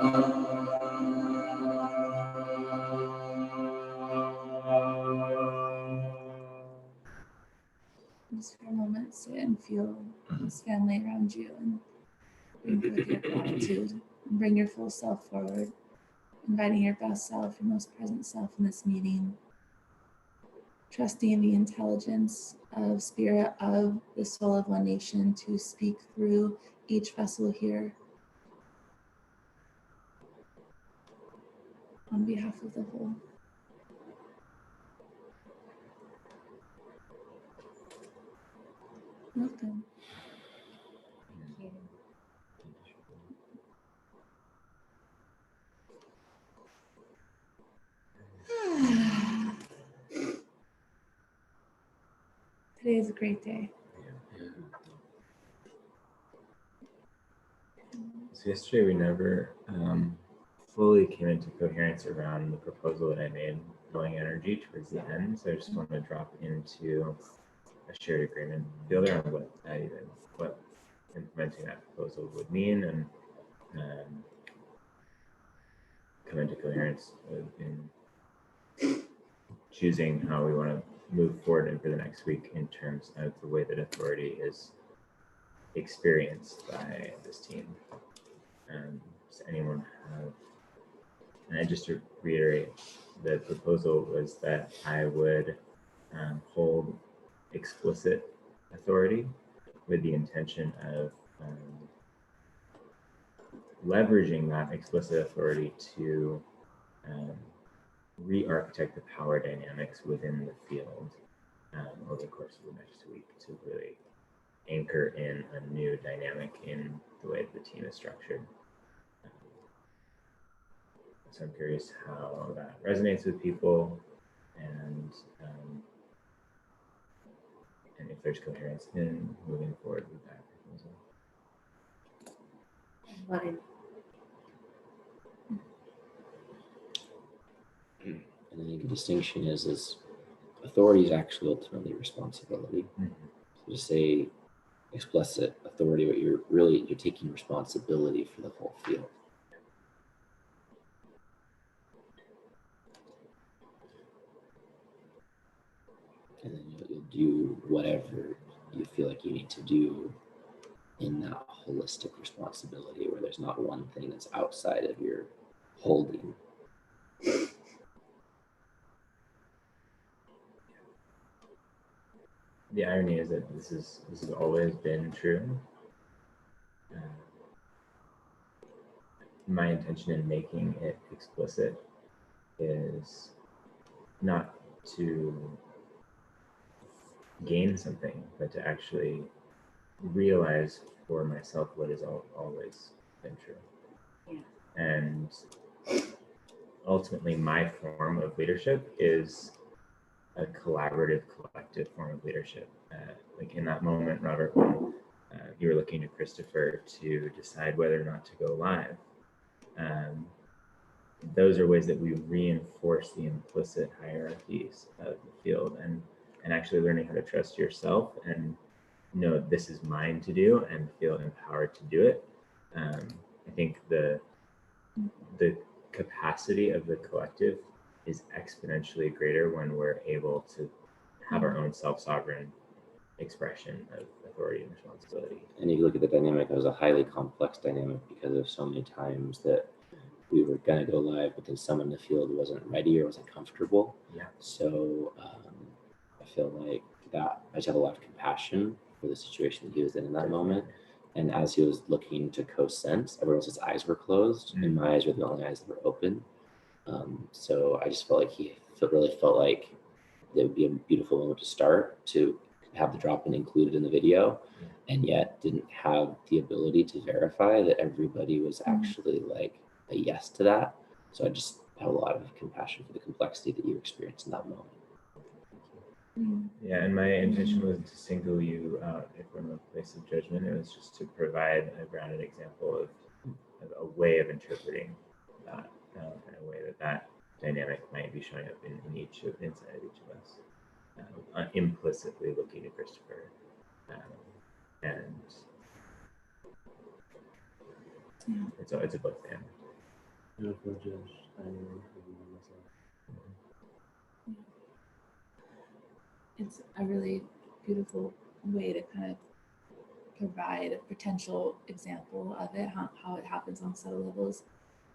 Just for a moment, sit and feel this family around you and bring forth your gratitude. And bring your full self forward, inviting your best self, your most present self in this meeting. Trusting the intelligence of spirit of the soul of one nation to speak through each vessel here on behalf of the whole. Welcome. Thank you. Today is a great day. So yesterday we never fully came into coherence around the proposal that I made, flowing energy towards the end. So I just want to drop into a shared agreement, build around what implementing that proposal would mean, and come into coherence in choosing how we want to move forward into the next week in terms of the way that authority is experienced by this team. Does anyone have, and I just to reiterate, the proposal was that I would hold explicit authority with the intention of leveraging that explicit authority to re-architect the power dynamics within the field over the course of the next week to really anchor in a new dynamic in the way the team is structured. So I'm curious how that resonates with people, and if there's coherence in moving forward with that proposal. Fine. And I think the distinction is authority is actually ultimately responsibility. Mm-hmm. So to say explicit authority, but you're taking responsibility for the whole field. And then you'll do whatever you feel like you need to do in that holistic responsibility, where there's not one thing that's outside of your holding. The irony is that this has always been true. My intention in making it explicit is not to gain something, but to actually realize for myself what has always been true. Yeah. And ultimately, my form of leadership is a collaborative, collective form of leadership. Like in that moment, Robert, when you were looking to Christopher to decide whether or not to go live, those are ways that we reinforce the implicit hierarchies of the field, and actually learning how to trust yourself and know this is mine to do and feel empowered to do it. I think the capacity of the collective is exponentially greater when we're able to have our own self-sovereign expression of authority and responsibility. And if you look at the dynamic, it was a highly complex dynamic because of so many times that we were going to go live, but then someone in the field wasn't ready or wasn't comfortable. Yeah. So I feel like that I just have a lot of compassion for the situation that he was in that moment. And as he was looking to co-sense, everyone else's eyes were closed, and my eyes were the only eyes that were open. So I just felt like he really felt like it would be a beautiful moment to start, to have the drop-in included in the video, and yet didn't have the ability to verify that everybody was actually like a yes to that. So I just have a lot of compassion for the complexity that you experienced in that moment. Yeah, and my intention wasn't to single you out from a place of judgment. It was just to provide a grounded example of a way of interpreting that, and a way that dynamic might be showing up inside of each of us, implicitly looking at Christopher, and it's a both and. No feel judged. I am myself. It's a really beautiful way to kind of provide a potential example of it, how it happens on subtle levels.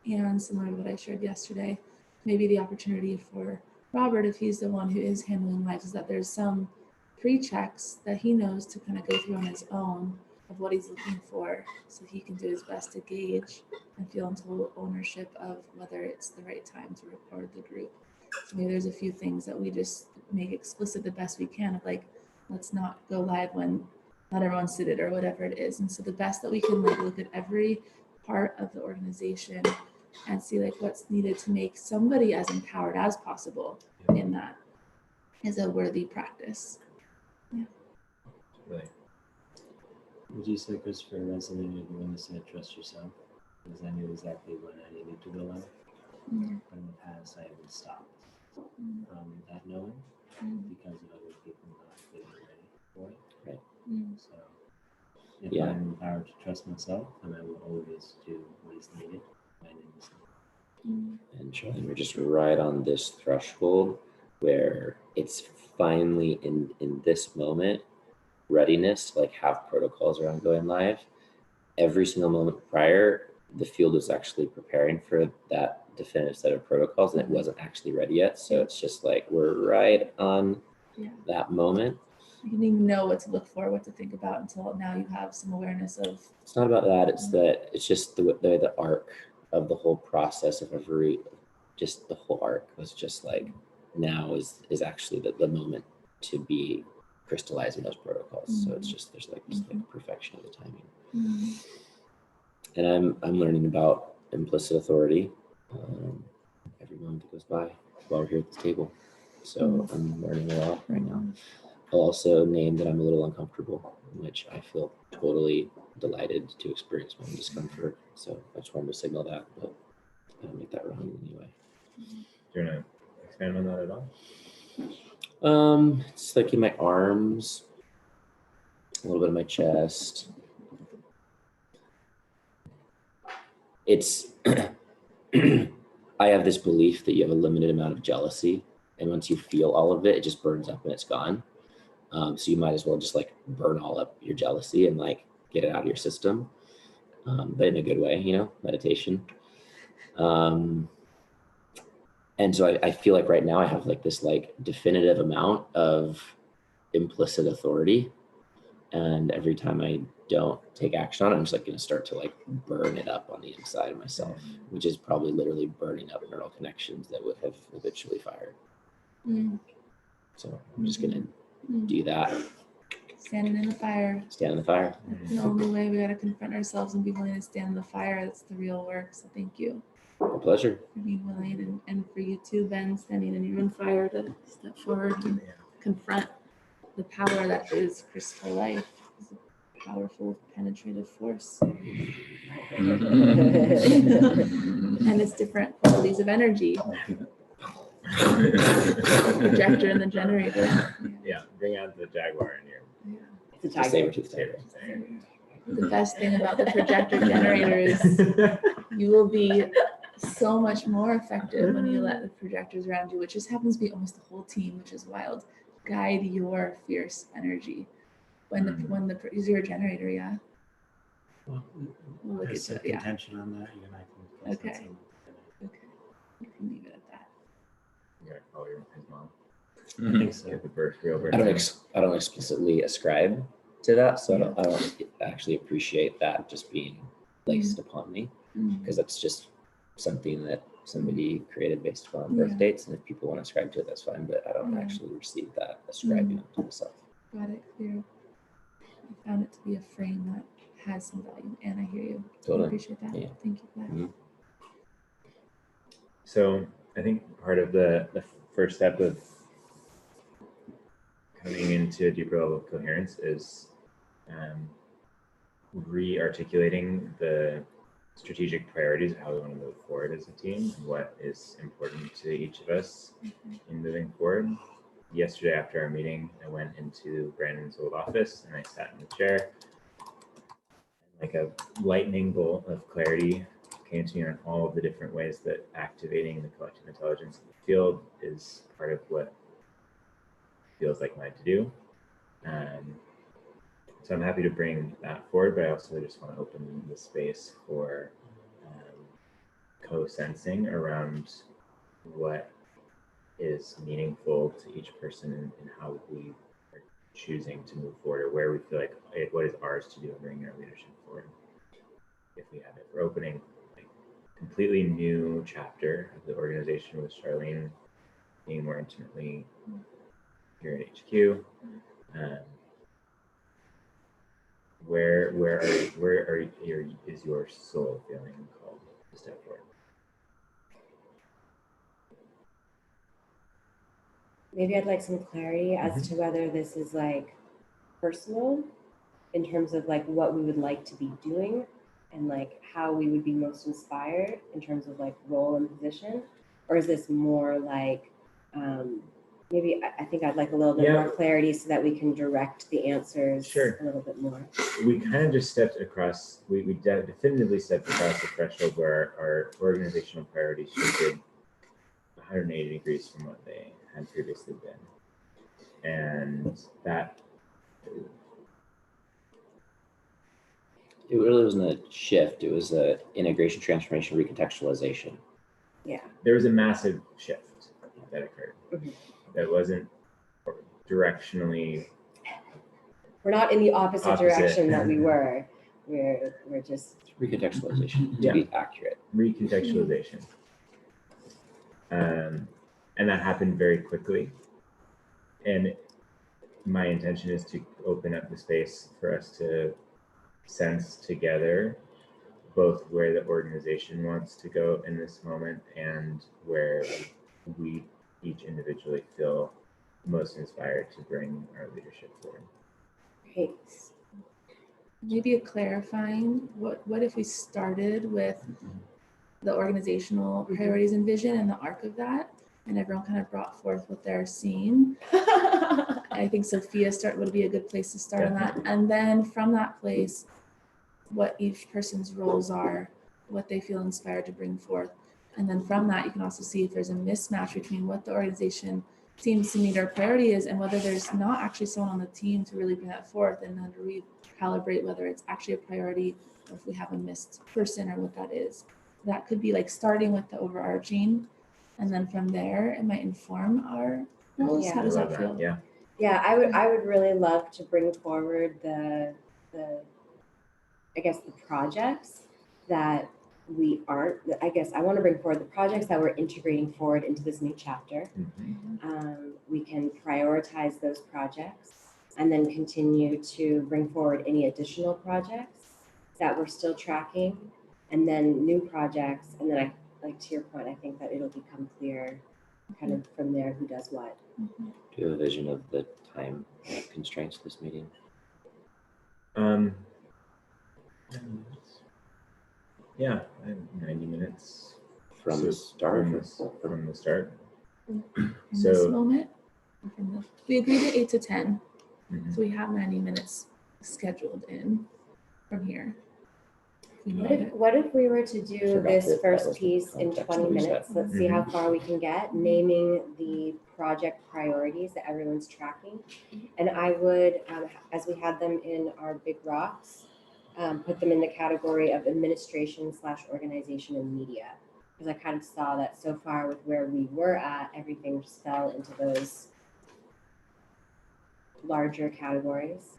And similar to what I shared yesterday, maybe the opportunity for Robert, if he's the one who is handling lives, is that there's some pre-checks that he knows to kind of go through on his own of what he's looking for, so he can do his best to gauge and feel in total ownership of whether it's the right time to record the group. So maybe there's a few things that we just make explicit the best we can of, like, let's not go live when not everyone's suited or whatever it is. And so the best that we can, like, look at every part of the organization and see like what's needed to make somebody as empowered as possible in that is a worthy practice. Really. Would you say, Christopher, resonated when you said trust yourself? Because I knew exactly when I needed to go live. Mm, But in the past, I haven't stopped mm, that knowing mm, because of other people not getting ready for it. mm, So if Yeah. I'm empowered to trust myself, then I will always do what is needed when it is needed. mm, And Charlene, we're just right on this threshold where it's finally in this moment, readiness to like have protocols around going live. Every single moment prior, the field was actually preparing for that definitive set of protocols and it wasn't actually ready yet. So it's just like we're right on Yeah. that moment. You didn't even know what to look for, what to think about until now you have some awareness of. It's not about that. It's that it's just the arc of the whole process of just the whole arc was just like now is actually the moment to be crystallizing those protocols. So it's just there's like this like perfection of the timing. Mm, And I'm learning about implicit authority every moment that goes by while we're here at this table. So I'm learning a lot right now. I'll also name that I'm a little uncomfortable, which I feel totally delighted to experience my own discomfort. So I just wanted to signal that, but I don't make that wrong in any way. Do you want to expand on that at all? It's like in my arms, a little bit of my chest. It's I have this belief that you have a limited amount of jealousy, and once you feel all of it, it just burns up and it's gone. So you might as well just like burn all up your jealousy and like get it out of your system, but in a good way, meditation. And so I feel like right now I have like this like definitive amount of implicit authority. And every time I don't take action on it, I'm just like going to start to like burn it up on the inside of myself, which is probably literally burning up neural connections that would have habitually fired. mm, So I'm just going to mm. do that. Standing in the fire. Stand in the fire. That's the only way. We got to confront ourselves and be willing to stand in the fire. That's the real work. So thank you A pleasure. for being willing, and for you too, Ben, standing in your own fire to step forward and confront the power that is Christopher life. It's a powerful, penetrative force. And it's different qualities of energy. The projector and the generator. Yeah, bring out the jaguar in here. Yeah. It's a The tiger. saber-tooth tiger. The best thing about the projector generator is you will be so much more effective when you let the projectors around you, which just happens to be almost the whole team, which is wild, guide your fierce energy. Is your a generator, yeah? Well, We'll look I into set it, yeah. intention on that, and I can. Okay. Okay, you can leave it at that. You gotta call his mom. I think so. Get the birth real birth. I don't explicitly ascribe to that, so I don't actually appreciate that just being placed upon me, Mm, because that's just something that somebody created based upon birth dates, and if people want to ascribe to it, that's fine, but I don't Yeah. actually receive that ascribing it to myself. got it clear. I found it to be a frame that has some value, and I hear you. I Totally. appreciate that. Yeah. Thank you for that. Mhm. So I think part of the first step of coming into a deeper level of coherence is re-articulating the strategic priorities of how we want to move forward as a team and what is important to each of us in moving forward. Yesterday after our meeting, I went into Brandon's old office and I sat in the chair. Like a lightning bolt of clarity came to me on all of the different ways that activating the collective intelligence field is part of what feels like mine to do. So I'm happy to bring that forward, but I also just want to open the space for co-sensing around what is meaningful to each person and how we are choosing to move forward, or where we feel like what is ours to do in bringing our leadership forward. If we have it, we're opening a completely new chapter of the organization with Charlene being more intimately here at HQ. Where is your soul feeling called to step forward? Maybe I'd like some clarity as to whether this is like personal in terms of like what we would like to be doing and like how we would be most inspired in terms of like role and position, or is this more like maybe I think I'd like a little bit more clarity so that we can direct the answers a little bit more. We kind of just stepped across, we definitively stepped across the threshold where our organizational priorities shifted 180 degrees from what they had previously been. And that It really wasn't a shift. It was a integration, transformation, recontextualization. Yeah. there was a massive shift that occurred. Mhm. That wasn't directionally. We're not in the opposite direction that we were. We're just Recontextualization, to Yeah. be accurate. Recontextualization. And that happened very quickly. And my intention is to open up the space for us to sense together both where the organization wants to go in this moment and where we each individually feel most inspired to bring our leadership forward. great. Maybe a clarifying, what if we started with the organizational priorities and vision and the arc of that, and everyone kind of brought forth what they're seeing. I think Sophia would be a good place to start on that. And then from that place, what each person's roles are, what they feel inspired to bring forth. And then from that, you can also see if there's a mismatch between what the organization seems to meet our priority is and whether there's not actually someone on the team to really bring that forth, and then to recalibrate whether it's actually a priority or if we have a missed person or what that is. That could be like starting with the overarching, and then from there it might inform our roles. Yeah. How does I that love feel? Yeah. Yeah, I would really love to bring forward the I guess the projects that we aren't, I guess I want to bring forward the projects that we're integrating forward into this new chapter. Mhm. We can prioritize those projects and then continue to bring forward any additional projects that we're still tracking, and then new projects. And then like to your point, I think that it'll become clear kind of from there who does what. Mhm. Do you have a vision of the time constraints of this meeting? 90 minutes From the start? from the start. In So- this moment, we agreed to 8 to 10. Mhm. So we have 90 minutes scheduled in from here. We What need if, it. what if we were to do Forgot this that first was the piece in context 20 that we minutes? set. Let's see how far we can get, naming the project priorities that everyone's tracking. And I would, as we had them in our big rocks, put them in the category of administration / organization and media. Because I kind of saw that so far with where we were at, everything just fell into those larger categories.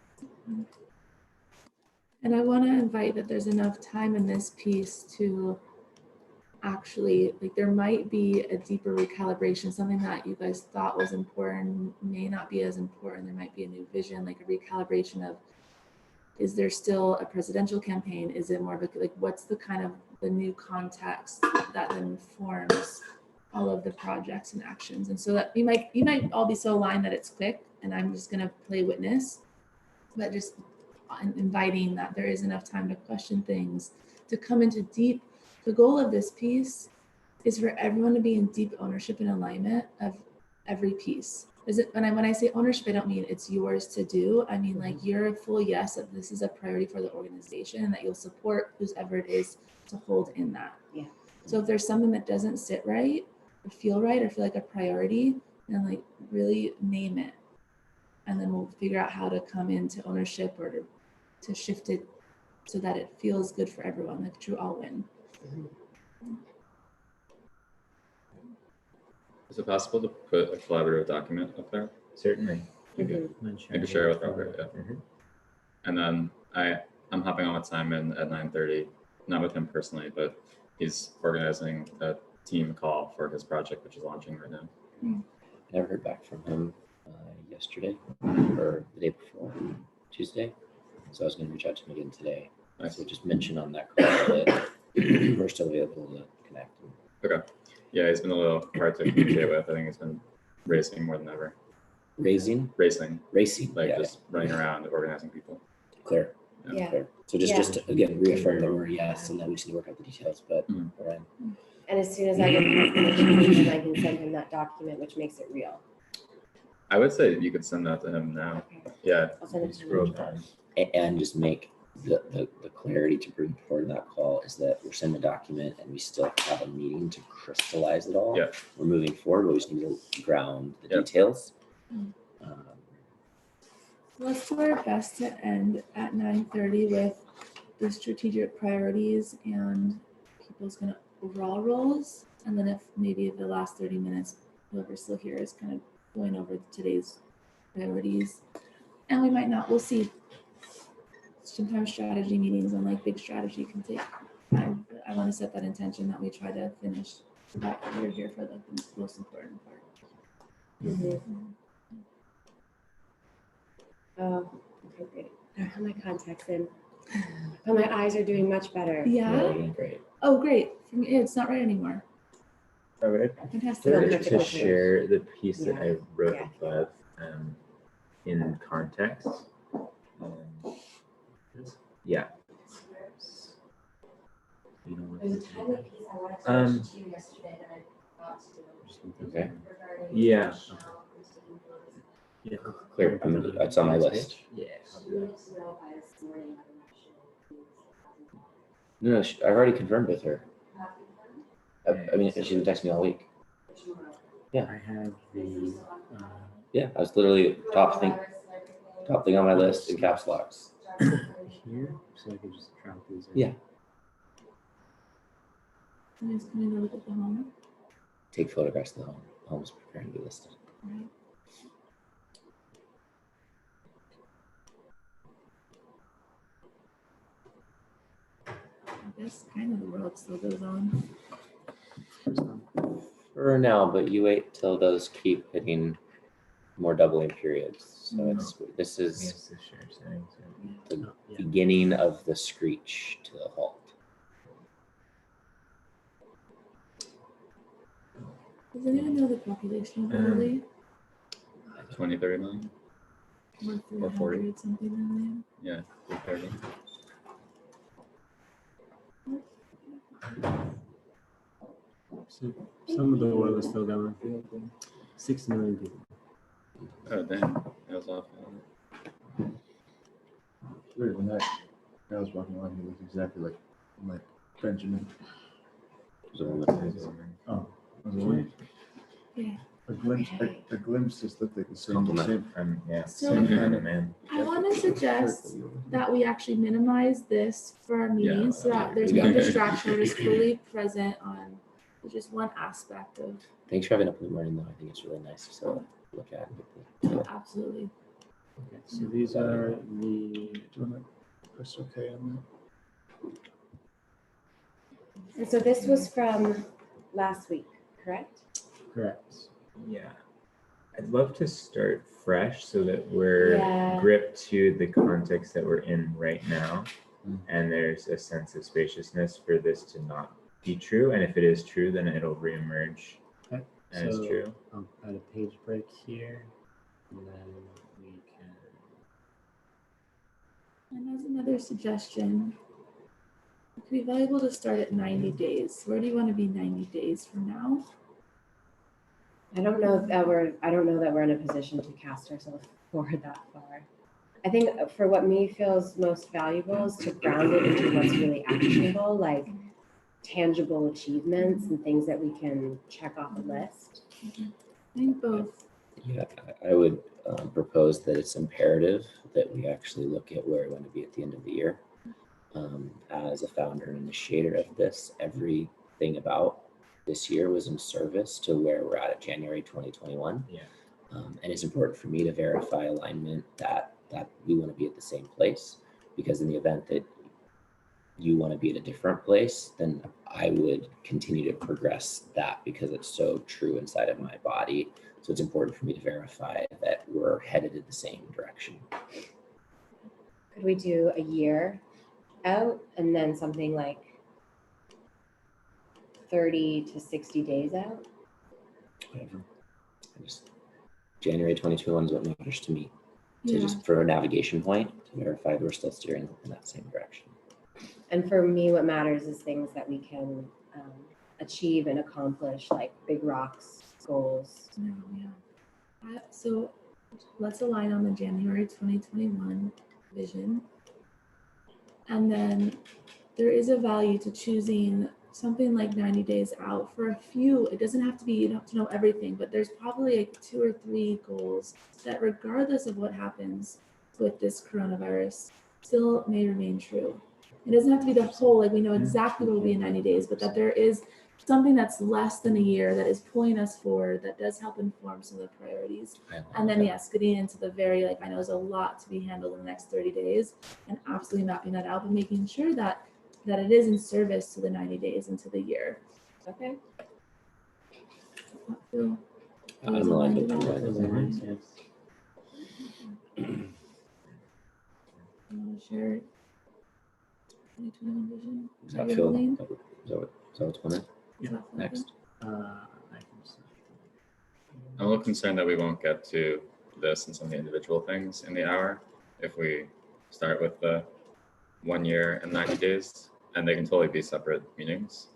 And I want to invite that there's enough time in this piece to actually, like, there might be a deeper recalibration, something that you guys thought was important may not be as important. There might be a new vision, like a recalibration of, is there still a presidential campaign? Is it more of a, like, what's the kind of the new context that then informs all of the projects and actions? And so that you might all be so aligned that it's quick and I'm just going to play witness, but just inviting that there is enough time to question things, to come into deep. The goal of this piece is for everyone to be in deep ownership and alignment of every piece. When I say ownership, I don't mean it's yours to do. I mean, like, you're a full yes that this is a priority for the organization and that you'll support whoever it is to hold in that. So if there's something that doesn't sit right or feel like a priority, then like really name it. And then we'll figure out how to come into ownership or to shift it so that it feels good for everyone, like true all win. Is it possible to put a collaborative document up there? Certainly. Mhm. I could share it with Robert, yeah. Mhm. And then I'm hopping on with Simon at 9:30, not with him personally, but he's organizing a team call for his project, which is launching right now. I never heard back from him yesterday or the day before, Tuesday. So I was going to reach out to him again today. Nice. So just mention on that call that we're still available to connect. Okay. Yeah, he's been a little hard to communicate with. I think he's been racing more than ever. Racing, Like yeah, just running around organizing people. clear, Yeah. clear. So just to, again, reaffirm that we're a yes and that we just need to work out the details, but Mhm. we're in. And as soon as I get confirmation, then I can send him that document, which makes it real. I would say you could send that to him now. Okay. Yeah. I'll send it to Scroll him. down. And just make the clarity to bring forward in that call is that we're sending a document and we still have a meeting to crystallize it all. Yeah. We're moving forward, but we just need to ground the Yeah. details. Mm. Um, Let's do our best to end at 9:30 with the strategic priorities and people's kind of overall roles. And then if maybe the last 30 minutes, whoever's still here is kind of going over today's priorities. And we might not, we'll see. Sometimes strategy meetings and like big strategy can take time. But I want to set that intention that we try to finish that we're here for the most important part. Mhm. Oh, okay, great. I have my contacts in. Oh, my eyes are doing much better. yeah, Yeah. we're doing great. Oh, great. It's not right anymore. I would Fantastic. Not like perfect to with share the piece that I wrote Yeah. above in context. Yeah. You know what? There's a timely piece I wanted to Um, mention to you yesterday that I forgot to do Okay, regarding. Yeah. Michelle and taking photos. Yeah. clear. It's on my list. Yeah. She needed to know by this morning whether or not she would No, I've already confirmed with her. have confirmed I mean, she's been texting me all week. for tomorrow. I have the, Yeah, I was literally top thing on my list in caps locks. here, so I can just drop these in. Yeah. I'm just gonna go look at the home. Take photographs of the home. Home's preparing to be listed. Right. I guess kind of the world still goes on. First one. For now, but you wait till those keep hitting more doubling periods. So this is Yes, the share settings. the Oh, yeah. beginning of the screech to a halt. Does anyone know the population of Italy? 20, 30 million? Or 40. 300 something million? Yeah, 30. So some of the oil is still going. 6 million people. Oh, damn. That was off. Weird, when that guy was walking along, he looked exactly like Benjamin. There's a woman. Oh, was it weird? Yeah. A glimpse just looked like the same. Compliment. Yeah, So- same kind of man. I want to suggest that we actually minimize this for our meetings so that there's no Yeah. distraction. We're just fully present on just one aspect of Thanks for having up in the morning, though. I think it's really nice to look at. And get absolutely. Okay, so these are the, Do you want to press OK on And so this was from last week, correct? correct. Yeah. I'd love to start fresh so that we're Yeah. gripped to the context that we're in right now. Mm. And there's a sense of spaciousness for this to not be true. And if it is true, then it'll reemerge Okay, as so true. I'll add a page break here, and then we can. And as another suggestion, it could be valuable to start at 90 days. Where do you want to be 90 days from now? I don't know that we're in a position to cast ourselves forward that far. I think for what me feels most valuable is to ground it into what's really actionable. Like tangible achievements and things that we can check off a list. I think both. Yeah, I would propose that it's imperative that we actually look at where we want to be at the end of the year. As a founder and initiator of this, everything about this year was in service to where we're at January 2021. Yeah. And it's important for me to verify alignment that we want to be at the same place, because in the event that you want to be at a different place, then I would continue to progress that because it's so true inside of my body. So it's important for me to verify that we're headed in the same direction. Could we do a year out and then something like 30 to 60 days out? Whatever. January 2021 is what matters to me. So Yeah. just for a navigation point to verify that we're still steering in that same direction. And for me, what matters is things that we can achieve and accomplish, like big rocks, goals. No, yeah. So let's align on the January 2021 vision. And then there is a value to choosing something like 90 days out for a few. It doesn't have to be, you don't have to know everything, but there's probably like 2 or 3 goals that, regardless of what happens with this coronavirus, still may remain true. It doesn't have to be the whole, like we know exactly what will be in 90 days, but that there is something that's less than a year that is pulling us forward, that does help inform some of the priorities. And then, yes, getting into the very, like, I know there's a lot to be handled in the next 30 days and absolutely mapping that out, but making sure that it is in service to the 90 days into the year. Okay. Feel I'm aligned with aligned you with guys. that? Yes. You want to share 2021 vision? Does that Your feel, lane? is that what's one Is that fine? next? I think so. I'm a little concerned that we won't get to this and some of the individual things in the hour if we start with the 1 year and 90 days, and they can totally be separate meetings.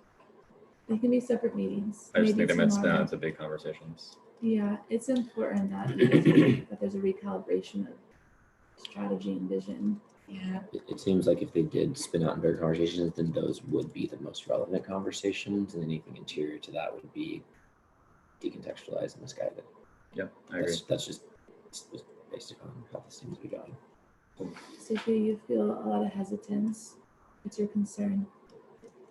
They can be separate meetings. I just Maybe think they might spin tomorrow. out into big conversations. Yeah, it's important that that there's a recalibration of strategy and vision. Yeah. It seems like if they did spin out in bigger conversations, then those would be the most relevant conversations, and anything interior to that would be decontextualized and misguided. Yep, I agree. That's just based on how this seems to be going. Sophia, you feel a lot of hesitance. What's your concern?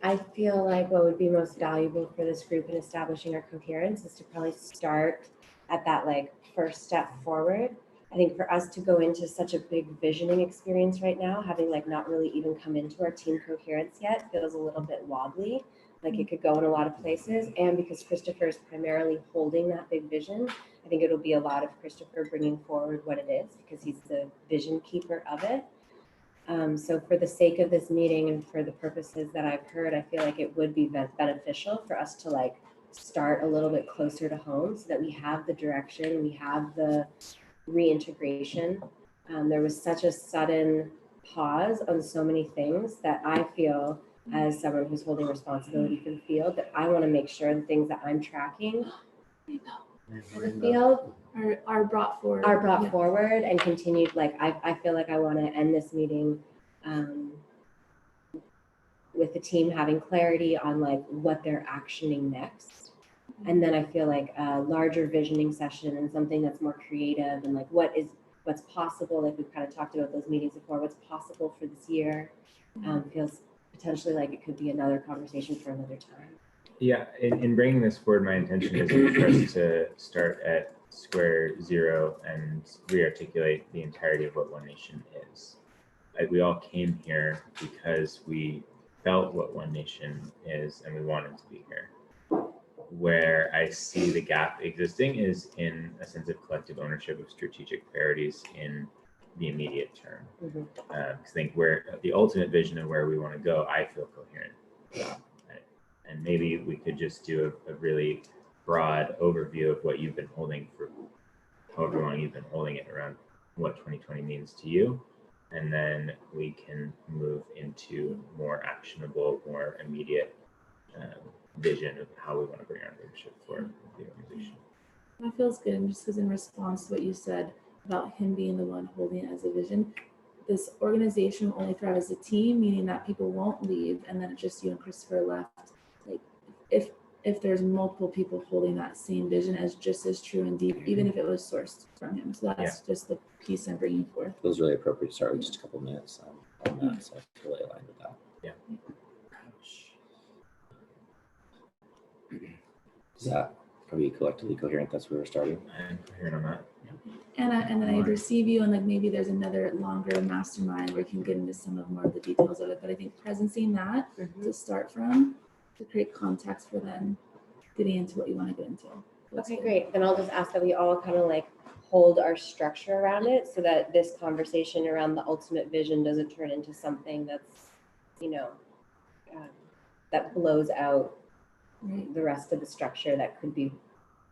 I feel like what would be most valuable for this group in establishing our coherence is to probably start at that like first step forward. I think for us to go into such a big visioning experience right now, having like not really even come into our team coherence yet, feels a little bit wobbly. Like it could go in a lot of places. And because Christopher is primarily holding that big vision, I think it'll be a lot of Christopher bringing forward what it is because he's the vision keeper of it. So for the sake of this meeting and for the purposes that I've heard, I feel like it would be beneficial for us to like start a little bit closer to home so that we have the direction, we have the reintegration. There was such a sudden pause on so many things that I feel as someone who's holding responsibility for the field that I want to make sure the things that I'm tracking for the field Are brought forward. are brought Yeah. forward and continued. Like I feel like I want to end this meeting with the team having clarity on like what they're actioning next. And then I feel like a larger visioning session and something that's more creative and like what's possible. Like we've kind of talked about those meetings before, what's possible for this year feels potentially like it could be another conversation for another time. Yeah, in bringing this forward, my intention is for us to start at square zero and re-articulate the entirety of what One Nation is. Like we all came here because we felt what One Nation is and we wanted to be here. Where I see the gap existing is in a sense of collective ownership of strategic priorities in the immediate term. Mhm. I think where the ultimate vision of where we want to go, I feel coherent. And maybe we could just do a really broad overview of what you've been holding for however long you've been holding it around what 2020 means to you. And then we can move into more actionable, more immediate vision of how we want to bring our leadership forward with the organization. That feels good. And just because in response to what you said about him being the one holding it as a vision, this organization will only thrive as a team, meaning that people won't leave and then it's just you and Christopher left. Like if there's multiple people holding that same vision as just as true and deep, even if it was sourced from him. So that's just the piece I'm bringing forth. Feels really appropriate to start with just a couple minutes on that, so I feel really aligned with that. Is that, are we collectively coherent? That's where we're starting. I'm hearing on that. And then I'd receive you, and like maybe there's another longer mastermind where you can get into some of more of the details of it. But I think presencing that to start from to create context for then getting into what you want to get into. That's Okay, good. great. Then I'll just ask that we all kind of like hold our structure around it so that this conversation around the ultimate vision doesn't turn into something that's, you know, that blows out Right. the rest of the structure that could be,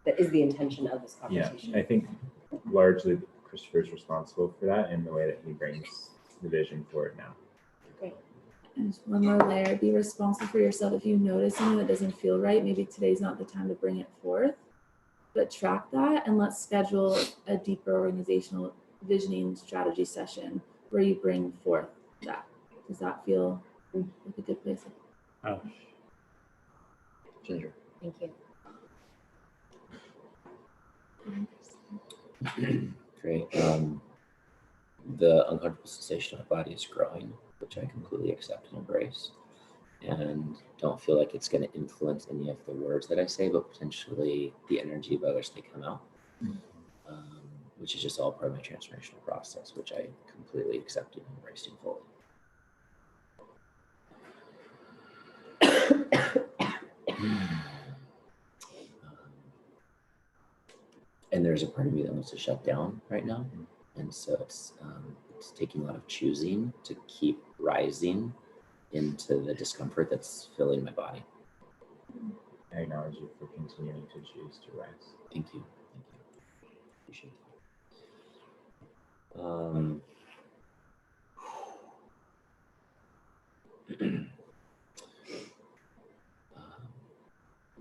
that is the intention of this Yeah, conversation. I think largely Christopher's responsible for that in the way that he brings the vision forward now. And just one more layer, be responsible for yourself. If you notice something that doesn't feel right, maybe today's not the time to bring it forth, but track that and let's schedule a deeper organizational visioning strategy session where you bring forth that. Does that feel like a good place? Oh, Ginger. Thank you. Great. The uncomfortable sensation of my body is growing, which I completely accept and embrace, and don't feel like it's going to influence any of the words that I say, but potentially the energy by which they come out, which is just all part of my transformational process, which I completely accepted and embraced in fully. And there's a part of me that wants to shut down right now. And so it's taking a lot of choosing to keep rising into the discomfort that's filling my body. I acknowledge you for continuing to choose to rise. Thank you. Thank you. Appreciate that.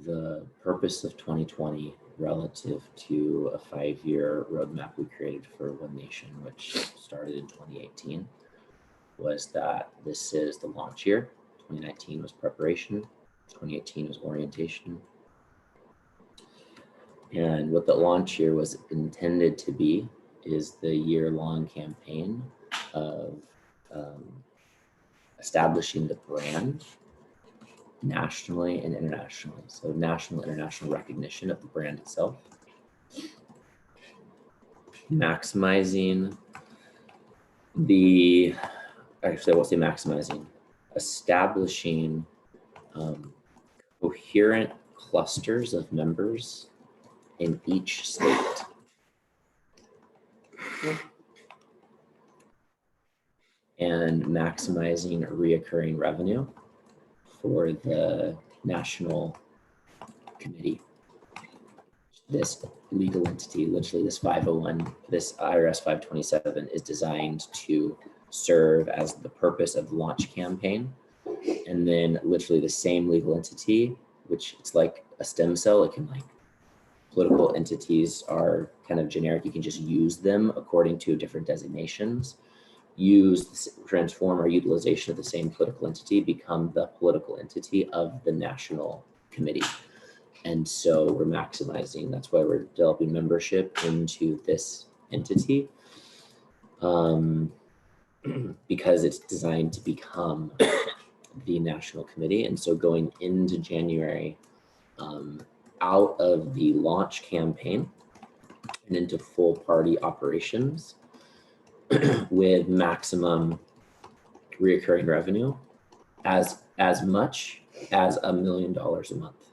The purpose of 2020 relative to a 5-year roadmap we created for One Nation, which started in 2018, was that this is the launch year. 2019 was preparation. 2018 was orientation. And what the launch year was intended to be is the year-long campaign of establishing the brand nationally and internationally. So national, international recognition of the brand itself. Maximizing the, actually I won't say maximizing, establishing coherent clusters of members in each state. And maximizing reoccurring revenue for the national committee. This legal entity, literally this 501, this IRS 527 is designed to serve as the purpose of the launch campaign. And then literally the same legal entity, which it's like a stem cell, it can like, political entities are kind of generic. You can just use them according to different designations. Transform our utilization of the same political entity, become the political entity of the national committee. And so we're maximizing, that's why we're developing membership into this entity, because it's designed to become the national committee. And so going into January, out of the launch campaign and into full party operations, with maximum reoccurring revenue as much as $1 million a month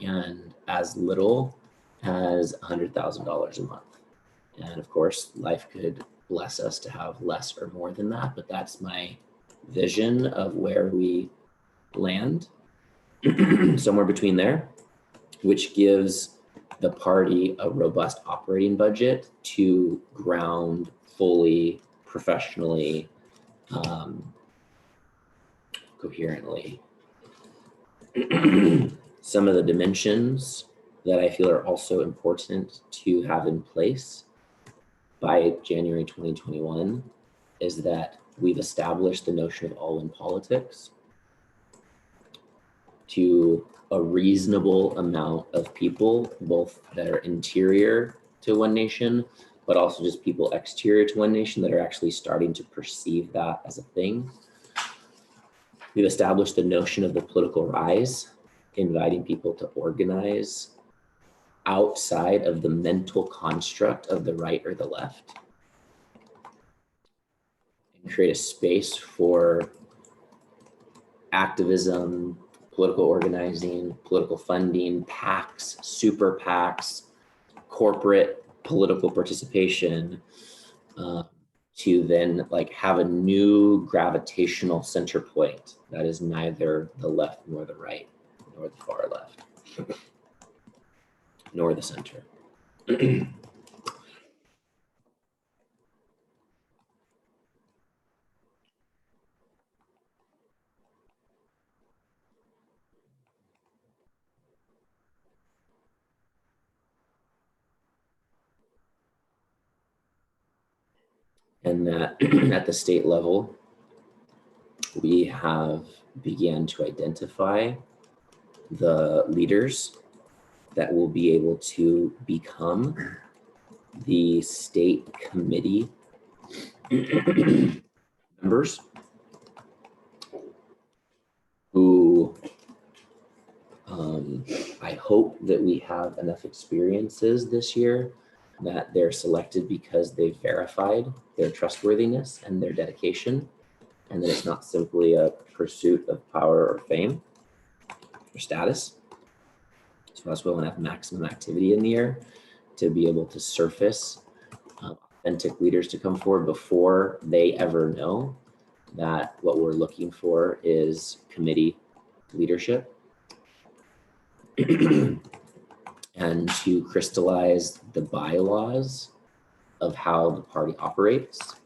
and as little as $100,000 a month. And of course, life could bless us to have less or more than that, but that's my vision of where we land, somewhere between there, which gives the party a robust operating budget to ground fully, professionally, coherently. Some of the dimensions that I feel are also important to have in place by January 2021 is that we've established the notion of all in politics to a reasonable amount of people, both that are interior to One Nation, but also just people exterior to One Nation that are actually starting to perceive that as a thing. We've established the notion of the political rise, inviting people to organize outside of the mental construct of the right or the left, and create a space for activism, political organizing, political funding, PACs, super PACs, corporate political participation, to then like have a new gravitational center point that is neither the left nor the right, nor the far left, nor the center. And that at the state level, we have began to identify the leaders that will be able to become the state committee members who I hope that we have enough experiences this year that they're selected because they've verified their trustworthiness and their dedication, and that it's not simply a pursuit of power or fame or status. So that's why we want to have maximum activity in the year to be able to surface authentic leaders to come forward before they ever know that what we're looking for is committee leadership. And to crystallize the bylaws of how the party operates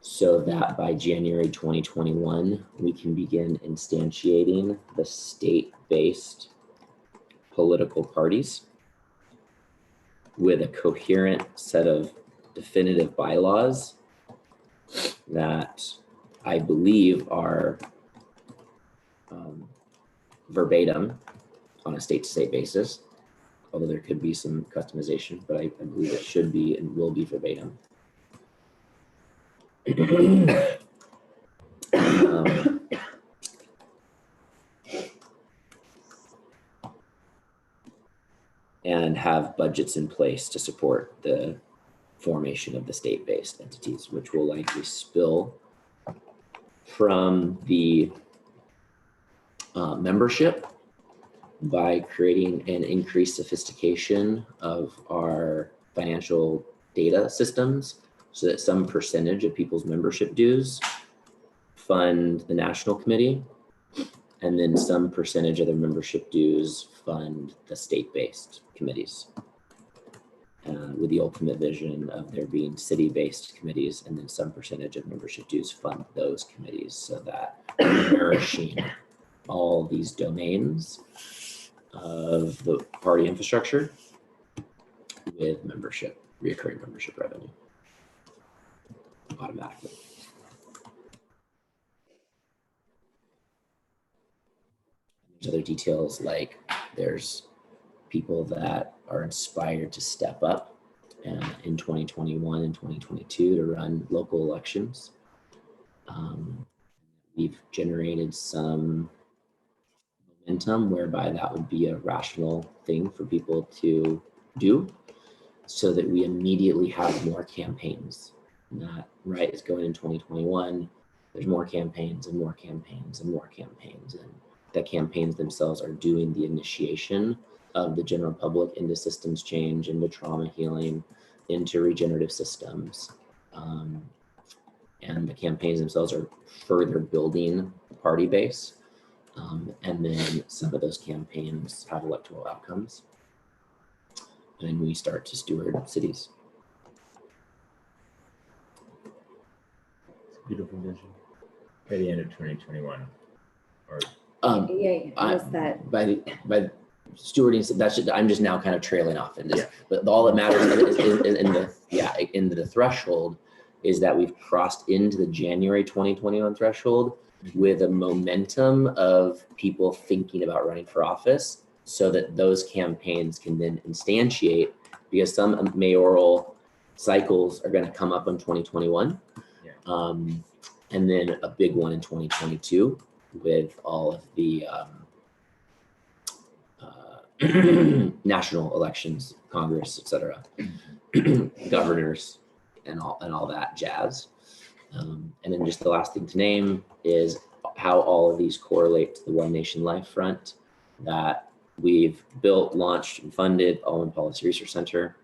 so that by January 2021, we can begin instantiating the state-based political parties with a coherent set of definitive bylaws that I believe are verbatim on a state-to-state basis, although there could be some customization, but I believe it should be and will be verbatim. And have budgets in place to support the formation of the state-based entities, which will likely spill from the membership by creating an increased sophistication of our financial data systems so that some percentage of people's membership dues fund the national committee, and then some percentage of their membership dues fund the state-based committees, with the ultimate vision of there being city-based committees, and then some percentage of membership dues fund those committees, so that we're nourishing all these domains of the party infrastructure with membership, reoccurring membership revenue automatically. There's other details, like there's people that are inspired to step up in 2021 and 2022 to run local elections. We've generated some momentum whereby that would be a rational thing for people to do, so that we immediately have more campaigns. Not right, it's going in 2021, there's more campaigns and more campaigns and more campaigns, and the campaigns themselves are doing the initiation of the general public into systems change, into trauma healing, into regenerative systems. And the campaigns themselves are further building the party base. And then some of those campaigns have electoral outcomes. And we start to steward cities. It's a beautiful vision. By the end of 2021, or What's that? By stewarding, I'm just now kind of trailing off in this, but all that matters is in the threshold is that we've crossed into the January 2021 threshold with a momentum of people thinking about running for office, so that those campaigns can then instantiate, because some mayoral cycles are going to come up in 2021. Yeah. And then a big one in 2022 with all of the national elections, Congress, etc., governors, and all that jazz. And then just the last thing to name is how all of these correlate to the One Nation Life Front that we've built, launched, and funded, all in Policy Research Center,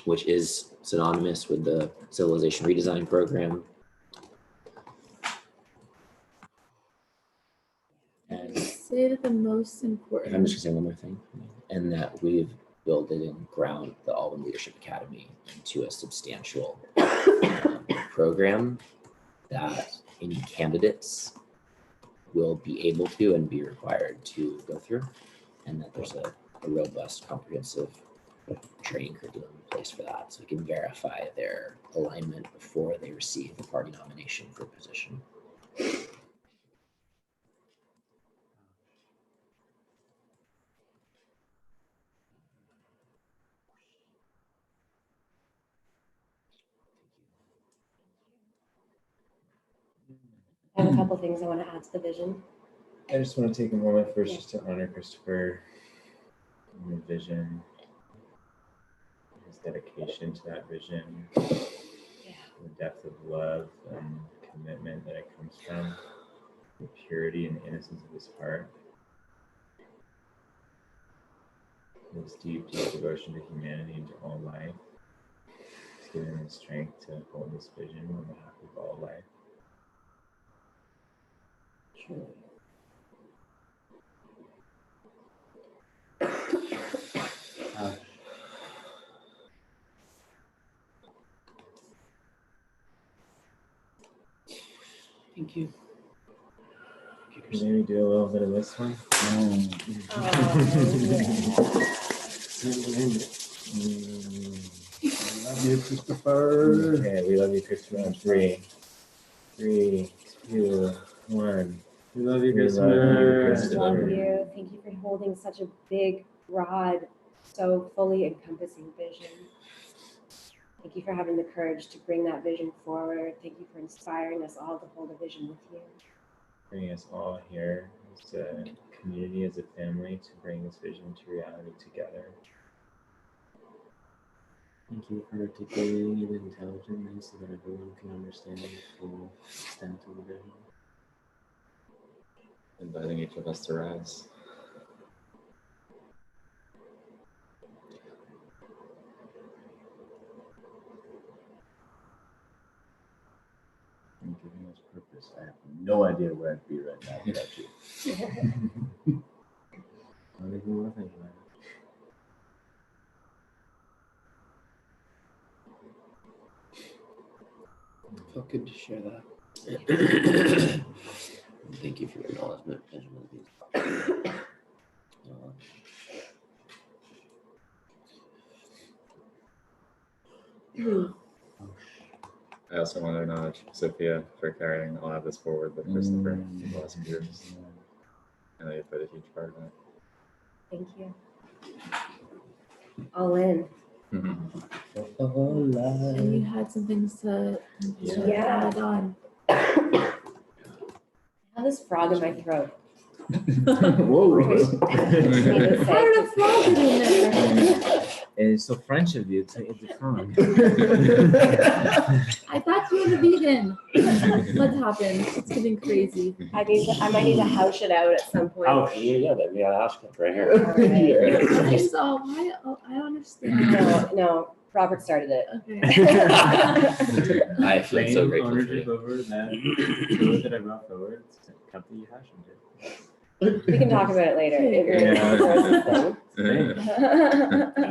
which is synonymous with the Civilization Redesign Program. And Say that the most I'm important. just gonna say one more thing, and that we've built it and ground the Alwyn Leadership Academy into a substantial program that any candidates will be able to and be required to go through, and that there's a robust, comprehensive training curriculum in place for that, so we can verify their alignment before they receive the party nomination for position. I have a couple things I want to add to the vision. I just want to take a moment first just to honor Christopher and the vision, his dedication to that vision, the depth of love and commitment that it comes from, the purity and innocence of his heart, his deep, deep devotion to humanity and to all life. It's given him the strength to hold this vision on behalf of all life. Thank you. Can maybe do a little bit of this one? I love you, Christopher. Okay, we love you, Christopher. On 3, 2, 1. We love you, We love you, Christopher. Christopher. Love you. Thank you for holding such a big, broad, so fully encompassing vision. Thank you for having the courage to bring that vision forward. Thank you for inspiring us all to hold a vision with you. Bringing us all here as a community, as a family, to bring this vision to reality together. Thank you for articulating it intelligently so that everyone can understand the full extent of the vision. Inviting each of us to rise. You're giving us purpose. I have no idea where I'd be right now without you. Not even more thing about it. Felt good to share that. Thank you for your acknowledgement, Benjamin. I also want to acknowledge Sophia for carrying all of this forward with Christopher for the last few years. I know you played a huge part of it. Thank you. All in. And you had some things to Yeah. add on. I have this frog in my throat. Whoa. Need to say, How did a frog get in there? It's so French of you to eat the frog. I thought you were the vegan. What happened? It's getting crazy. I might need to house it out at some point. Oh, yeah, we got a house cut right here. All right. I just, why? Oh, I don't understand. No, Robert started it. Okay. I feel so Claim grateful for ownership you. over that food that I brought forward. It's a company you fashion did. We can talk about it later. It really Yeah. is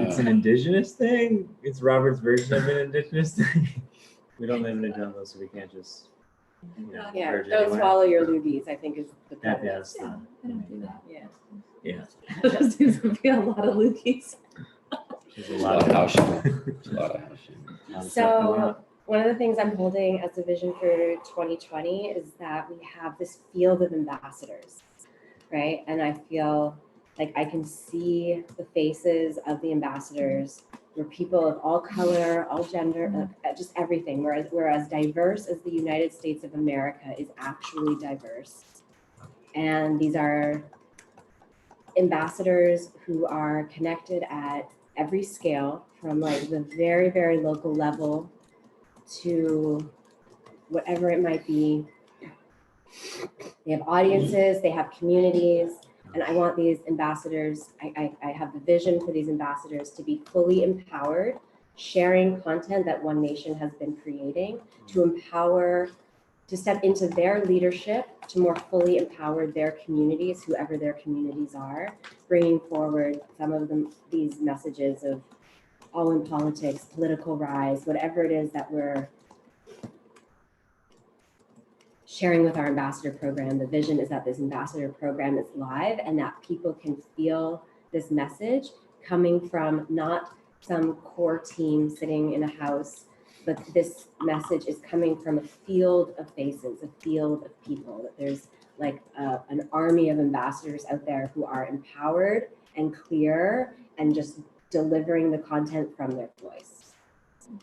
It's an indigenous thing. It's Robert's version of an indigenous thing. We don't live in a jungle, so we can't just, Yeah, purge don't anywhere. swallow your loogies, I think is the Yeah, premise. yeah, that's Yeah, I don't do that. Yeah. Yeah. There just seems to be a lot of lookies. There's a There's a lot lot of of house shit. There's a lot of house shit. stuff going So on. one of the things I'm holding as a vision for 2020 is that we have this field of ambassadors, right? And I feel like I can see the faces of the ambassadors. We're people of all color, all gender, just everything. We're as diverse as the United States of America is actually diverse. And these are ambassadors who are connected at every scale, from like the very, very local level to whatever it might be. They have audiences, they have communities, and I want these ambassadors, I have the vision for these ambassadors to be fully empowered, sharing content that One Nation has been creating, to empower, to step into their leadership, to more fully empower their communities, whoever their communities are, bringing forward some of them, these messages of all in politics, political rise, whatever it is that we're sharing with our ambassador program. The vision is that this ambassador program is live and that people can feel this message coming from not some core team sitting in a house, but this message is coming from a field of faces, a field of people, that there's like an army of ambassadors out there who are empowered and clear and just delivering the content from their voice.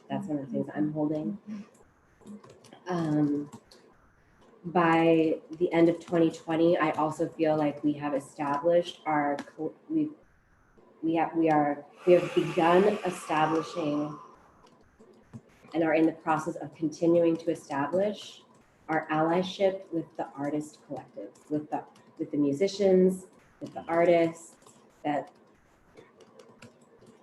That's one of the things I'm holding. By the end of 2020, I also feel like we have established our, we have begun establishing and are in the process of continuing to establish our allyship with the artist collective, with the musicians, with the artists, that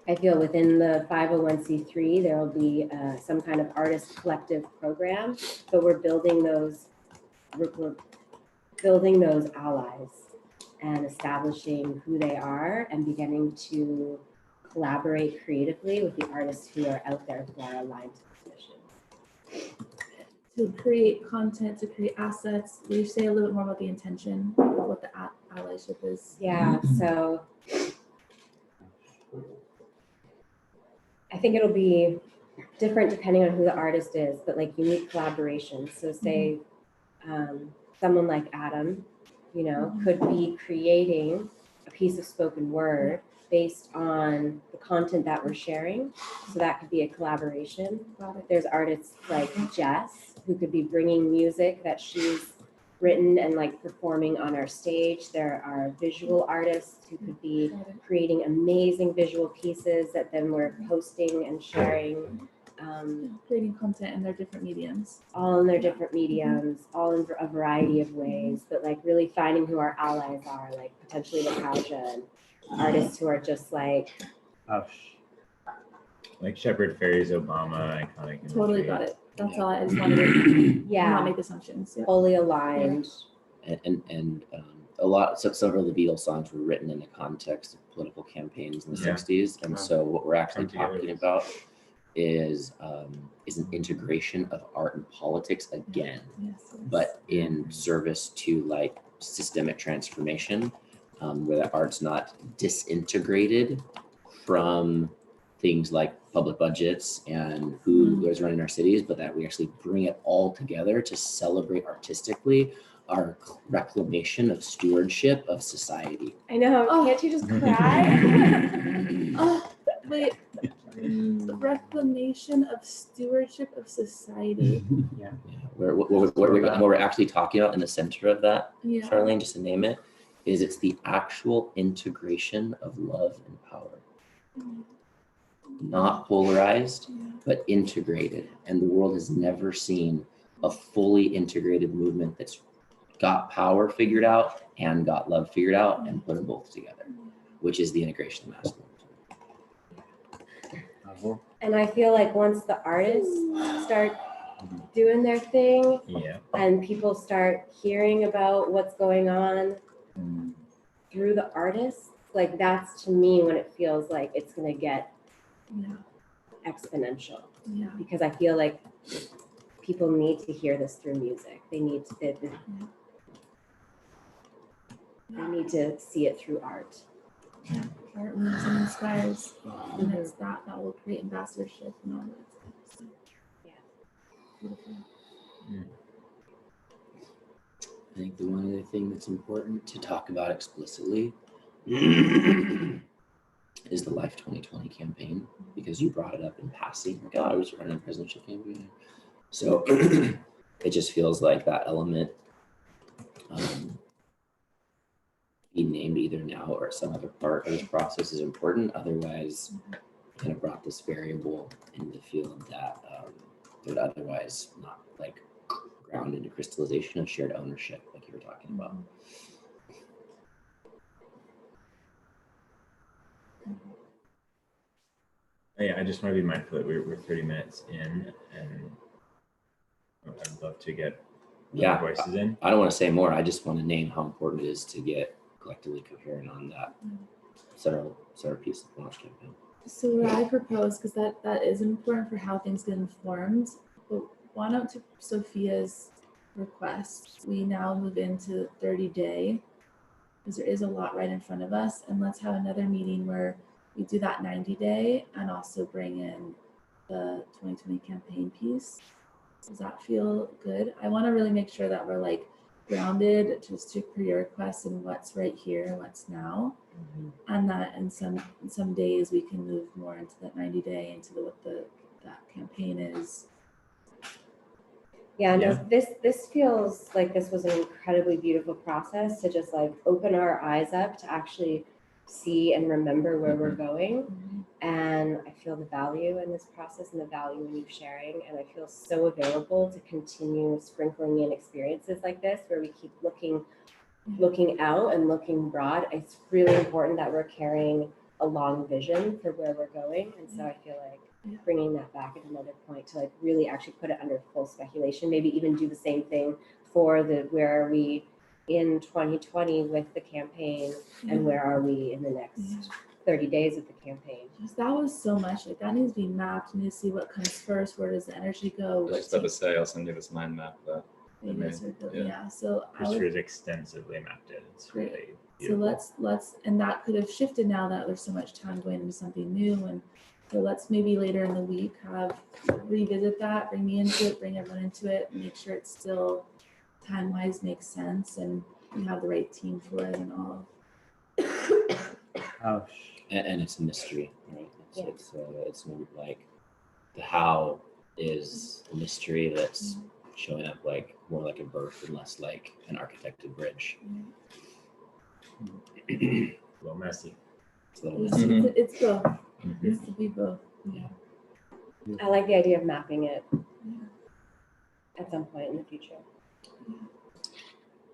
I feel within the 501c3, there will be some kind of artist collective program, but we're building those allies and establishing who they are and beginning to collaborate creatively with the artists who are out there who are aligned to this mission. To create content, to create assets, will you say a little bit more about the intention of what the allyship is? Yeah, so I think it'll be different depending on who the artist is, but like unique collaborations. So say someone like Adam, you know, could be creating a piece of spoken word based on the content that we're sharing. So that could be a collaboration. There's artists like Jess, who could be bringing music that she's written and like performing on our stage. There are visual artists who could be creating amazing visual pieces that then we're posting and sharing. Creating content in their different mediums. All in their different mediums, all in a variety of ways, but like really finding who our allies are, like potentially Natasha and artists who are just like, like Shepard Fairey's Obama iconic imagery. Totally got it. That's all. I just wanted to not make assumptions. Yeah. fully aligned. And a lot, so several of the Beatles songs were written in the context of political campaigns in the 60s. And so what we're actually talking about is an integration of art and politics again, but in service to like systemic transformation, where the art's not disintegrated from things like public budgets and who is running our cities, but that we actually bring it all together to celebrate artistically our reclamation of stewardship of society. I know, can't you just cry? Wait. The reclamation of stewardship of society. What we're actually talking about in the center of that, Charlene, just to name it, is it's the actual integration of love and power. Not polarized, but integrated. And the world has never seen a fully integrated movement that's got power figured out and got love figured out and put them both together, which is the integration of masculine. And I feel like once the artists start doing their thing and people start hearing about what's going on through the artists, like that's to me when it feels like it's going to get exponential. Because I feel like people need to hear this through music. They need to, they need to see it through art. Art moves and inspires, and it's that will create ambassadorship and all that stuff. beautiful. I think the one other thing that's important to talk about explicitly is the Life 2020 campaign, because you brought it up in passing, like, oh, I was running a presidential campaign. So it just feels like that element being named either now or some other part of this process is important. Otherwise, kind of brought this variable in the field that would otherwise not like ground into crystallization of shared ownership, like you were talking about. Yeah, I just want to be mindful that we're 30 minutes in, and I'd love to get Yeah, voices in. I don't want to say more. I just want to name how important it is to get collectively coherent on that centerpiece of the launch campaign. So what I propose, because that is important for how things get informed, but why not, to Sophia's request, we now move into 30-day, because there is a lot right in front of us, and let's have another meeting where we do that 90-day and also bring in the 2020 campaign piece. Does that feel good? I want to really make sure that we're like grounded just to per your requests and what's right here and what's now, and that in some days we can move more into that 90-day into what that campaign is. Yeah, no, this feels like this was an incredibly beautiful process to just like open our eyes up to actually see and remember where we're going. And I feel the value in this process and the value in you sharing. And I feel so available to continue sprinkling in experiences like this where we keep looking out and looking broad. It's really important that we're carrying a long vision for where we're going. And so I feel like bringing that back at another point to like really actually put it under full speculation, maybe even do the same thing for the where are we in 2020 with the campaign and where are we in the next 30 days of the campaign. Because that was so much, like that needs to be mapped. You need to see what comes first, where does the energy go. I was just about to say, I'll send you this mind map that you guys are building. yeah. So I would, Christopher's extensively mapped it. It's Great. really so beautiful. let's and that could have shifted now that there's so much time going into something new. And so let's maybe later in the week revisit that, bring me into it, bring everyone into it, and make sure it's still time-wise makes sense and we have the right team for it and all. Ouch. And it's a mystery, right? Yeah. It's like the how is a mystery that's showing up like more like a birth and less like an architected bridge. A little messy. It's a little messy. It's both. It needs to be both. Yeah. I like the idea of mapping it at some point in the future.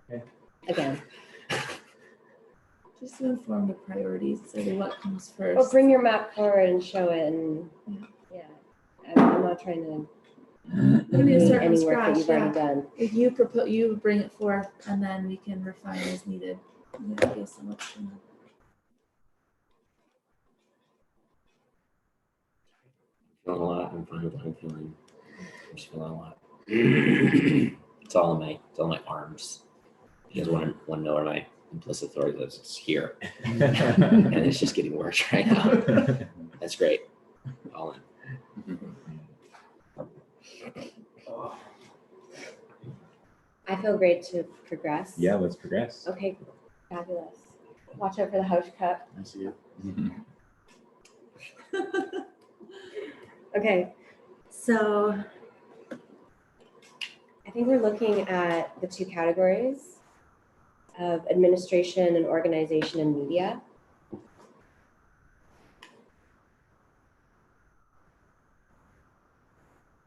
Okay. Again. Just to inform the priorities, so what comes first. Well, bring your map forward and show it, and I'm not trying to We need to start from any work that scratch. you've already done. If you propose, you bring it forth, and then we can refine as needed. Thank you so much. Feeling a lot. I'm fine with what I'm feeling. I'm just feeling a lot. It's all in my arms. You guys want to know where my implicit authority lives? It's here, and it's just getting worse right now. That's great. All in. I feel great to progress. Yeah, let's progress. Okay, fabulous. Watch out for the house cup. I see it. Okay, so I think we're looking at the two categories of administration and organization and media.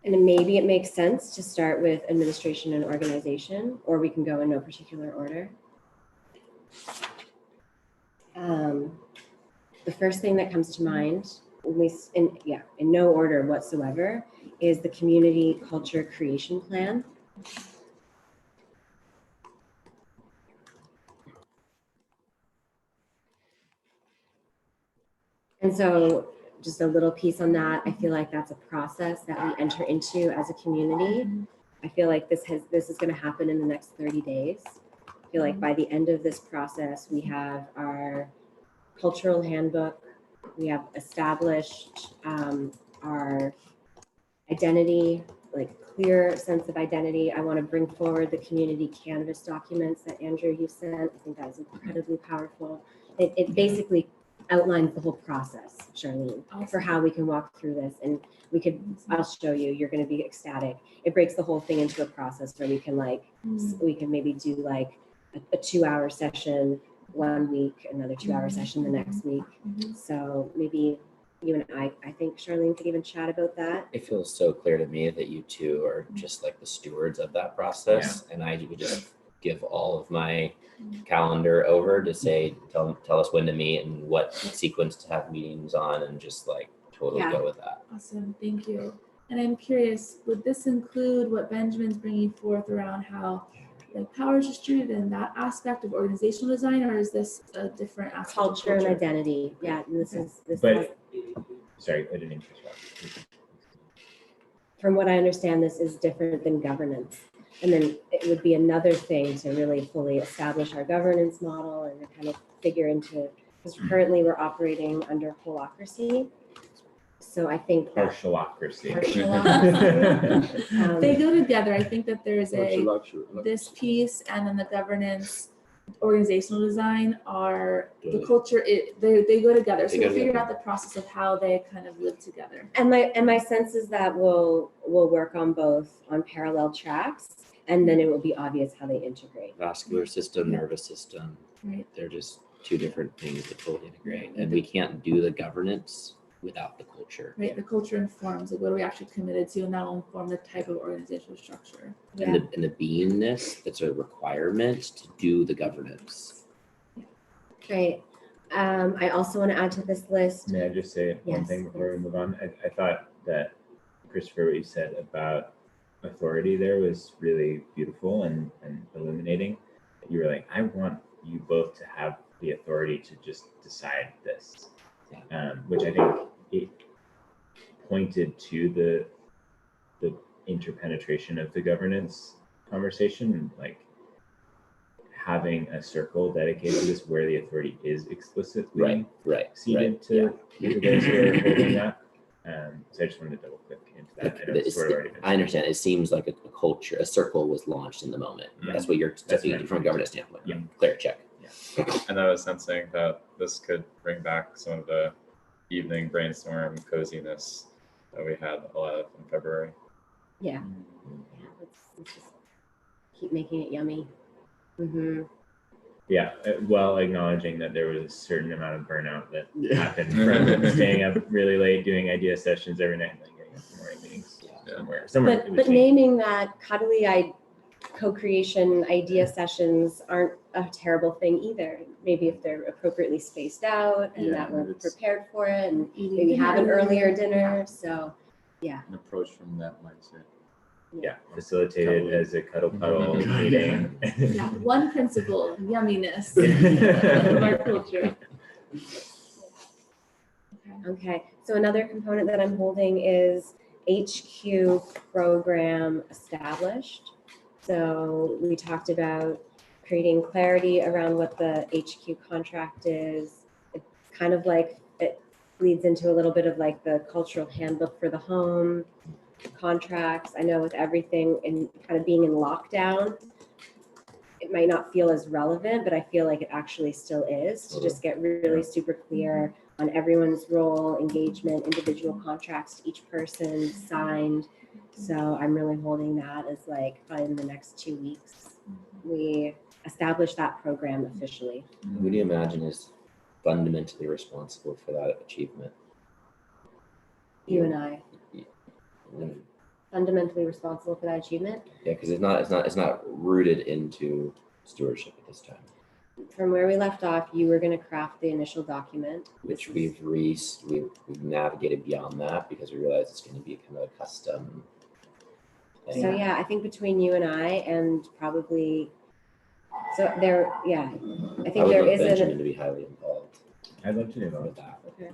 And maybe it makes sense to start with administration and organization, or we can go in no particular order. The first thing that comes to mind, at least in no order whatsoever, is the community culture creation plan. And so just a little piece on that, I feel like that's a process that we enter into as a community. I feel like this is going to happen in the next 30 days. I feel like by the end of this process, we have our cultural handbook, we have established our identity, like clear sense of identity. I want to bring forward the community canvas documents that Andrew you sent. I think that was incredibly powerful. It basically outlines the whole process, Charlene, for how we can walk through this. And we could, I'll show you, you're going to be ecstatic. It breaks the whole thing into a process where we can like, we can maybe do like a 2-hour session one week, another 2-hour session the next week. So maybe you and I think Charlene could even chat about that. It feels so clear to me that you two are just like the stewards of that process, and I would just give all of my calendar over to say, tell us when to meet and what sequence to have meetings on, and just like totally Yeah. go with that. Awesome, thank you. And I'm curious, would this include what Benjamin's bringing forth around how like power is distributed in that aspect of organizational design, or is this a different aspect? Culture of and identity. Yeah, and this But sorry, I didn't interrupt. from what I understand, this is different than governance. And then it would be another thing to really fully establish our governance model and to kind of figure into, because currently we're operating under holacracy. So I think that Partialocracy. They go together. I think that there's this piece and then the governance, organizational design are the culture. They go together. So They go we figured together. out the process of how they kind of live together. And my sense is that we'll work on both on parallel tracks, and then it will be obvious how they integrate. Vascular system, nervous system, Right. they're just two different things that totally integrate. And we can't do the governance without the culture. Right. The culture informs like what are we actually committed to, and that will inform the type of organizational structure. Yeah. And the beingness that's a requirement to do the governance. Great. I also want to add to this list. May I just say one Yes, thing before yes. we move on? I thought that, Christopher, what you said about authority there was really beautiful and illuminating. You were like, I want you both to have the authority to just decide this, which I think it pointed to the interpenetration of the governance conversation, and like having a circle dedicated to this where the authority is explicitly ceded to those who are holding that. So I just wanted to double click into that. I know it's sort of already been I understand. It seems like a culture, a circle was launched in the moment. That's what you're speaking from a governance standpoint. Yeah. Clear check. And I was sensing that this could bring back some of the evening brainstorm coziness that we had a lot of in February. Yeah. Let's just keep making it yummy. Mm-hmm. Yeah, while acknowledging that there was a certain amount of burnout that happened from staying up really late, doing idea sessions every night, and then getting up for morning meetings somewhere. in But between. naming that cuddly co-creation idea sessions aren't a terrible thing either. Maybe if they're appropriately spaced out and that we're prepared for it, and maybe have an earlier dinner. So yeah. An approach from that mindset. Yeah, facilitated as a cuddle meeting. Yeah, one principle, yumminess of our culture. Okay, so another component that I'm holding is HQ program established. So we talked about creating clarity around what the HQ contract is. It's kind of like it leads into a little bit of like the cultural handbook for the home, contracts. I know with everything and kind of being in lockdown, it might not feel as relevant, but I feel like it actually still is to just get really super clear on everyone's role, engagement, individual contracts to each person signed. So I'm really holding that as like probably in the next 2 weeks, we establish that program officially. Who do you imagine is fundamentally responsible for that achievement? You and I. Fundamentally responsible for that achievement. Yeah, because it's not rooted into stewardship at this time. From where we left off, you were going to craft the initial document, Which we've navigated beyond that because we realized it's going to be kind of a custom thing. So yeah, I think between you and I, and probably, so there, yeah, I think I would there love is Benjamin to be highly involved I'd love to do that. with that. Okay.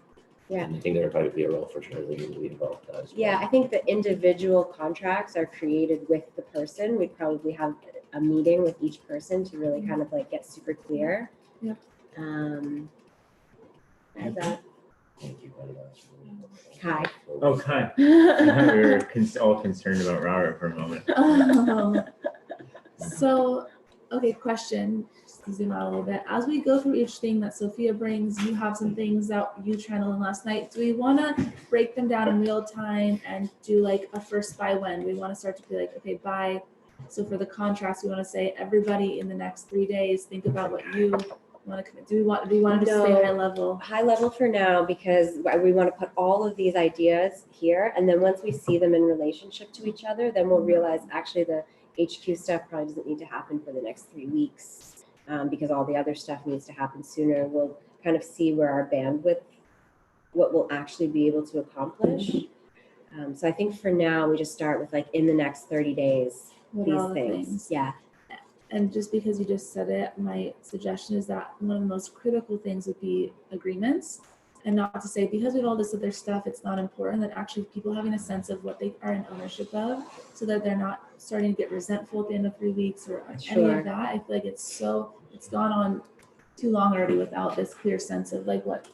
Yeah. And I think there would probably be a role for Charlene to be involved with that as well. Yeah, I think the individual contracts are created with the person. We'd probably have a meeting with each person to really kind of like get super clear. Yep. Is that Thank you. Kai. Oh, Kai. I thought we were all concerned about Robert for a moment. Oh. So, okay, question, just to zoom out a little bit. As we go through each thing that Sophia brings, you have some things that you channeled in last night. Do we want to break them down in real time and do like a first by when? We want to start to be like, okay, by, so for the contracts, we want to say everybody in the next 3 days, think about what you want to commit. Do we want to just stay No. high level? High level for now, because we want to put all of these ideas here, and then once we see them in relationship to each other, then we'll realize actually the HQ stuff probably doesn't need to happen for the next 3 weeks, because all the other stuff needs to happen sooner. We'll kind of see where our bandwidth, what we'll actually be able to accomplish. So I think for now, we just start with like in the next 30 days, What are all these the things. things? Yeah. And just because you just said it, my suggestion is that one of the most critical things would be agreements. And not to say because we have all this other stuff, it's not important, that actually people having a sense of what they are in ownership of, so that they're not starting to get resentful at the end of 3 weeks or any Sure. of that. I feel like it's gone on too long already without this clear sense of like what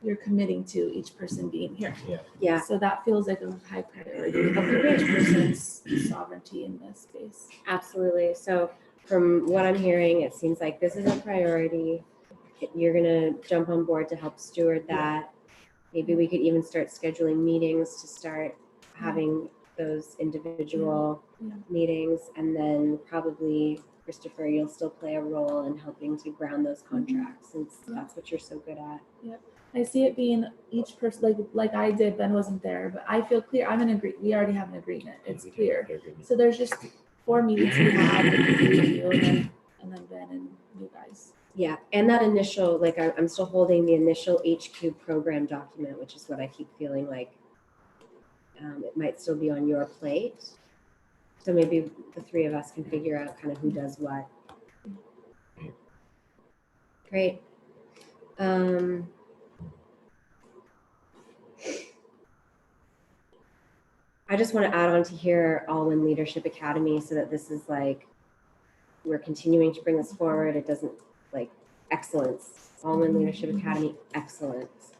you're committing to each person being here. Yeah. So that feels like a high priority of each person's sovereignty in this space. Absolutely. So from what I'm hearing, it seems like this is a priority. You're gonna jump on board to help steward that. Maybe we could even start scheduling meetings to start having those individual Yeah. meetings. And then probably, Christopher, you'll still play a role in helping to ground those contracts, since that's what you're so good at. I see it being each person, like I did, Ben wasn't there, but I feel clear, I'm in agree, we already have an agreement, it's clear. So there's just 4 meetings we had with the 3 of you, and then Ben and you guys. Yeah, and that initial, like I'm still holding the initial HQ program document, which is what I keep feeling like it might still be on your plate. So maybe the 3 of us can figure out kind of who does what. Great. I just want to add on to here All-in Leadership Academy, so that this is like, we're continuing to bring this forward. It doesn't, like, excellence. All-in Leadership Academy, excellence.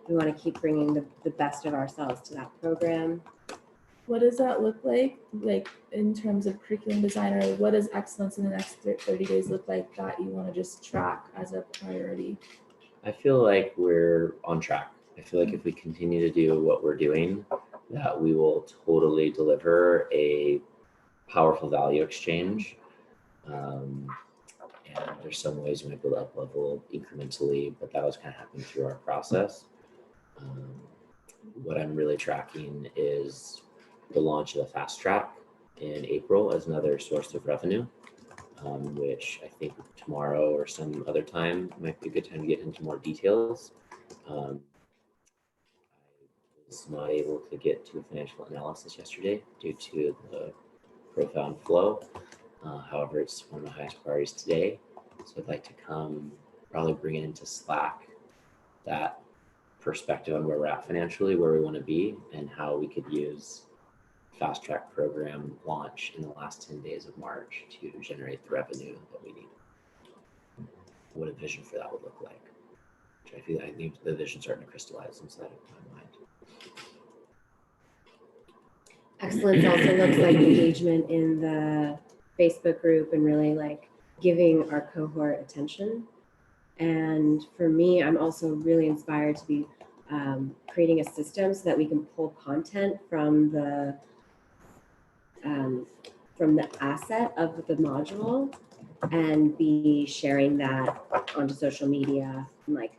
We want to keep bringing the best of ourselves to that program. What does that look like in terms of curriculum design, or what does excellence in the next 30 days look like that you want to just track as a priority? I feel like we're on track. I feel like if we continue to do what we're doing, that we will totally deliver a powerful value exchange. And there's some ways we might build up level incrementally, but that was kind of happening through our process. What I'm really tracking is the launch of a fast track in April as another source of revenue, which I think tomorrow or some other time might be a good time to get into more details. I was not able to get to a financial analysis yesterday due to the profound flow. However, it's one of the highest priorities today. So I'd like to probably bring it into Slack, that perspective on where we're at financially, where we want to be, and how we could use fast track program launch in the last 10 days of March to generate the revenue that we need. What a vision for that would look like. Which I think the vision starting to crystallize inside of my mind. Excellence also looks like engagement in the Facebook group and really like giving our cohort attention. And for me, I'm also really inspired to be creating a system so that we can pull content from the asset of the module and be sharing that onto social media, and like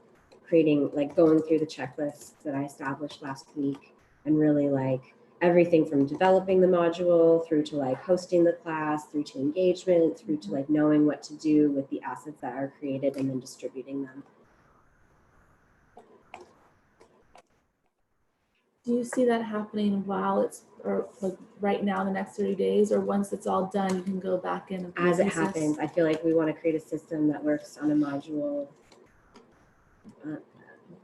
creating, like going through the checklists that I established last week, and really like everything from developing the module through to like hosting the class, through to engagement, through to like knowing what to do with the assets that are created and then distributing them. Do you see that happening while it's, or like right now in the next 30 days, or once it's all done, you can go back in? And As it happens, I feel like we want to create a system that works on a module.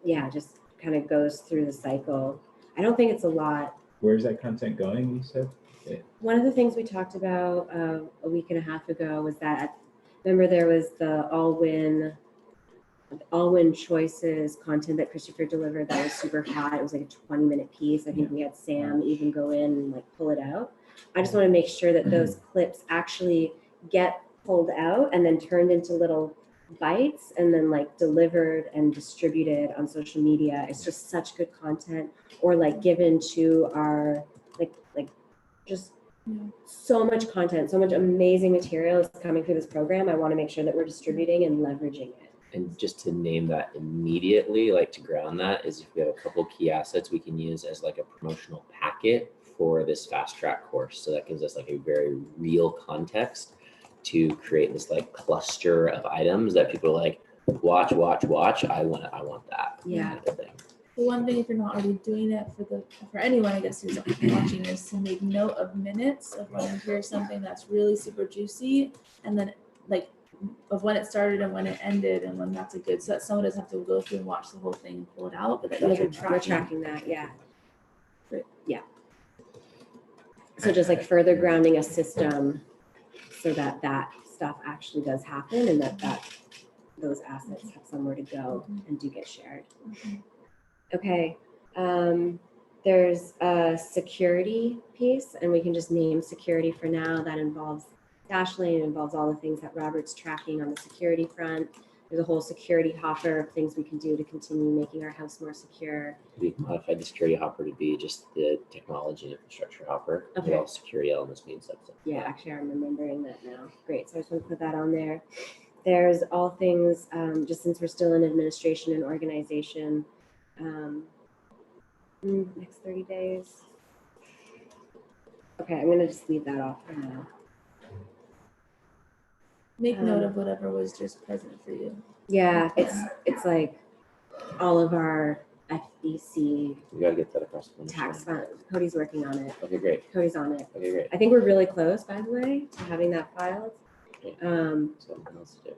Yeah, just kind of goes through the cycle. I don't think it's a lot. Where's that content going, you said? One of the things we talked about a week and a half ago was that, remember there was the All-Win Alwyn Choice's content that Christopher delivered that was super hot. It was like a 20-minute piece. I think we had Sam even go in and like pull it out. I just want to make sure that those clips actually get pulled out and then turned into little bites and then like delivered and distributed on social media. It's just such good content, or like given to our like just so much content, so much amazing material is coming through this program. I want to make sure that we're distributing and leveraging it. And just to name that immediately, like to ground that, is if we have a couple key assets we can use as like a promotional packet for this fast track course. So that gives us like a very real context to create this like cluster of items that people are like, watch. I want that. Yeah. Kind of thing. The one thing, if you're not already doing it for anyone, I guess who's watching, is to make note of minutes of when you hear something that's really super juicy, and then like of when it started and when it ended and when that's a good, so that someone doesn't have to go through and watch the whole thing and pull it out, but that you're We're tracking that, yeah. Great. Yeah. So just like further grounding a system so that that stuff actually does happen and that those assets have somewhere to go and do get shared. Okay, there's a security piece, and we can just name security for now. That involves Dashlane, involves all the things that Robert's tracking on the security front. There's a whole security hopper of things we can do to continue making our house more secure. We modified the security hopper to be just the technology and infrastructure hopper. Okay. With all security elements being subset. Yeah, actually, I'm remembering that now. Great, so I just want to put that on there. There's all things, just since we're still in administration and organization, next 30 days. Okay, I'm gonna just leave that off for now. Make note of whatever was just present for you. Yeah, it's like all of our FEC We gotta get that across the finish tax line. fund. Cody's working on it. Okay, great. Cody's on it. Okay, great. I think we're really close, by the way, to having that filed. Something else to do.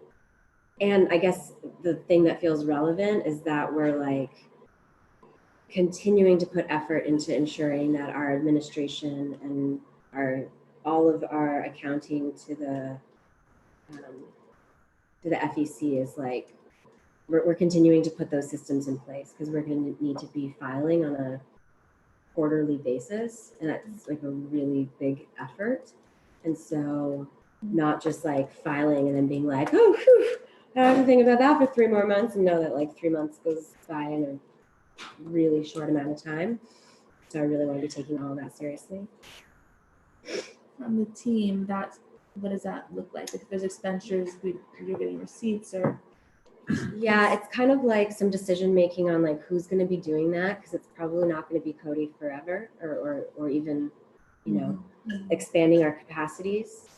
And I guess the thing that feels relevant is that we're like continuing to put effort into ensuring that our administration and all of our accounting to the FEC is like, we're continuing to put those systems in place because we're going to need to be filing on a quarterly basis, and that's like a really big effort. And so not just like filing and then being like, oh, whew, I don't have to think about that for 3 more months, and know that like 3 months goes by in a really short amount of time. So I really want to be taking all of that seriously. From the team, what does that look like? If there's expenditures, you're getting receipts, or Yeah, it's kind of like some decision making on like who's going to be doing that, because it's probably not going to be Cody forever, or even, you know, expanding our capacities.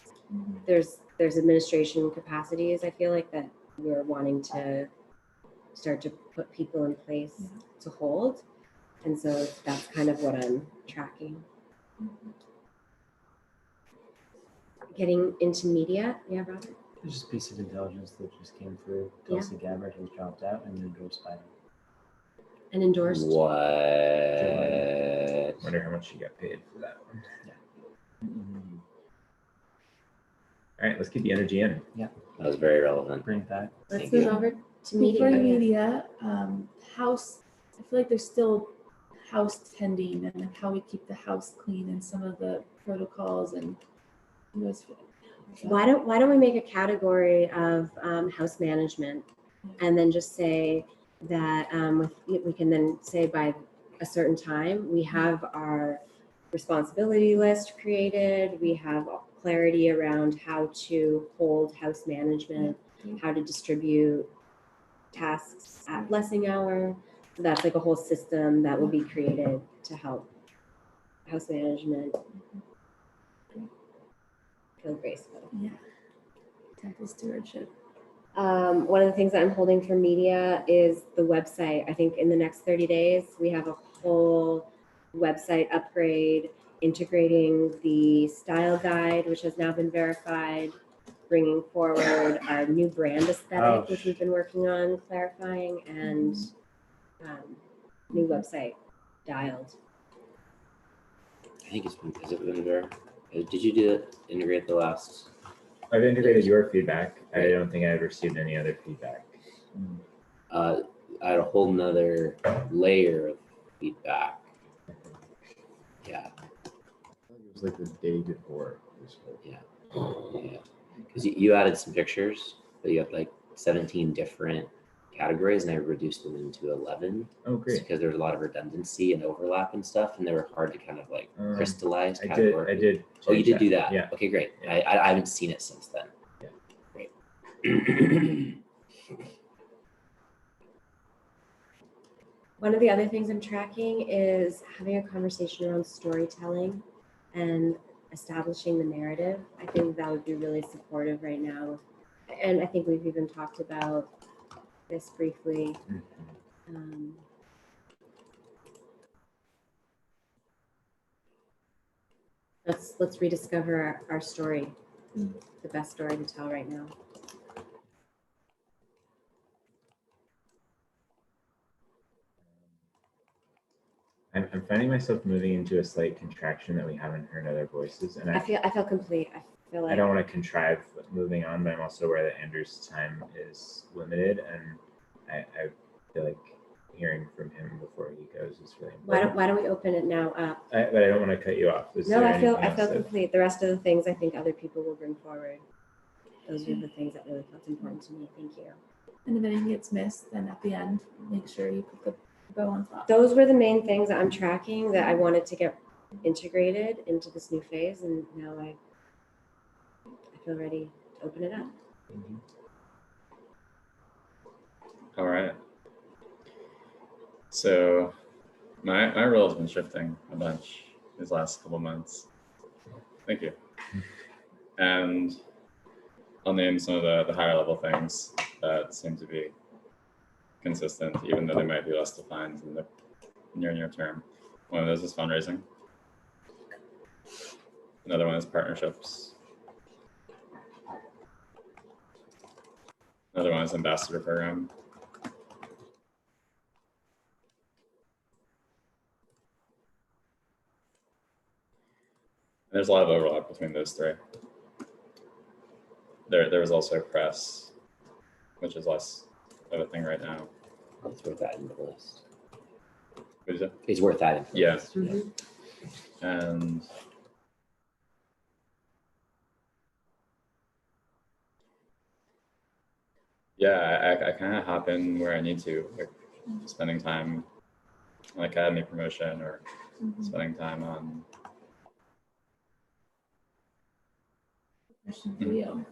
There's administration capacities, I feel like, that we're wanting to start to put people in place to hold. And so that's kind of what I'm tracking. Getting into media. Yeah, Robert? There's just a piece of intelligence that just came through. Yeah. Tulsi Gabbard has dropped out and endorsed Biden. And endorsed. What? Wonder how much she got paid for that one. Mm-hmm. All right, let's keep the energy in. That was very relevant. Bring it back. Let's Thank move you. over to before media. media, house. I feel like there's still house tending and like how we keep the house clean and some of the protocols and. You guys feel- Why don't we make a category of house management, and then just say that we can then say by a certain time we have our responsibility list created, we have clarity around how to hold house management, how to distribute tasks at blessing hour. So that's like a whole system that will be created to help house management feel graceful. Yeah. Temple stewardship. One of the things that I'm holding for media is the website. I think in the next 30 days, we have a whole website upgrade, integrating the style guide, which has now been verified, bringing forward our new brand aesthetic, which we've been working on clarifying, and new website dialed. I think has it been there? Did you integrate the last? I've integrated your feedback. I don't think I've received any other feedback. add a whole nother layer of feedback. Yeah, It was like the day before this whole. yeah. Because you added some pictures, but you had like 17 different categories, and I reduced them into 11 Oh, great. because there was a lot of redundancy and overlap and stuff, and they were hard to kind of like crystallize. I categorically. did. Oh, you change did do that. Yeah. Okay, great. Yeah. I haven't seen it since then. Yeah. Great. One of the other things I'm tracking is having a conversation around storytelling and establishing the narrative. I think that would be really supportive right now. And I think we've even talked about this briefly. Let's rediscover our story, the best story to tell right now. I'm finding myself moving into a slight contraction that we haven't heard other voices, and I feel complete. I feel like I don't want to contrive moving on, but I'm also aware that Andrew's time is limited, and I feel like hearing from him before he goes is really important. why don't we open it now up? But I don't want to cut you off. Is No, there I feel anything else that- complete. The rest of the things I think other people will bring forward. Those are the things that really felt important to me. Thank you. And if anything gets missed, then at the end, make sure you put the bow on top. Those were the main things that I'm tracking that I wanted to get integrated into this new phase, and now I feel ready to open it up. All right. So my role has been shifting a bunch these last couple months. Thank you. And I'll name some of the higher level things that seem to be consistent, even though they might be less defined in the near term. One of those is fundraising. Another one is partnerships. Another one is ambassador program. There's a lot of overlap between those three. There was also press, which is less of a thing right now. It's worth adding to the list. What is it? It's worth adding to the Yeah. list. And yeah, I kind of hop in where I need to, like spending time on academy promotion or spending time on. Question for you.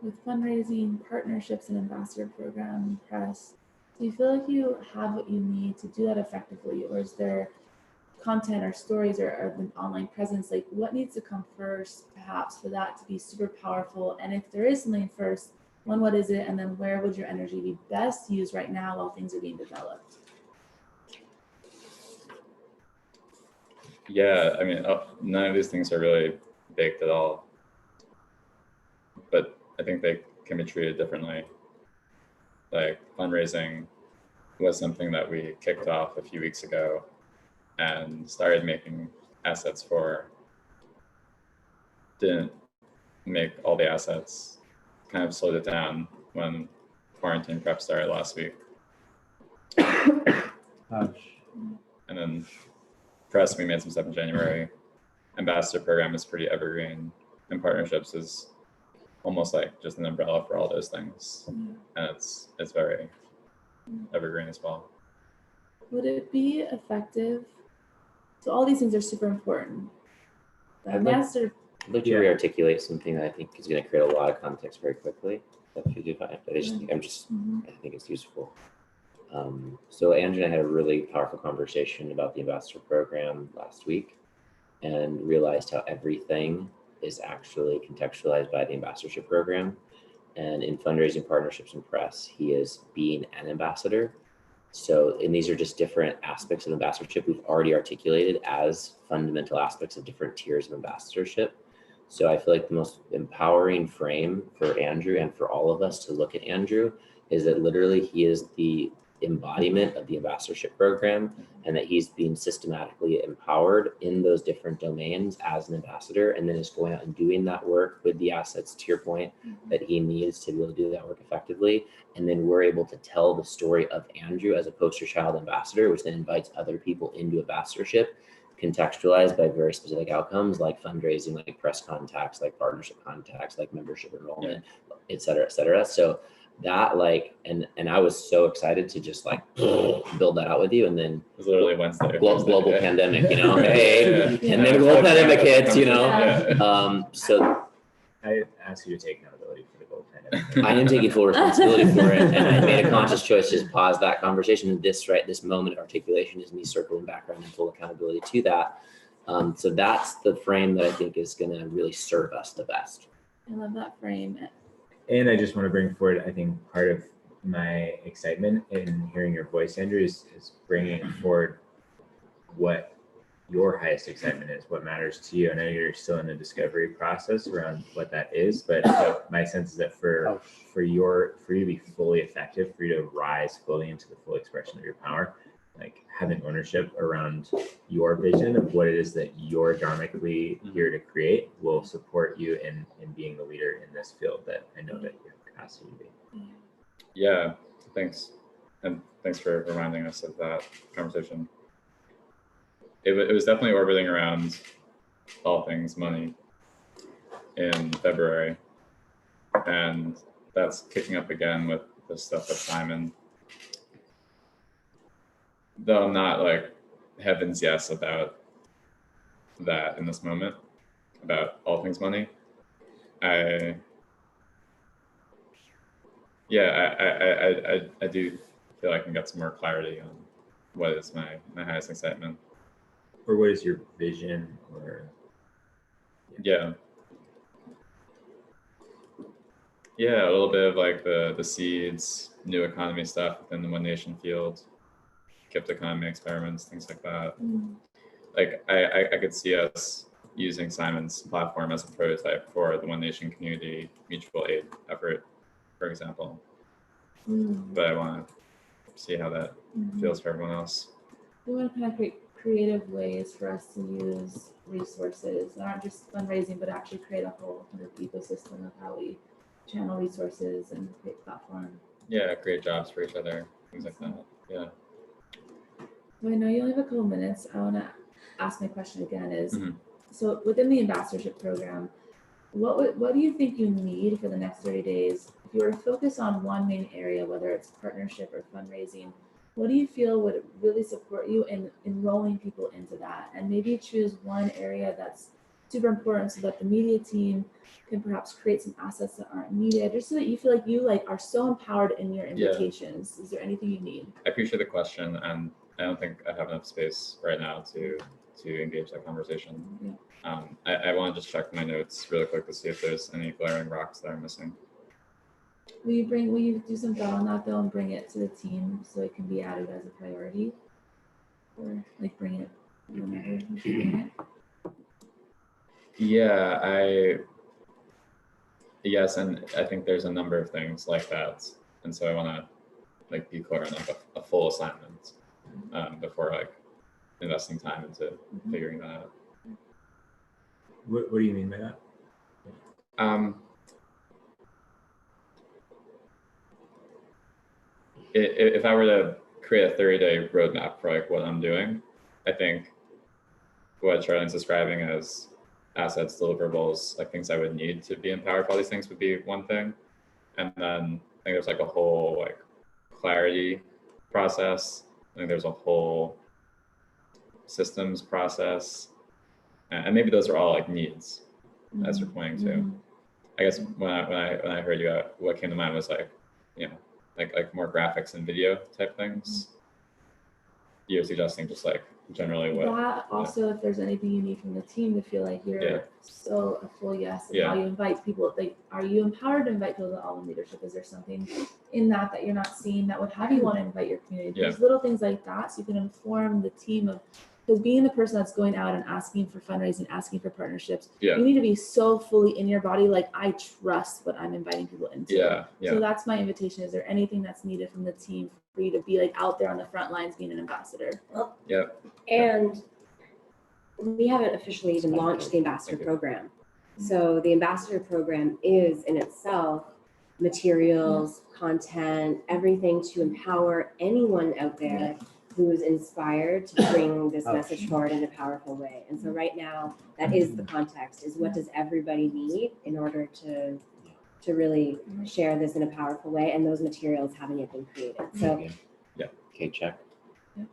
With fundraising, partnerships, and ambassador program, press, do you feel like you have what you need to do that effectively, or is there content or stories or an online presence? Like, what needs to come first, perhaps, for that to be super powerful? And if there is something first, one, what is it? And then where would your energy be best used right now while things are being developed? Yeah, I mean, none of these things are really baked at all, but I think they can be treated differently. Like fundraising was something that we kicked off a few weeks ago and started making assets for. Didn't make all the assets, kind of slowed it down when quarantine prep started last week. Ouch. And then press, we made some stuff in January. Ambassador program is pretty evergreen, and partnerships is almost like just an umbrella for all those things. And it's very evergreen as well. Would it be effective? So all these things are super important. The I'd like- ambassador, I'd like to re-articulate something that I think is going to create a lot of context very quickly. If you do find it, I think it's useful. So Andrew and I had a really powerful conversation about the ambassador program last week, and realized how everything is actually contextualized by the ambassadorship program. And in fundraising, partnerships, and press, he is being an ambassador. So, and these are just different aspects of ambassadorship we've already articulated as fundamental aspects of different tiers of ambassadorship. So I feel like the most empowering frame for Andrew and for all of us to look at Andrew is that literally he is the embodiment of the ambassadorship program, and that he's being systematically empowered in those different domains as an ambassador, and then is going out and doing that work with the assets, to your point, that he needs to be able to do that work effectively. And then we're able to tell the story of Andrew as a poster child ambassador, which then invites other people into ambassadorship, contextualized by very specific outcomes like fundraising, like press contacts, like partnership contacts, like membership enrollment, et cetera, et cetera. So that like, and I was so excited to just like build that out with you. And then It was literally Wednesday. or global Thursday, yeah. pandemic, you know, hey, Yeah. and then global pandemic hits, you know. Yeah. So I ask you to take accountability for the global pandemic. I am taking full responsibility for it, and I made a conscious choice to just pause that conversation. This moment of articulation is me circling back around and full accountability to that. So that's the frame that I think is going to really serve us the best. I love that frame. And I just want to bring forward, I think part of my excitement in hearing your voice, Andrew, is bringing forward what your highest excitement is, what matters to you. I know you're still in the discovery process around what that is, but my sense is that for you to be fully effective, for you to rise fully into the full expression of your power, like having ownership around your vision of what it is that you're dharmically here to create will support you in being the leader in this field that I know that you have capacity to be. Yeah, thanks. And thanks for reminding us of that conversation. It was definitely orbiting around all things money in February. And that's kicking up again with the stuff with Simon. Though I'm not like heaven's yes about that in this moment, about all things money. I do feel I can get some more clarity on what is my highest excitement. Or what is your vision? Or Yeah, a little bit of like the seeds, new economy stuff within the One Nation field, kept economy experiments, things like that. Like I could see us using Simon's platform as a prototype for the One Nation community mutual aid effort, for example. But I want to see how that feels for everyone else. We want to kind of create creative ways for us to use resources, not just fundraising, but actually create a whole kind of ecosystem of how we channel resources and create platform. Yeah, create jobs for each other, things like that. Yeah. So I know you only have a couple minutes. I want to ask my question again is, so within the ambassadorship program, what do you think you need for the next 30 days? If you were to focus on one main area, whether it's partnership or fundraising, what do you feel would really support you in enrolling people into that? And maybe choose one area that's super important so that the media team can perhaps create some assets that aren't needed, just so that you feel like you are so empowered in your invitations. Is there anything you need? I appreciate the question, and I don't think I have enough space right now to engage that conversation. Yeah. I want to just check my notes really quick to see if there's any glaring rocks that I'm missing. Will you do some thought on that though and bring it to the team so it can be added as a priority? Or like bring it whenever you should bring it? Yeah, yes, and I think there's a number of things like that. And so I want to be clear on a full assignment before investing time into figuring that out. what do you mean by that? If I were to create a 30-day roadmap for what I'm doing, I think what Charlene's describing as assets, deliverables, things I would need to be empowered for all these things would be one thing. And then I think there's a whole clarity process. I think there's a whole systems process. And maybe those are all needs as you're pointing to. I guess when I heard you, what came to mind was more graphics and video type things. You're suggesting just generally what that also, if there's anything you need from the team to feel like you're so a full yes and how you invite people, are you empowered to invite people to all in leadership? Is there something in that you're not seeing that would have you want to invite your community? There's little things like that, so you can inform the team of, because being the person that's going out and asking for fundraising, asking for partnerships, you need to be so fully in your body, I trust what I'm inviting people into. So that's my invitation. Is there anything that's needed from the team for you to be like out there on the front lines being an ambassador. Yep. And we haven't officially even launched the ambassador Thank you. program. So the ambassador program is in itself materials, content, everything to empower anyone out there who is inspired to bring this message forward in a powerful way. And so right now, that is the context, is what does everybody need in order to really share this in a powerful way, and those materials haven't yet been created. So Okay, check.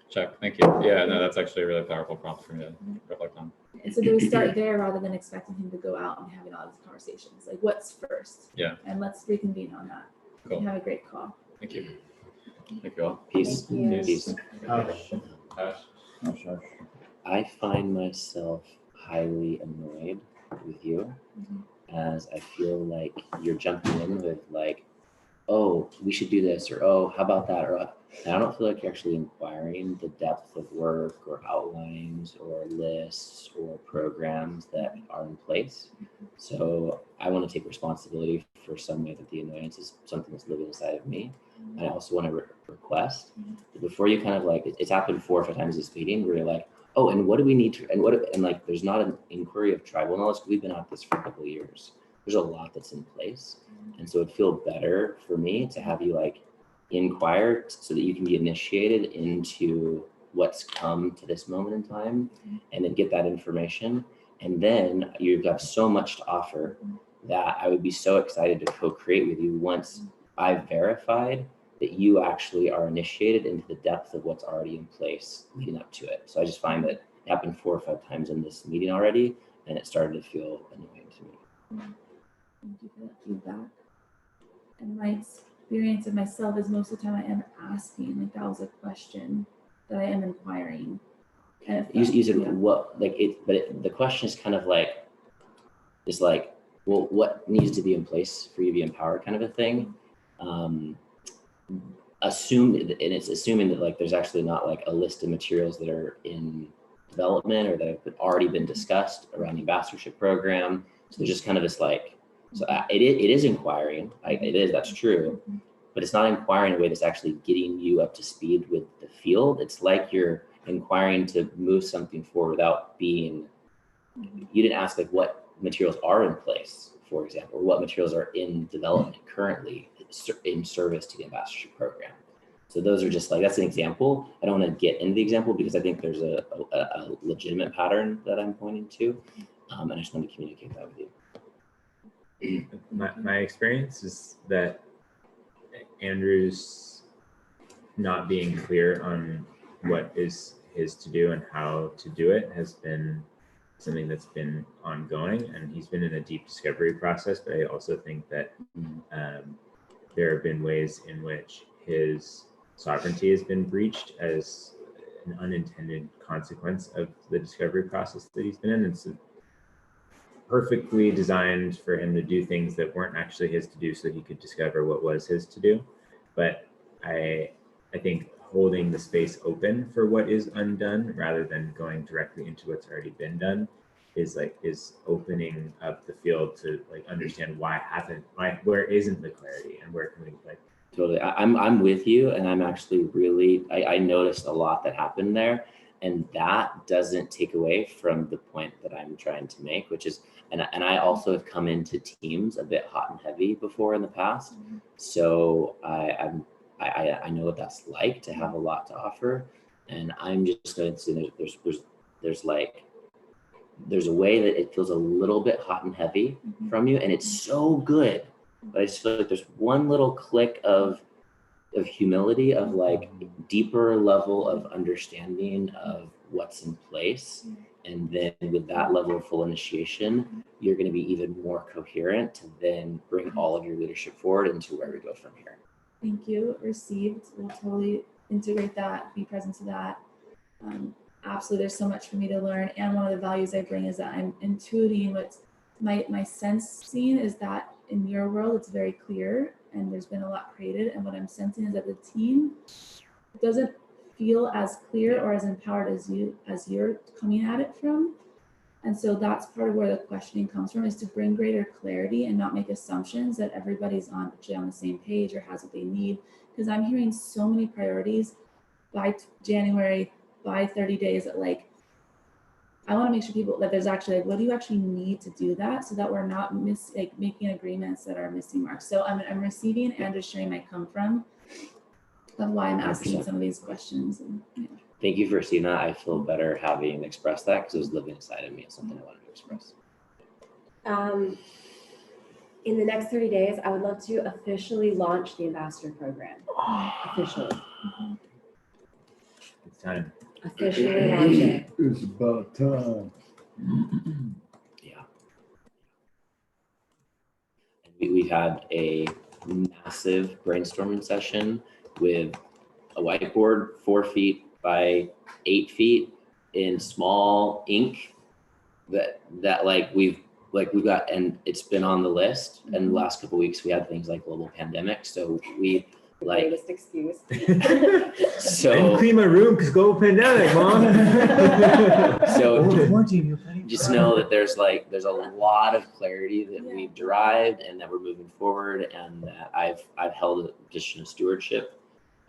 Check. Thank you. Yeah, no, that's actually a really powerful prompt for me to reflect on. And so do we start there rather than expecting him to go out and having all these conversations? Like, what's first? Yeah. And let's reconvene on that. Cool. Have a great call. Thank you. Thank you all. Peace. Thank you. Peace. Hush. Ash. Hush, hush. I find myself highly annoyed with you as I feel like you're jumping in with like, oh, we should do this, or oh, how about that, or and I don't feel like you're actually inquiring the depth of work or outlines or lists or programs that are in place. So I want to take responsibility for some way that the annoyance is something that's living inside of me. And I also want to request that before you kind of like, it's happened 4 or 5 times this meeting where you're like, oh, and what do we need to, and like, there's not an inquiry of tribal knowledge. We've been at this for a couple of years. There's a lot that's in place. And so it'd feel better for me to have you like inquire so that you can be initiated into what's come to this moment in time and then get that information. And then you've got so much to offer that I would be so excited to co-create with you once I've verified that you actually are initiated into the depth of what's already in place leading up to it. So I just find that it happened 4 or 5 times in this meeting already, and it started to feel annoying to me. Thank you for that feedback. And my experience of myself is most of the time I am asking, like that was a question that I am inquiring. And if You said yeah. what, like it, but the question is kind of like, is like, well, what needs to be in place for you to be empowered, kind of a thing. It's assuming that like there's actually not like a list of materials that are in development or that have already been discussed around the ambassadorship program. So there's just kind of this like, so it is inquiring, that's true, but it's not inquiring in a way that's actually getting you up to speed with the field. It's like you're inquiring to move something forward without being, you didn't ask like what materials are in place, for example, or what materials are in development currently in service to the ambassadorship program. So those are just like, that's an example. I don't want to get into the example because I think there's a legitimate pattern that I'm pointing to. And I just want to communicate that with you. My experience is that Andrew's not being clear on what is his to do and how to do it has been something that's been ongoing, and he's been in a deep discovery process. But I also think that there have been ways in which his sovereignty has been breached as an unintended consequence of the discovery process that he's been in. It's perfectly designed for him to do things that weren't actually his to do so he could discover what was his to do. But I think holding the space open for what is undone rather than going directly into what's already been done is opening up the field to like understand where isn't the clarity and where can we like. Totally. I'm with you, and I'm actually really, I noticed a lot that happened there, and that doesn't take away from the point that I'm trying to make, which is, and I also have come into teams a bit hot and heavy before in the past. So I know what that's like to have a lot to offer, and I'm just going to say there's a way that it feels a little bit hot and heavy from you, and it's so good. But I just feel like there's one little click of humility, of like deeper level of understanding of what's in place. And then with that level of full initiation, you're going to be even more coherent to then bring all of your leadership forward into where we go from here. Thank you. Received. We'll totally integrate that, be present to that. Absolutely, there's so much for me to learn. And one of the values I bring is that I'm intuiting what's my sensing is that in your world, it's very clear and there's been a lot created. And what I'm sensing is that the team doesn't feel as clear or as empowered as you're coming at it from. And so that's part of where the questioning comes from, is to bring greater clarity and not make assumptions that everybody's actually on the same page or has what they need. Because I'm hearing so many priorities by January, by 30 days, that like, I want to make sure people that there's actually like, what do you actually need to do that, so that we're not making agreements that are missing marks. So I'm receiving and just sharing my come from of why I'm asking 100%. some of these questions. And, Thank you for seeing that. I feel better having expressed that because it was living inside of me. It's something I wanted to express. In the next 30 days, I would love to officially launch the ambassador program. Officially. It's time. Officially launch it. It's about time. Yeah. We've had a massive brainstorming session with a whiteboard 4 feet by 8 feet in small ink that like we've got, and it's been on the list. And the last couple of weeks we had things like global pandemic, so we The like greatest excuse. I didn't so clean my room because global pandemic, mom. So- quarantine, you're planning. just know that there's a lot of clarity that we've derived and that we're moving forward, and that I've held a position of stewardship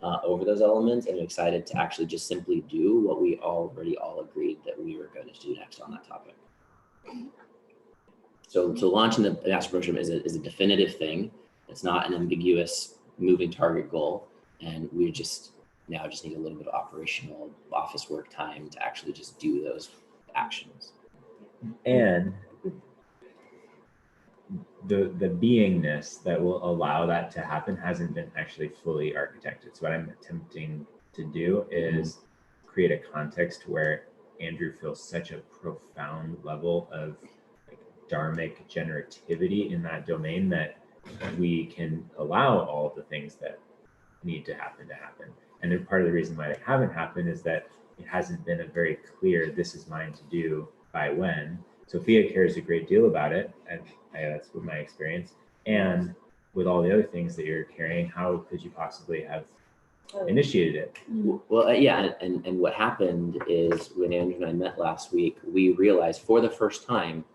over those elements, and I'm excited to actually just simply do what we already all agreed that we were going to do next on that topic. So launching the master program is a definitive thing. It's not an ambiguous moving target goal, and we just need a little bit of operational office work time to actually just do those actions. And the beingness that will allow that to happen hasn't been actually fully architected. So what I'm attempting to do is create a context where Andrew feels such a profound level of like dharmic generativity in that domain that we can allow all of the things that need to happen. And then part of the reason why they haven't happened is that it hasn't been a very clear, this is mine to do by when. Sophia cares a great deal about it, and that's with my experience. And with all the other things that you're carrying, how could you possibly have initiated it? Well, yeah, and what happened is when Andrew and I met last week, we realized for the first time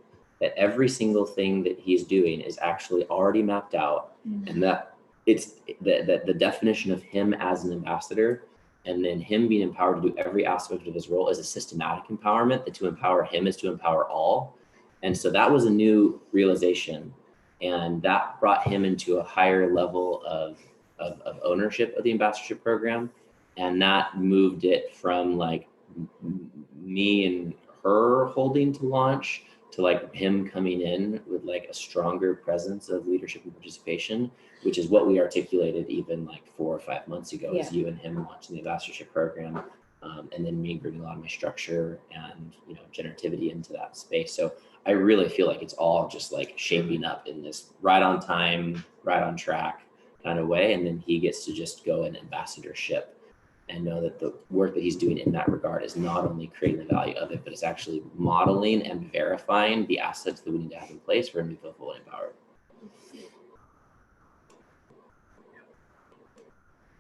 that every single thing that he's doing is actually already mapped out, and that it's the definition of him as an ambassador, and then him being empowered to do every aspect of his role is a systematic empowerment, that to empower him is to empower all. And so that was a new realization, and that brought him into a higher level of ownership of the ambassadorship program. And that moved it from like me and her holding to launch to like him coming in with like a stronger presence of leadership and participation, which is what we articulated even like 4 or 5 months ago, is you and him launching the ambassadorship program, and then me bringing a lot of my structure and generativity into that space. So I really feel like it's all just like shaping up in this right on time, right on track kind of way. And then he gets to just go in ambassadorship and know that the work that he's doing in that regard is not only creating the value of it, but it's actually modeling and verifying the assets that we need to have in place for him to feel fully empowered.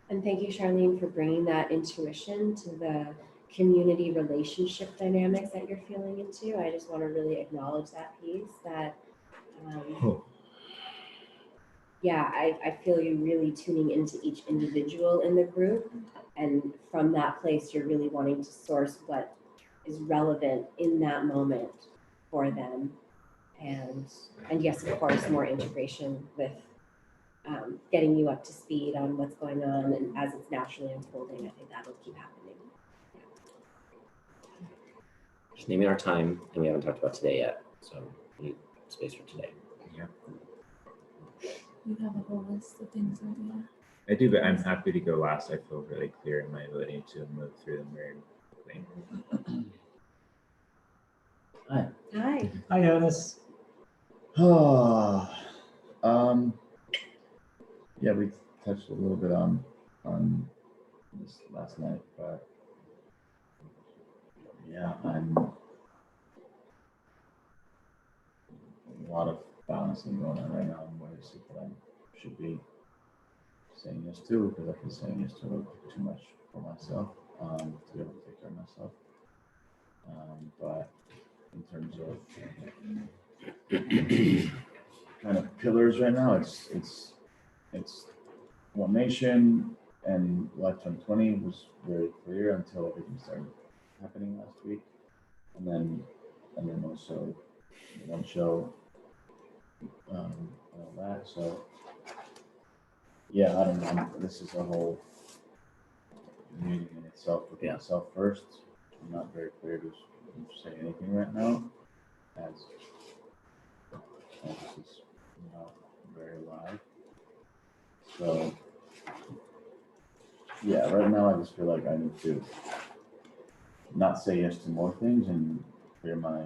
And thank you, Charlene, for bringing that intuition to the community relationship dynamics that you're feeling into. I just want to really acknowledge that piece that, I feel you really tuning into each individual in the group. And from that place, you're really wanting to source what is relevant in that moment for them. And yes, of course, more integration with getting you up to speed on what's going on, and as it's naturally unfolding, I think that'll keep happening. Just naming our time, and we haven't talked about today yet, so we need space for today. You have a whole list of things right now. I do, but I'm happy to go last. I feel really clear in my ability to move through them very quickly. Hi. Hi. Hi, Jonas. Yeah, we touched a little bit on this last night, but yeah, I'm a lot of balancing going on right now in ways that I should be saying yes to, because I've been saying yes to a little too much for myself, to be able to take care of myself. But in terms of kind of pillars right now, it's One Nation and Lifetime 20 was very clear until everything started happening last week, and then also one show, and all that. So yeah, I don't know. This is a whole meeting in itself with myself first. I'm not very clear to say anything right now, as this is not very live. So yeah, right now I just feel like I need to not say yes to more things and clear my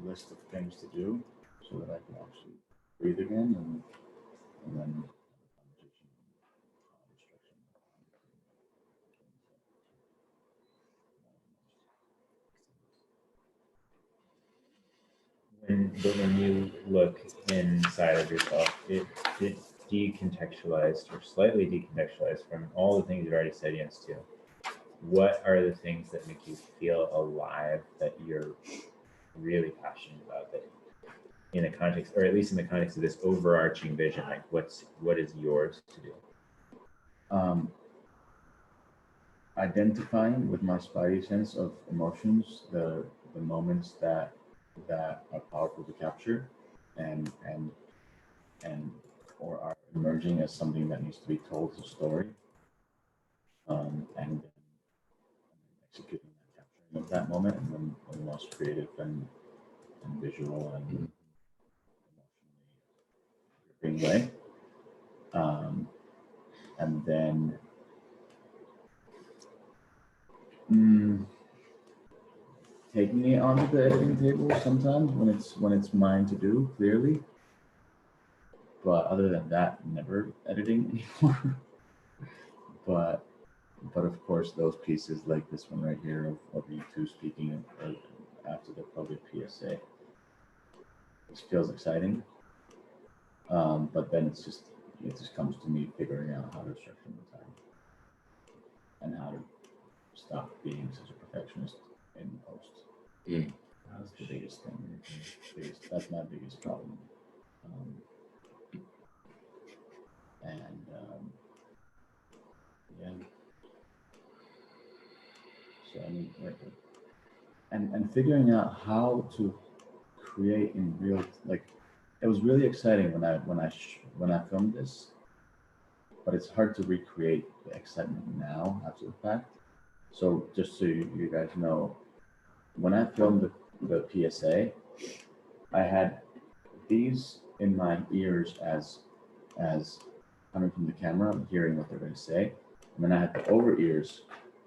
list of things to do so that I can actually breathe again and then when you look inside of yourself, it decontextualized or slightly decontextualized from all the things you've already said yes to. What are the things that make you feel alive, that you're really passionate about, that in the context, or at least in the context of this overarching vision, like what is yours to do? Identifying with my spidey sense of emotions, the moments that are powerful to capture and or are emerging as something that needs to be told as a story, and executing that, capturing of that moment in the most creative and visual and emotionally gripping way. And then taking it onto the editing table sometimes when it's mine to do, clearly. But other than that, never editing anymore. but of course, those pieces like this one right here of you two speaking after the public PSA, this feels exciting. But then it just comes to me figuring out how to structure my time and how to stop being such a perfectionist in post. That's the biggest thing. That's my biggest problem. Yeah. So I mean, and figuring out how to create in real, like, it was really exciting when I filmed this, but it's hard to recreate the excitement now after the fact. So just so you guys know, when I filmed the PSA, I had these in my ears as coming from the camera, hearing what they're going to say, and then I had the over ears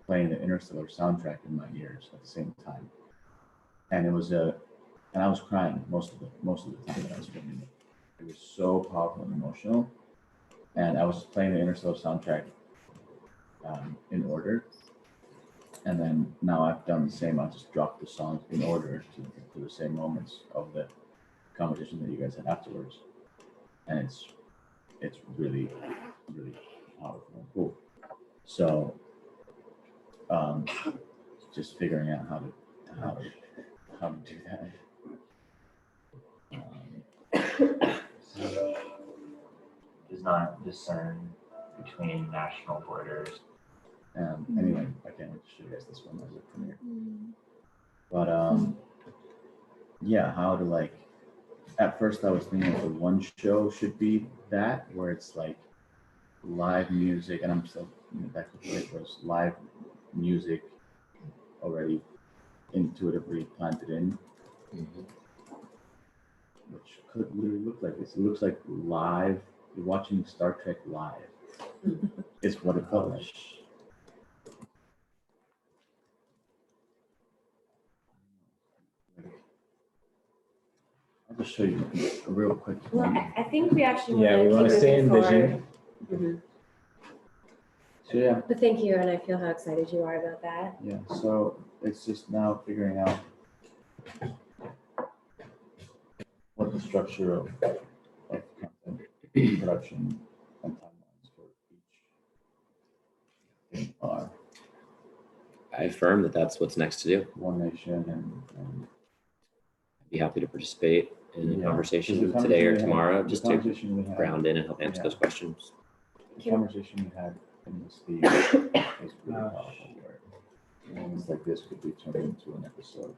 playing the Interstellar soundtrack in my ears at the same time, and I was crying most of the time that I was filming it. It was so powerful and emotional, and I was playing the Interstellar soundtrack in order. And then now I've done the same. I just dropped the songs in order to the same moments of the conversation that you guys had afterwards, and it's really, really powerful and cool. So, just figuring out how to do that. Does not discern between national borders. Anyway, I can't wait to show you guys this one as a premiere. But yeah, how to, like, at first I was thinking the one show should be that, where it's like live music, and I'm still back to it was live music already intuitively planted in, which could literally look like this. It looks like live. You're watching Star Trek live. It's what it felt like. I'll just show you a real quick. Well, I think we actually Yeah, we want to keep stay in moving vision. forward. So yeah. But thank you, and I feel how excited you are about that. Yeah, so it's just now figuring out what the structure of content production and timelines for each thing are. I affirm that that's what's next to do. One Nation and be happy to participate in Yeah, a 'cause conversation the today or conversation we had- tomorrow, the just to conversation we had- ground in and help answer Yeah. those questions. The conversation we had in the speed was really powerful. Where moments like this could be turned into an episode.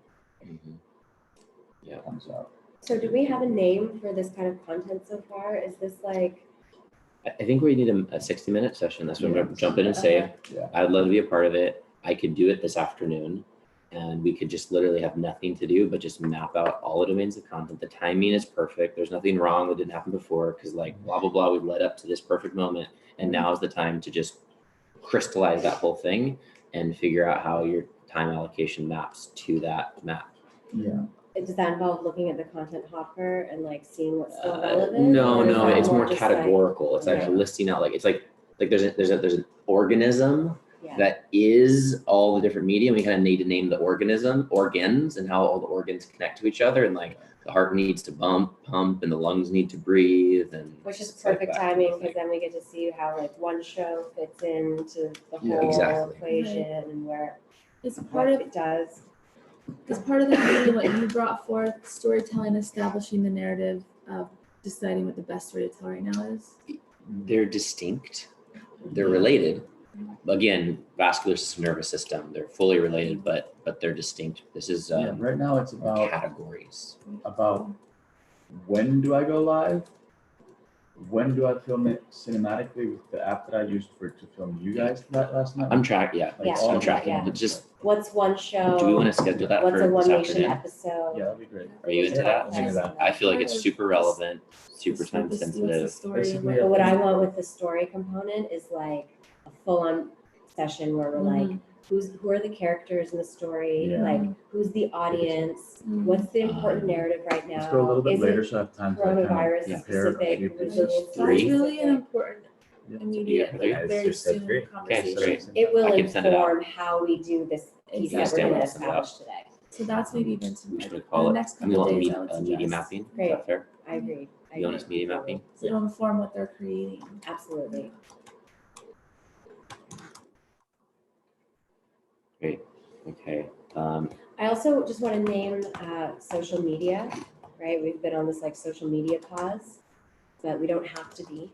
Yeah. Comes out. So do we have a name for this kind of content so far? Is this like, I think we need a 60-minute session. That's what I'm Yeah. gonna jump in and say. Yeah. I'd love to be a part of it. I could do it this afternoon, and we could just literally have nothing to do but just map out all the domains of content. The timing is perfect. There's nothing wrong that didn't happen before because like blah blah blah. We've led up to this perfect moment, and now is the time to just crystallize that whole thing and figure out how your time allocation maps to that map. Yeah. does that involve looking at the content hopper and like seeing what's still No, relevant? Or is no, that it's more just like- categorical. It's actually listing out like it's like there's an organism Yeah. that is all the different media. We kind of need to name the organs, and how all the organs connect to each other. And like the heart needs to pump, and the lungs need to breathe. And Which is it's like perfect that kind of timing thing. because then we get to see how like one show fits into the Yeah, whole exactly. equation and where It's what part of it does. Is part of the meeting what you brought forth, storytelling, establishing the narrative of deciding what the best story to tell right now is? They're distinct. They're related. Again, vascular system, nervous system. They're fully related, but they're distinct. This is Yeah, right now it's about categories. when do I go live? When do I film it cinematically with the app that I used to film you guys that last night? I'm tracking. Yeah, Like, Yeah, all I'm of tracking. yeah. But just What's one show? do we want to schedule that What's for a One this Nation afternoon? episode? Yeah, that'd be great. Are you into that? I'm into that. I feel like it's super relevant, super What's time the sensitive. story? Basically, But what I want with the story component is like a full-on session where we're like, who are the characters in the story? Yeah. Like, who's the audience? What's the important narrative right now? Let's go a little bit Is later it so I have time to like, coronavirus kind of prepare a specific, few resilience pieces. Three? That's really an important, Yeah. immediate, Yeah, like it's very just at soon 3. conversation. great. It will I can send it out. inform how we do this piece that we're Exactly. gonna I'll send it out. establish today. So that's maybe even We tonight. should In call the it. next We couple want days, I would media suggest. mapping. Is Great. that fair? I agree. You want us media mapping? So it'll inform what they're creating. Absolutely. Great. Okay. I also just want to name social media, right? We've been on this like social media pause, but we don't have to be.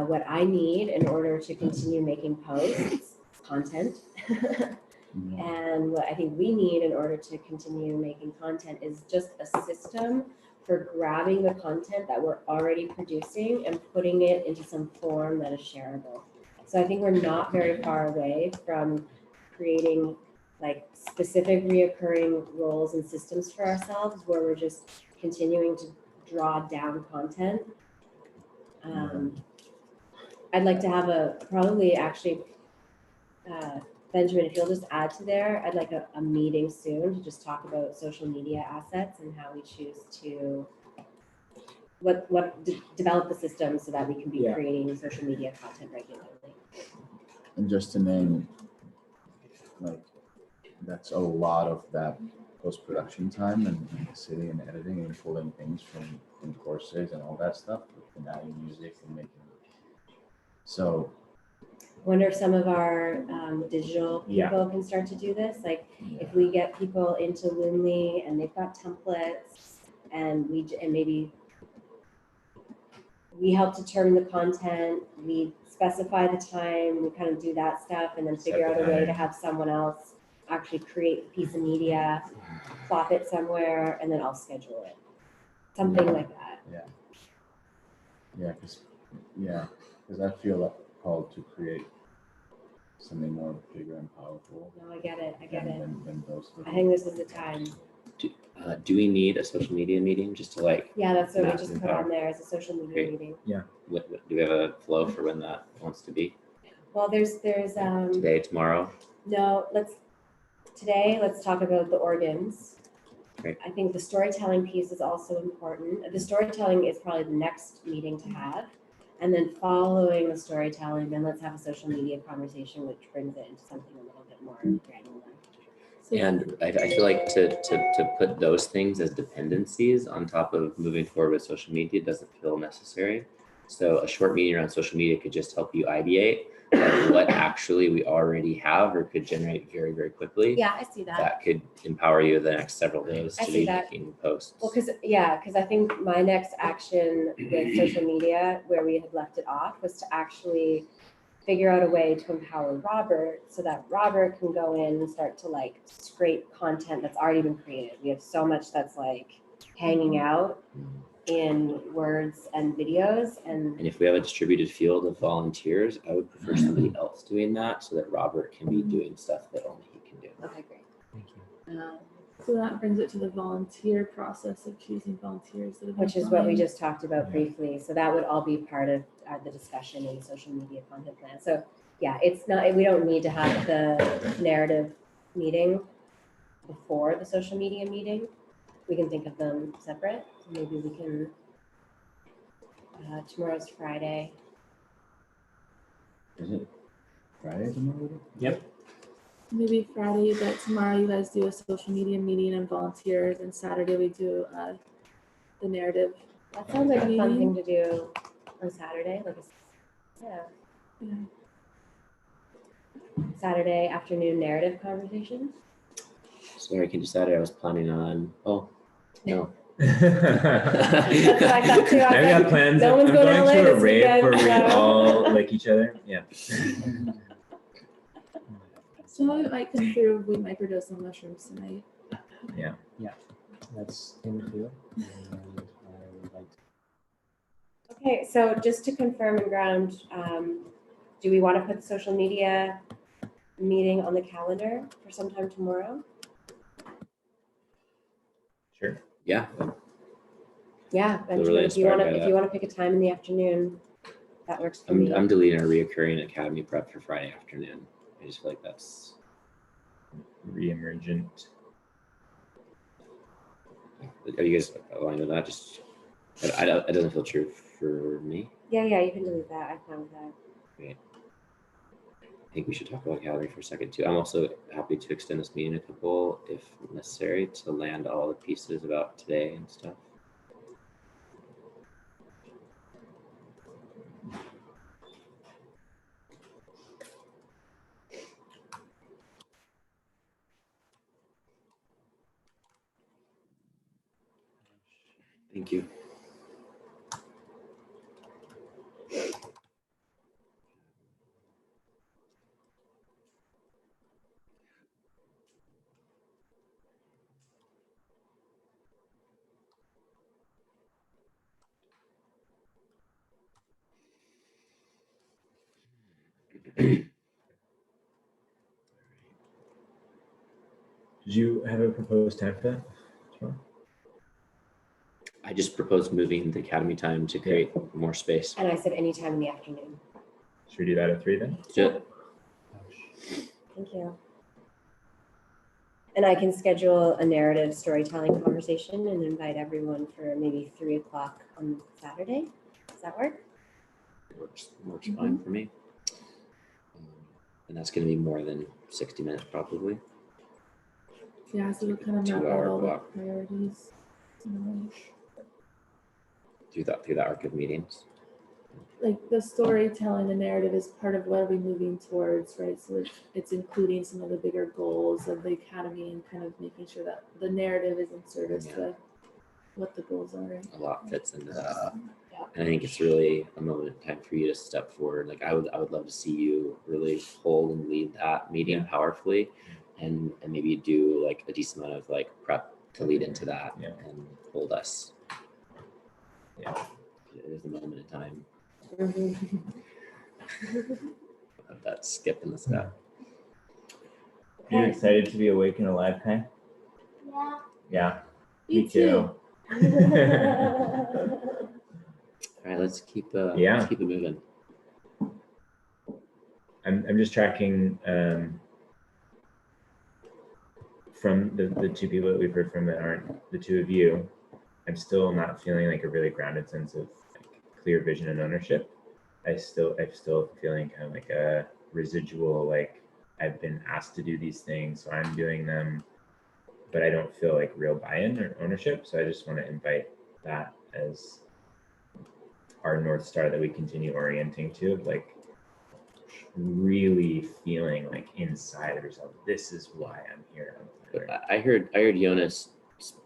What I need in order to continue making posts, content, Yeah. and what I think we need in order to continue making content is just a system for grabbing the content that we're already producing and putting it into some form that is shareable. So I think we're not very far away from creating like specific reoccurring roles and systems for ourselves where we're just continuing to draw down content. I'd like to have probably actually, Benjamin, if you'll just add to there, I'd like a meeting soon to just talk about social media assets and how we choose to develop the system so that we can be Yeah. creating social media content regularly. And just to name, like, that's a lot of that post-production time and sitting and editing and pulling things from courses and all that stuff, and adding music and making. So, Wonder if some of our digital Yeah. people can start to do this. Like if we get people into Loomly and they've got templates and maybe we help determine the content, we specify the time, we kind of do that stuff and then figure out a way to have someone else actually create a piece of media, plop it somewhere, and then I'll schedule it. Something like that. yeah, because I feel like called to create something more bigger and powerful. No, I get it. Than those. I think this is the time. Do we need a social media meeting just to like? Yeah, that's what we Matt just and put Power. on there as a social media Great. meeting. Do we have a flow for when that wants to be? Well, there's Today, tomorrow? no, let's talk about the organs. Great. I think the storytelling piece is also important. The storytelling is probably the next meeting to have. And then following the storytelling, then let's have a social media conversation, which brings it into something a little bit more granular. So And I feel like to put those things as dependencies on top of moving forward with social media doesn't feel necessary. So a short meeting around social media could just help you ideate like what actually we already have or could generate very, very quickly. Yeah, I see that. That could empower you the next several days I to see be that. making posts. Well, because I think my next action with social media, where we had left it off, was to actually figure out a way to empower Robert so that Robert can go in and start to like scrape content that's already been created. We have so much that's like hanging out in words and videos, and And if we have a distributed field of volunteers, I would prefer somebody else doing that so that Robert can be doing stuff that only he can do. okay, great. Thank you. So that brings it to the volunteer process of choosing volunteers that have been Which is what we applying. just talked about briefly. So that would all be part of the discussion in the social media content plan. So yeah, it's not, we don't need to have the narrative meeting before the social media meeting. We can think of them separate. So maybe we can, tomorrow's Friday. Is it Friday tomorrow? Yep. Maybe Friday, but tomorrow you guys do a social media meeting and volunteers, and Saturday we do the narrative. That sounds like a fun Meeting. thing to do on Saturday, like Yeah. Saturday afternoon narrative conversation. Sorry, I can do Saturday. I was planning on, oh, no. That's what I thought too. I was I've like, got plans. no I'm one's going to going LA to a this rave weekend, where we so- all like each other. Yeah. Some of it might come through if we microdose on mushrooms tonight. That's in the field. And I would like to Okay, so just to confirm and ground, do we want to put the social media meeting on the calendar for sometime tomorrow? Sure. Yeah, Yeah, Feel Benjamin, really if you want to, inspired by if you want to pick a time in the afternoon, that works for me. I'm deleting our reoccurring academy prep for Friday afternoon. I just feel like that's, Reemergent. are you guys aligned with that? Just, it doesn't feel true for me. Yeah, you can delete that. I'm fine with that. I think we should talk about academy for a second too. I'm also happy to extend this meeting a couple if necessary to land all the pieces about today and stuff. Thank you. Did you have a proposed time for that? Tomorrow? I just proposed moving the academy time to create more space. And I said anytime in the afternoon. Should we do that at 3 then? Ju- Thank you. And I can schedule a narrative storytelling conversation and invite everyone for maybe 3 o'clock on Saturday. Does that work? Works fine for me. And that's going to be more than 60 minutes probably. Yeah, so we'll kind of map 2 hour out all the block. priorities. Through that arc of meetings. Like the storytelling, the narrative is part of what are we moving towards, right? So it's including some of the bigger goals of the academy and kind of making sure that the narrative is in service to what the goals are. Right? A lot fits into that. Yeah. And I think it's really a moment in time for you to step forward. Like I would love to see you really hold and lead that meeting powerfully and maybe do like a decent amount of like prep to lead into that and hold us. Yeah. It is the moment in time Mhm. of that skip in the step. Are you Okay. excited to be awake and alive, Kai? Yeah. Yeah. Me too. All right, let's keep it moving. I'm just tracking from the two people that we've heard from that aren't the two of you. I'm still not feeling like a really grounded sense of like clear vision and ownership. I'm still feeling kind of like a residual, like I've been asked to do these things, so I'm doing them, but I don't feel like real buy-in or ownership. So I just want to invite that as our North Star that we continue orienting to, like really feeling like inside of yourself, this is why I'm here. I heard Jonas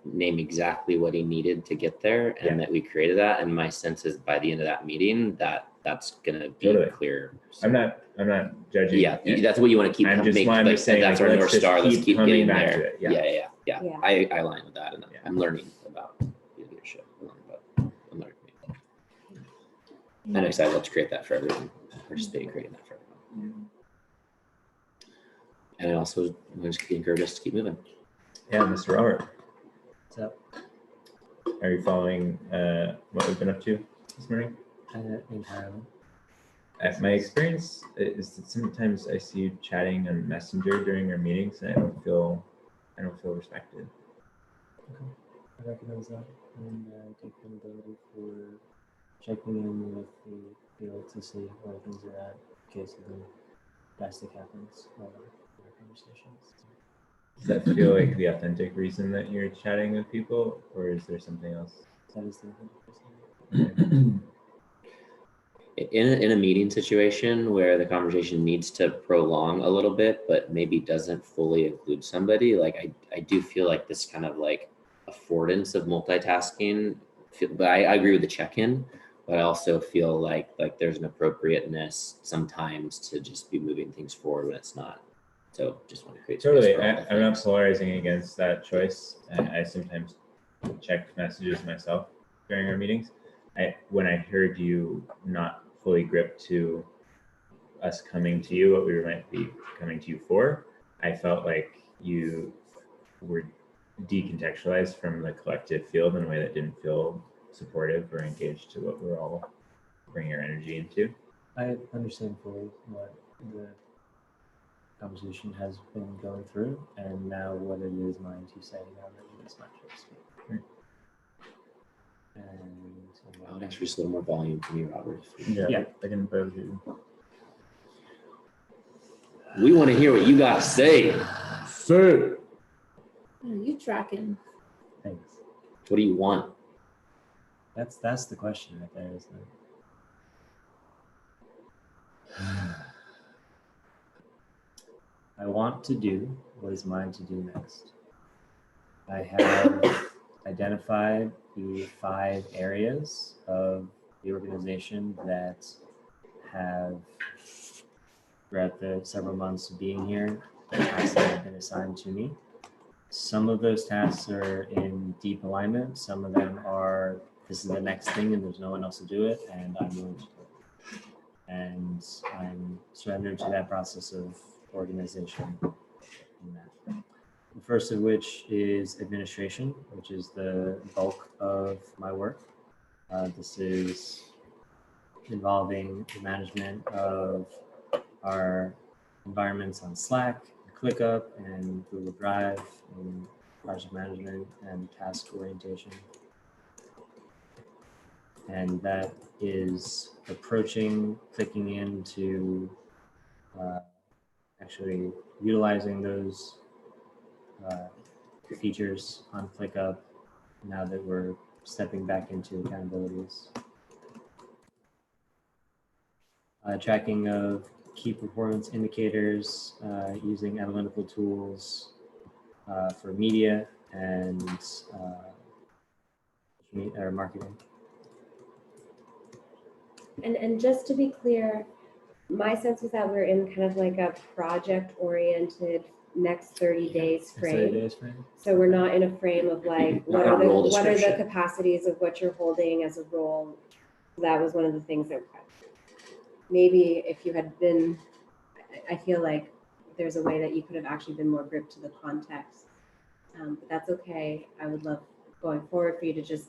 name exactly what he needed to get there, and Yeah. that we created that. And my sense is by the end of that meeting, that's gonna be Totally. clear. I'm not judging. Yeah, it. that's what you want to keep. I'm just like, saying, that's like, our let's North just Star. Let's keep keep coming getting back there. to it. Yeah. Yeah. I align with that, and Yeah. I'm learning about leadership. I'm learning. And I'm excited to create that for everyone. Participate in creating that for everyone. And I also just encourage us to keep moving. Yeah, Mr. Robert, What's up? are you following what we've been up to this morning? Entirely. My experience is that sometimes I see you chatting on Messenger during our meetings, and I don't feel respected. I recognize that, and take accountability for checking in with the field to see where things are at in case something drastic happens while in our conversations. Does that feel like the authentic reason that you're chatting with people, or is there something else? That is the 100%. In a meeting situation where the conversation needs to prolong a little bit, but maybe doesn't fully include somebody, like I do feel like this kind of like affordance of multitasking. But I agree with the check-in, but I also feel like there's an appropriateness sometimes to just be moving things forward when it's not. So just want to create space Totally, for all the I'm not things. polarizing against that choice. I sometimes check messages myself during our meetings. When I heard you not fully grip to us coming to you, what we might be coming to you for, I felt like you were decontextualized from the collective field in a way that didn't feel supportive or engaged to what we're all bringing our energy into. I understand fully what the conversation has been going through, and now what it is mine to say now that it is my turn to speak. And I would ask for just a little more volume from you, Robert. Yeah. I can both you. We want to hear what you got to say. Sir. Are you tracking? thanks. What do you want? That's the question right there, isn't it? I want to do what is mine to do next. I have identified the 5 areas of the organization that have, throughout the several months of being here, the tasks that have been assigned to me. Some of those tasks are in deep alignment. Some of them are, this is the next thing and there's no one else to do it, and I'm willing to do it. And I'm surrendered to that process of organization in that. The first of which is administration, which is the bulk of my work. This is involving the management of our environments on Slack, ClickUp, and Google Drive, and project management and task orientation. And that is approaching, clicking into actually utilizing those features on ClickUp now that we're stepping back into accountabilities. Tracking of key performance indicators using analytical tools for media and marketing. And just to be clear, my sense was that we're in kind of like a project-oriented next 30 days frame. So we're not in a frame of like, what are the capacities of what you're holding as a role. That was one of the things that maybe if you had been, I feel like there's a way that you could have actually been more gripped to the context. But that's okay. I would love going forward for you to just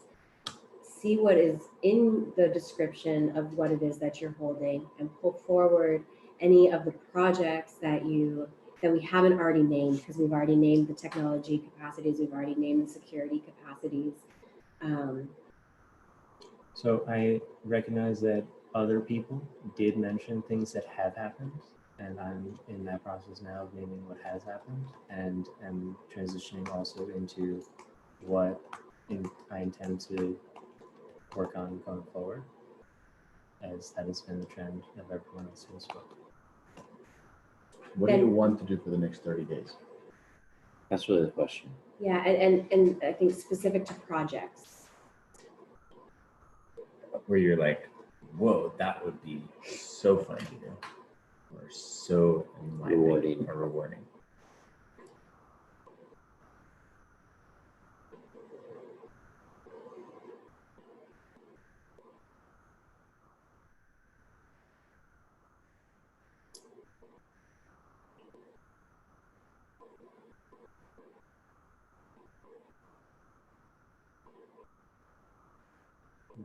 see what is in the description of what it is that you're holding and pull forward any of the projects that we haven't already named, because we've already named the technology capacities, we've already named the security capacities. So I recognize that other people did mention things that have happened, and I'm in that process now of naming what has happened, and am transitioning also into what I intend to work on going forward. as that has been the trend of everyone else who has spoken. What do you Then- want to do for the next 30 days? That's really the question. Yeah, and I think specific to projects. Where you're like, whoa, that would be so fun to do, or so enlightening Rewarding. or rewarding.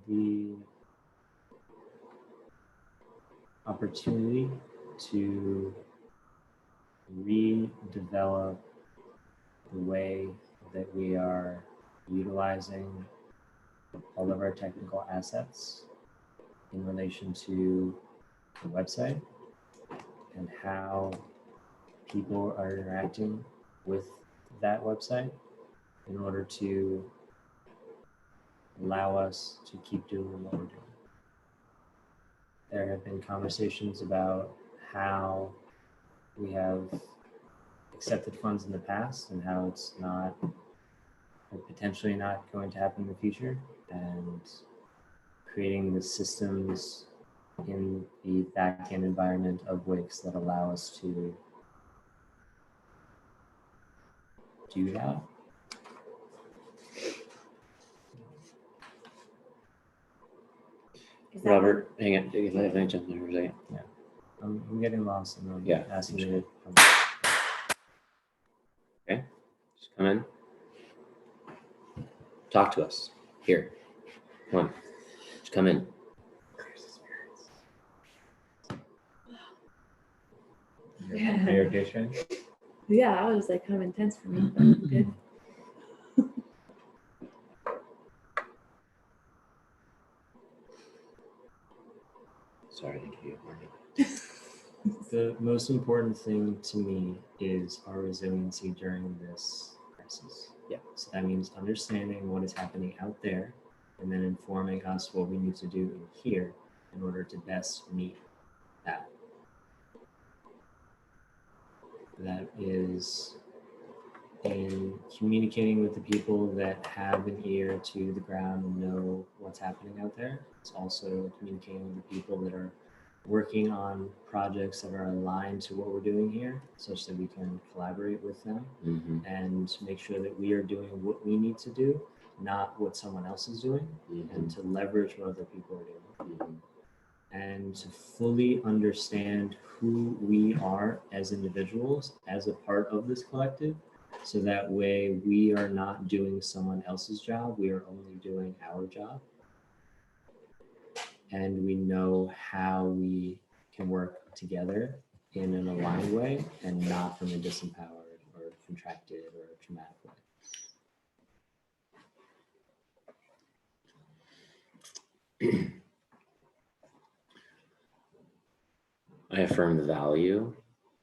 The opportunity to redevelop the way that we are utilizing all of our technical assets in relation to the website and how people are interacting with that website in order to allow us to keep doing what we're doing. There have been conversations about how we have accepted funds in the past and how it's not, or potentially not going to happen in the future, and creating the systems in the back-end environment of Wix that allow us to do that. Is that Robert, hang on. Let me jump in for a second. I'm getting lost in them. Yeah, Asking sure. you to Just come in. Talk to us. Here. Come on. Just come in. Yeah. Are you okay, Shane? Yeah, that was like kind of intense for me, but good. Sorry to give you a warning. The most important thing to me is our resiliency during this crisis. Yeah. So that means understanding what is happening out there and then informing us what we need to do in here in order to best meet that. That is in communicating with the people that have an ear to the ground and know what's happening out there. It's also communicating with the people that are working on projects that are aligned to what we're doing here, such that we can collaborate with them Mm-hmm. and make sure that we are doing what we need to do, not what someone else is doing, and to leverage what other people are doing. And to fully understand who we are as individuals, as a part of this collective, so that way we are not doing someone else's job, we are only doing our job. And we know how we can work together in an aligned way and not from a disempowered or contracted or traumatic way. I affirm the value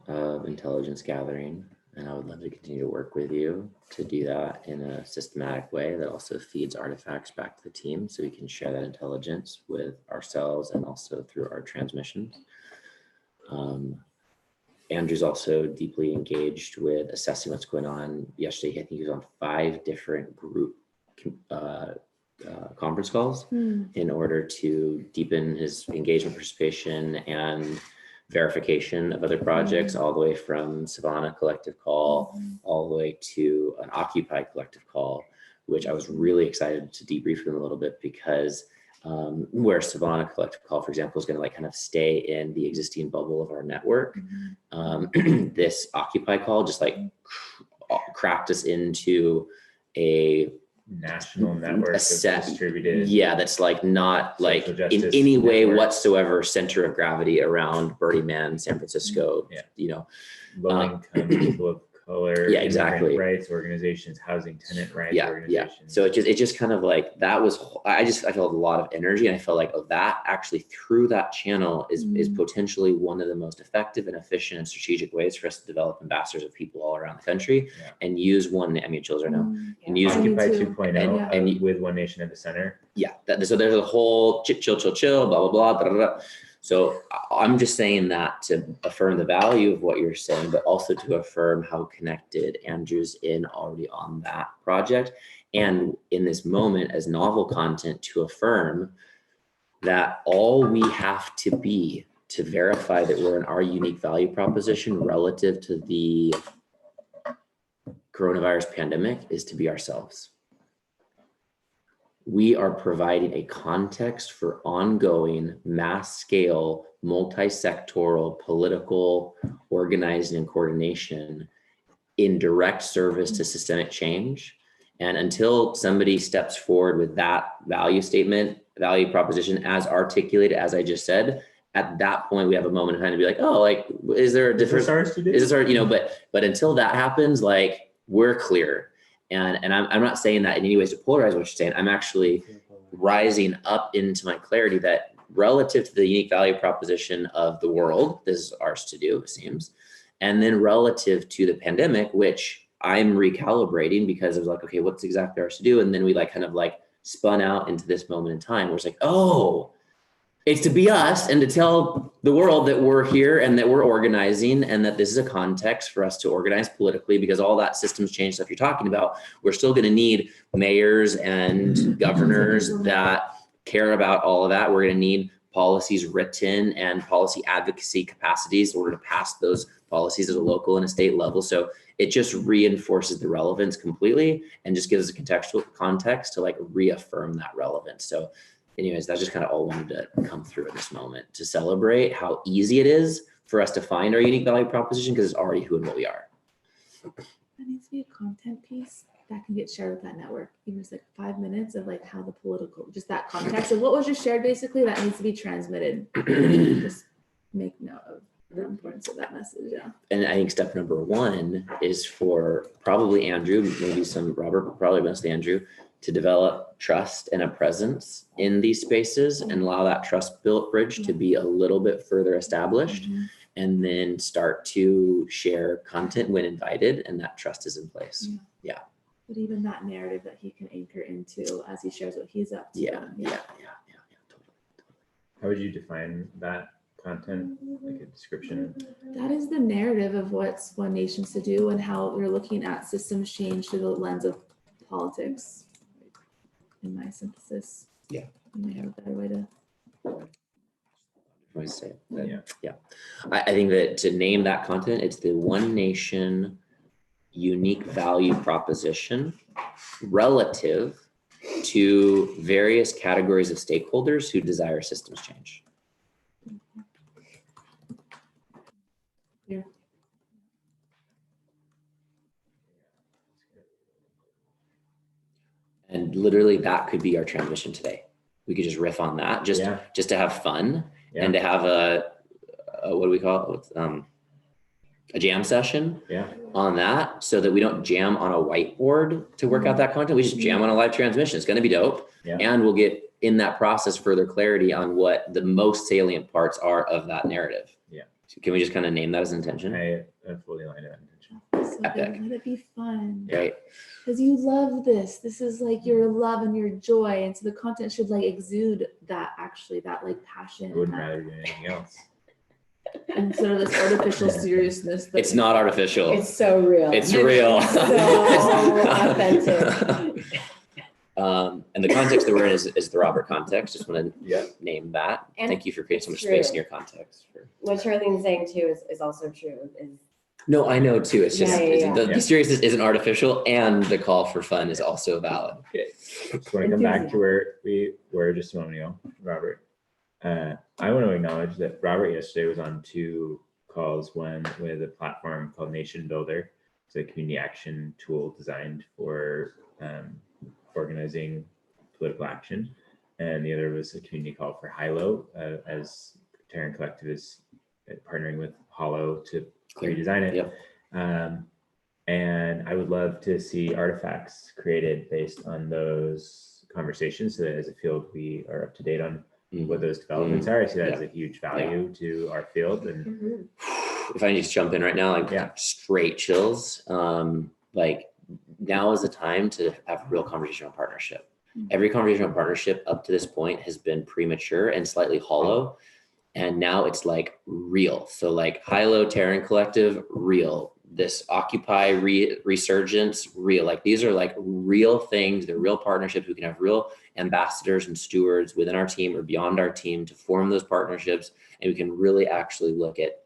of intelligence gathering, and I would love to continue to work with you to do that in a systematic way that also feeds artifacts back to the team so we can share that intelligence with ourselves and also through our transmissions. Andrew's also deeply engaged with assessing what's going on. Yesterday, I think he was on 5 different group conference calls in order to deepen his engagement, participation, and verification of other projects, all the way from Savannah Collective Call, all the way to an Occupy Collective Call, which I was really excited to debrief with him a little bit because where Savannah Collective Call, for example, is going to like kind of stay in the existing bubble of our network. This Occupy Call just like cracked us into a National network a of set, distributed. yeah, that's like not like social in justice any way network. whatsoever center of gravity around Birdie Man, San Francisco. Yeah. You know, Low income people of color, Yeah, immigrant exactly. rights organizations, housing tenant rights Yeah. organizations. So it just kind of like that was. I felt a lot of energy, and I felt like, oh, that actually through that channel is potentially one of the most effective and efficient and strategic ways for us to develop ambassadors of people all around the country, Yeah. and use one. I mean, children know, and use Me Occupy too. 2.0 And with One Nation at the center. yeah. So there's a whole chill, blah blah blah. Da, da, da. So I'm just saying that to affirm the value of what you're saying, but also to affirm how connected Andrew's in already on that project. And in this moment as novel content, to affirm that all we have to be to verify that we're in our unique value proposition relative to the coronavirus pandemic is to be ourselves. We are providing a context for ongoing mass scale, multi-sectoral, political organizing and coordination in direct service to systemic change. And until somebody steps forward with that value statement, value proposition as articulated, as I just said, at that point, we have a moment of time to be like, oh, like, is there a difference? Is this our, but until that happens, like, we're clear. And I'm not saying that in any ways to polarize what you're saying. I'm actually rising up into my clarity that relative to the unique value proposition of the world, this is ours to do, it seems. And then relative to the pandemic, which I'm recalibrating because I was like, okay, what's exactly ours to do? And then we like kind of like spun out into this moment in time where it's like, oh, it's to be us and to tell the world that we're here and that we're organizing and that this is a context for us to organize politically, because all that systems change stuff you're talking about, we're still going to need mayors and governors that care about all of that. We're going to need policies written and policy advocacy capacities in order to pass those policies at a local and a state level. So it just reinforces the relevance completely and just gives us a contextual context to like reaffirm that relevance. So anyways, that's just kind of all wanted to come through at this moment to celebrate how easy it is for us to find our unique value proposition because it's already who and what we are. That needs to be a content piece that can get shared with that network. Even just like 5 minutes of like how the political, just that context of what was just shared basically that needs to be transmitted. Just make note of the importance of that message. Yeah. And I think step number one is for probably Andrew, maybe some Robert, probably mostly Andrew, to develop trust and a presence in these spaces and allow that trust built bridge to be a little bit further established, and then start to share content when invited and that trust is in place. Yeah. But even that narrative that he can anchor into as he shares what he's up to. Yeah. Totally. How would you define that content, like a description? That is the narrative of what's One Nation's to do and how we're looking at systems change through the lens of politics. In my synthesis. Yeah. You may have a better way to. I say it. Yeah. I think that to name that content, it's the One Nation unique value proposition relative to various categories of stakeholders who desire systems change. Yeah. And literally that could be our transmission today. We could just riff on that, just to have fun and to have a what do we call it? A jam session on that, so that we don't jam on a whiteboard to work out that content. We just jam on a live transmission. It's going to be dope. And we'll get in that process further clarity on what the most salient parts are of that narrative. Yeah. So can we just kind of name that as intention? I fully align that intention. So good. Let it be fun. Right. Because you love this. This is like your love and your joy. And so the content should like exude that actually, that like passion. I wouldn't rather do anything else. And sort of this artificial seriousness. That It's not artificial. It's so real. It's real. So authentic. And the context that we're in is the Robert context. Just want to name that. And thank you for creating so much true. space in your context. What Charlene's saying too is also true. No, I know too. It's just the seriousness isn't artificial, and the call for fun is also valid. Okay. Just want to come back to where we were just a moment ago, Robert. I want to acknowledge that Robert yesterday was on 2 calls, one with a platform called Nation Builder. It's a community action tool designed for organizing political action. And the other was a community call for Hilo, as Terran Collective is partnering with Hollow to redesign it. And I would love to see artifacts created based on those conversations so that as a field, we are up to date on what those developments are. I see that as a huge value to our field. And Mhm. If I just jump in right now, like Yeah. straight chills. Like now is the time to have real conversation on partnership. Every conversation on partnership up to this point has been premature and slightly hollow. And now it's like real. So like Hilo, Terran Collective, real. This Occupy resurgence, real. Like these are like real things. They're real partnerships. We can have real ambassadors and stewards within our team or beyond our team to form those partnerships. And we can really actually look at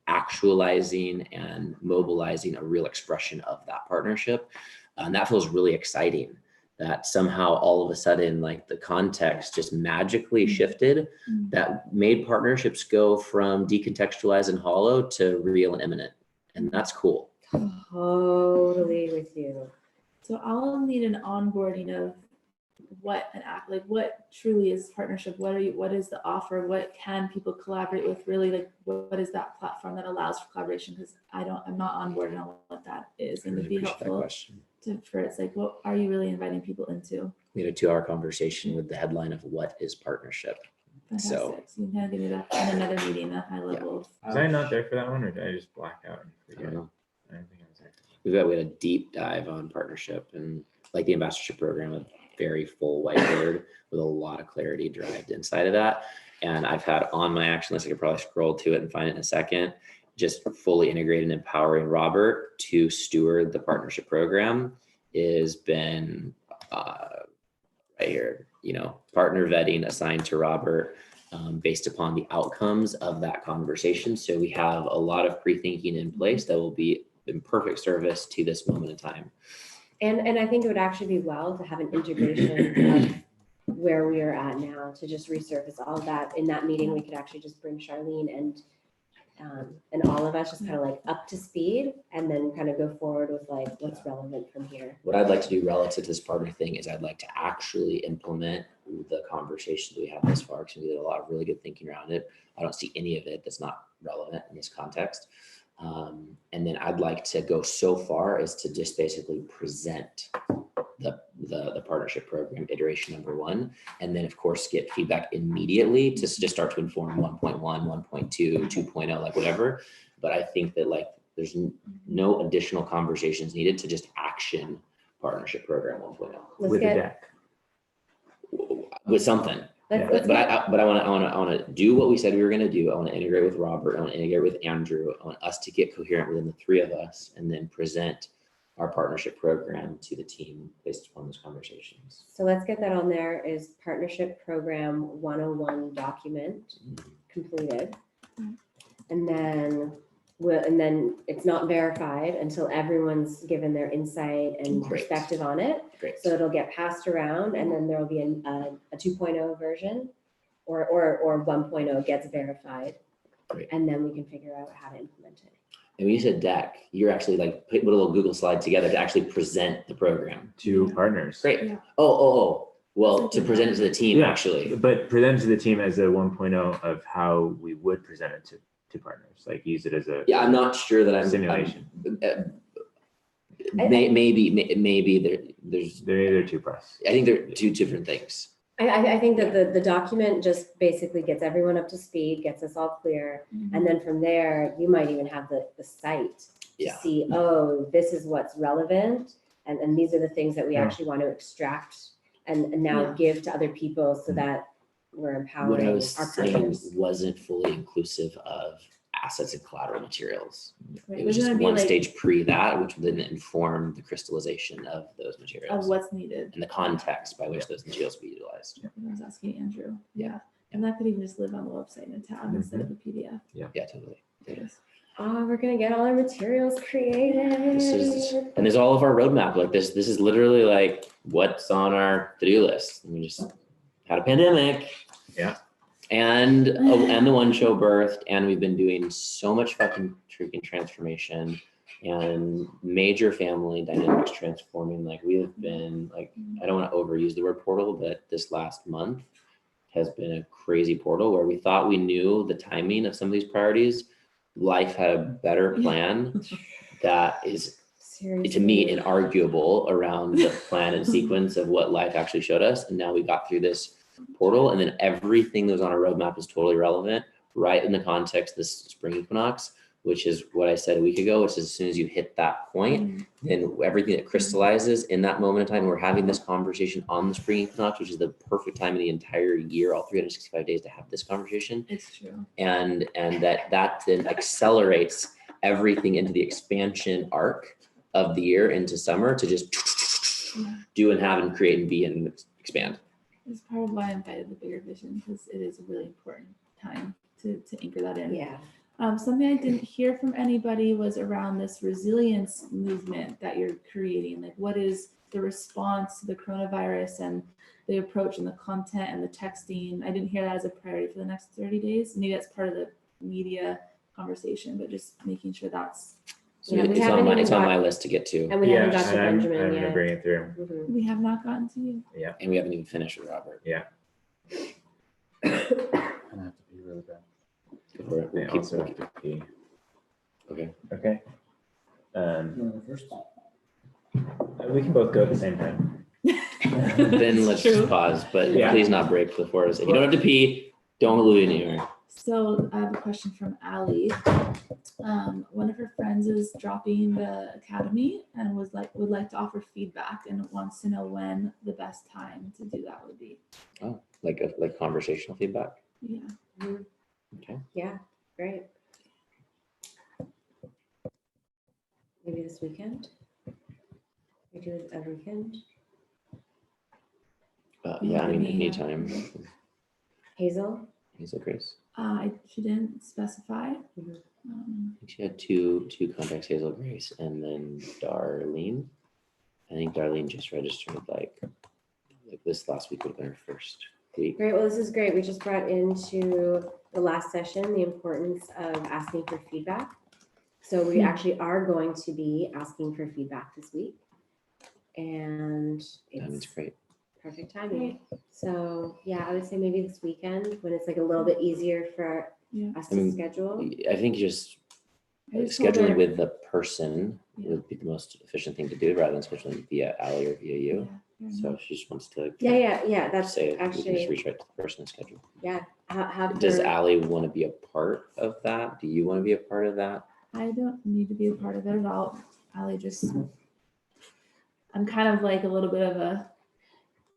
actualizing and mobilizing a real expression of that partnership. And that feels really exciting. That somehow all of a sudden, like the context just magically shifted, that made partnerships go from decontextualized and hollow to real and imminent. And that's cool. Totally with you. So I'll need an onboarding of what an act, like what truly is partnership, what is the offer, what can people collaborate with, really, like what is that platform that allows for collaboration, because I'm not onboarded on what that is, and it'd be Appreciate that helpful question. for it's like, what are you really inviting people into? We had a 2-hour conversation with the headline of what is partnership. Fantastic. So you can kind of give me that in another meeting, a high level. was I not there for that one, or did I just black out and I forget? don't know. I don't think I was there. We had a deep dive on partnership and like the ambassadorship program, a very full whiteboard with a lot of clarity derived inside of that. And I've had on my action list, I could probably scroll to it and find it in a second, just fully integrated and empowering Robert to steward the partnership program has been right here, partner vetting assigned to Robert based upon the outcomes of that conversation. So we have a lot of pre-thinking in place that will be in perfect service to this moment in time. And I think it would actually be well to have an integration of where we are at now, to just resurface all of that. In that meeting, we could actually just bring Charlene and all of us just kind of like up to speed, and then kind of go forward with like what's relevant from here. What I'd like to do relative to this partner thing is I'd like to actually implement the conversations we have thus far, because we did a lot of really good thinking around it. I don't see any of it that's not relevant in this context. And then I'd like to go so far as to just basically present the partnership program iteration number 1, and then of course get feedback immediately to just start to inform 1.1, 1.2, 2.0, like whatever. But I think that like there's no additional conversations needed to just action partnership program 1.0 Let's With a get, deck. with something. let's But get, I want to do what we said we were going to do. I want to integrate with Robert. I want to integrate with Andrew. I want us to get coherent within the 3 of us, and then present our partnership program to the team based upon those conversations. so let's get that on there. Is partnership program 101 document completed? And then it's not verified until everyone's given their insight and Great. perspective on it. Great. So it'll get passed around, and then there will be a 2.0 version, or 1.0 gets verified. Great. And then we can figure out how to implement it. And when you said deck, you're actually like put a little Google slide together to actually present the program. To partners. Great. Yeah. Oh. Well, to present it to the team, Yeah. actually. But present to the team as a 1.0 of how we would present it to partners, like use it as a Yeah, I'm not sure that I'm simulation. Maybe there's. They're either two press. I think they're 2 different things. I think that the document just basically gets everyone up to speed, gets us all clear. And then from there, you might even have the site to Yeah. see, oh, this is what's relevant. And these are the things that we Yeah. actually want to extract and now Yeah. give to other people, so that we're What empowering I our was saying partners. wasn't fully inclusive of assets and collateral materials. Right. It was We're just gonna be one like, stage pre that, which would then inform the crystallization of those of materials what's needed. and the context by which those materials will be utilized. I was asking Andrew. Yeah. And that could even just live on the website in a tab instead of a PDF. Yeah, totally. Oh, we're gonna get all our materials created. And there's all of our roadmap. Like this is literally like what's on our to-do list. We just had a pandemic. Yeah. And the one show birthed, and we've been doing so much freaking transformation and major family dynamics transforming. Like we have been like, I don't want to overuse the word portal, but this last month has been a crazy portal where we thought we knew the timing of some of these priorities. Life had a better plan that is to meet and arguable around the plan and sequence of what life actually showed us. And now we got through this portal, and then everything that was on our roadmap is totally relevant, right in the context of this spring equinox, which is what I said a week ago, which is as soon as you hit that point, then everything that crystallizes in that moment in time, we're having this conversation on the spring equinox, which is the perfect time of the entire year, all 365 days to have this conversation. It's true. And that then accelerates everything into the expansion arc of the year into summer to just do and have and create and be and expand. It's part of why I invited the bigger vision, because it is a really important time to anchor that in. Yeah. Something I didn't hear from anybody was around this resilience movement that you're creating. Like, what is the response to the coronavirus and the approach and the content and the texting? I didn't hear that as a priority for the next 30 days. Maybe that's part of the media conversation, but just making sure that's. So Yeah, we it's haven't on my even it's on got- my list to get to, And we haven't got to and I'm Benjamin gonna yet. bring it through. Mhm. We have not gotten to you. and we haven't even finished with Robert. And I have to be really bad. We'll I keep- also have to pee. Okay. Okay. You wanna go first? We can both go at the same time. Then let's just pause, but Yeah. please not break before us. If you don't have to pee, don't lose anywhere. So I have a question from Allie. One of her friends is dropping the academy and would like to offer feedback and wants to know when the best time to do that would be. Like conversational feedback. Yeah. Okay. Yeah, great. Maybe this weekend? We do it every weekend. Yeah, I mean, Yeah. anytime. Hazel? Hazel Grace. She didn't specify. Mhm. I think she had two contacts, Hazel Grace and then Darlene. I think Darlene just registered like this last week would have been her first week. Great, well, this is great. We just brought into the last session the importance of asking for feedback. So we actually are going to be asking for feedback this week. And It's it's great. perfect timing. So yeah, I would say maybe this weekend when it's like a little bit easier for Yeah. us I to mean, schedule. I think just I just told scheduling her- with the person Yeah. would be the most efficient thing to do rather than scheduling via Ally or via you. Yeah, fair So enough. if she just wants to Yeah, that's say it, we can just actually, reach out to the person and schedule. have Does her, Ally want to be a part of that? Do you want to be a part of that? I don't need to be a part of it at all. Allie just, I'm kind of like a little bit of a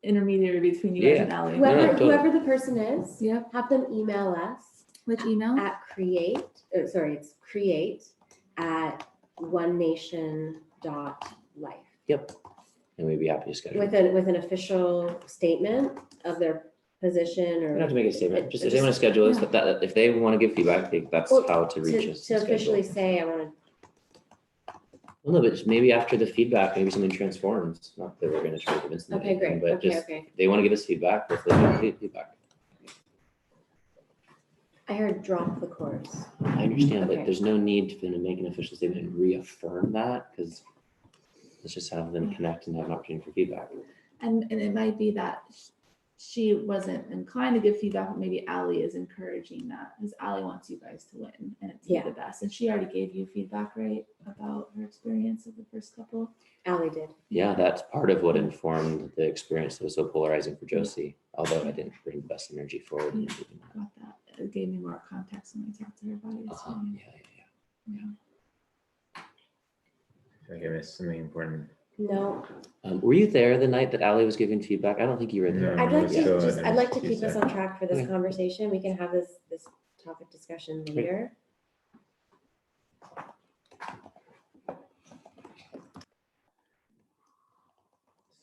intermediary between you guys and Allie. No, whoever, totally. whoever the person is, Yep. have them email us Which email? at it's create@onenation.life Yep. And we'd be happy to schedule. with an official statement of their position We don't or have to make a statement. Just if they Just- want to schedule us, yeah. that if they want to give feedback, that's Well, how to reach us. to and schedule. officially say, I want to, Well, no, but just maybe after the feedback, maybe something transforms. Not that we're going to try to convince them. of okay, anything, great, But just okay. if they want to give us feedback, hopefully they'll give feedback. I heard drop the course. I understand, but Okay. there's no need for them to make an official statement and reaffirm that because let's just have them connect and have an opportunity for feedback. And it might be that she wasn't inclined to give feedback, but maybe Allie is encouraging that because Allie wants you guys to win and it to Yeah. be the best. And she already gave you feedback, right, about her experience of the first couple. Allie did. Yeah, that's part of what informed the experience that was so polarizing for Josie, although I didn't bring the best energy forward. in doing that. Got that. It gave me more context when I talked to her about it. Uh-huh, yeah. Yeah. I feel like I missed something important. No, Were you there the night that Allie was giving feedback? I don't think you were there. No. I'd like let's to go just, ahead I'd like to and keep do us that. on track for this Okay. conversation. We can have this topic discussion later.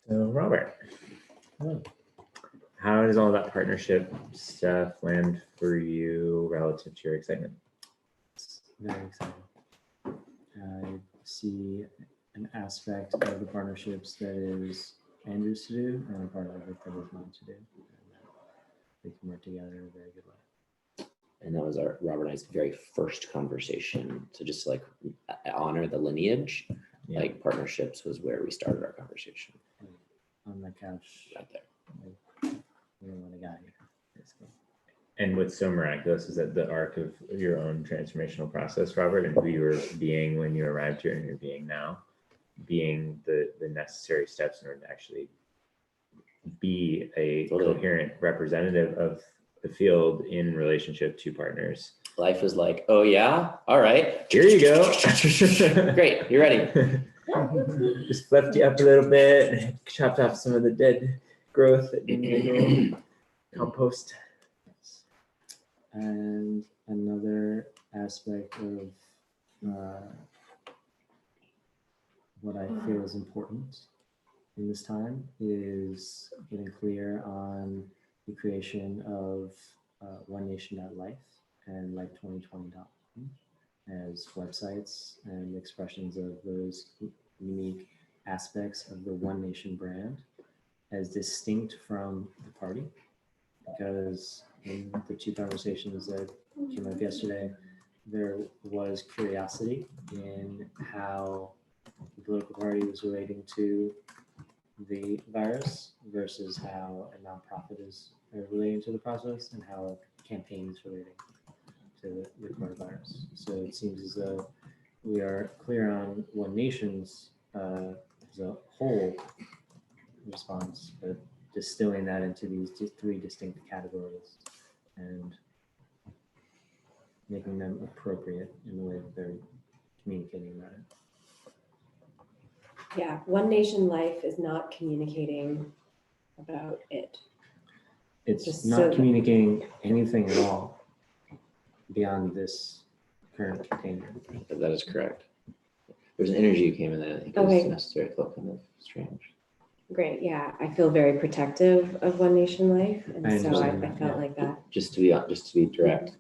So Robert, how does all that partnership stuff land for you relative to your excitement? It's very exciting. I see an aspect of the partnerships that is Andrew's to do and a part of it that is mine to do. And we can work together in a very good way. And that was our Robert and I's very first conversation. So just to, like honor the lineage, Yeah. like partnerships was where we started our conversation On the couch, right there. we don't want to got here. Basically. And what's so miraculous is that the arc of your own transformational process, Robert, and who you were being when you arrived here and you're being now, being the necessary steps in order to actually be a Totally. coherent representative of the field in relationship to partners. Life is like, oh yeah, all right. Here you go. Great, you're ready. Just fluffed you up a little bit, chopped off some of the dead growth that you need to go compost. And another aspect of what I feel is important in this time is getting clear on the creation of OneNation.life and Life2020.com as websites and expressions of those unique aspects of the One Nation brand as distinct from the party. Because in the two conversations that came up yesterday, there was curiosity in how the political party was relating to the virus versus how a nonprofit is relating to the process and how a campaign is relating to the coronavirus. So it seems as though we are clear on One Nation's as a whole response, but distilling that into these three distinct categories and making them appropriate in the way that they're communicating about it. Yeah, One Nation Life is not communicating about it. It's Just not so that- communicating anything at all beyond this current container. That is correct. There's an energy came in that I think is Okay. necessary. It felt kind of strange. Great, yeah, I feel very protective of One Nation Life, and I so understand I that, felt yeah. like that. Just to be direct,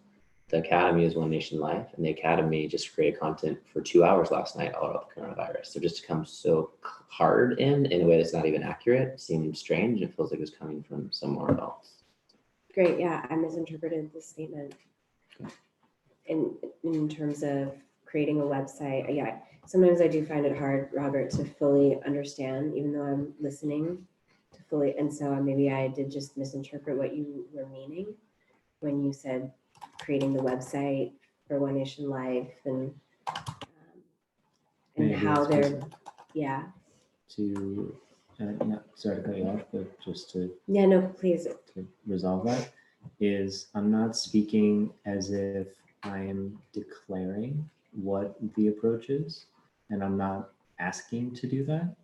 the Academy is One Nation Life, and the Academy just created content for 2 hours last night all about the coronavirus. So just to come so hard in a way that's not even accurate seemed strange. It feels like it's coming from somewhere else. Great, yeah, I misinterpreted the statement. In terms of creating a website, yeah, sometimes I do find it hard, Robert, to fully understand, even though I'm listening to fully, and so maybe I did just misinterpret what you were meaning when you said creating the website for One Nation Life and Maybe how it's they're, just yeah. to, not sorry to cut you off, but just to Yeah, no, please. resolve that is I'm not speaking as if I am declaring what the approach is, and I'm not asking to do that.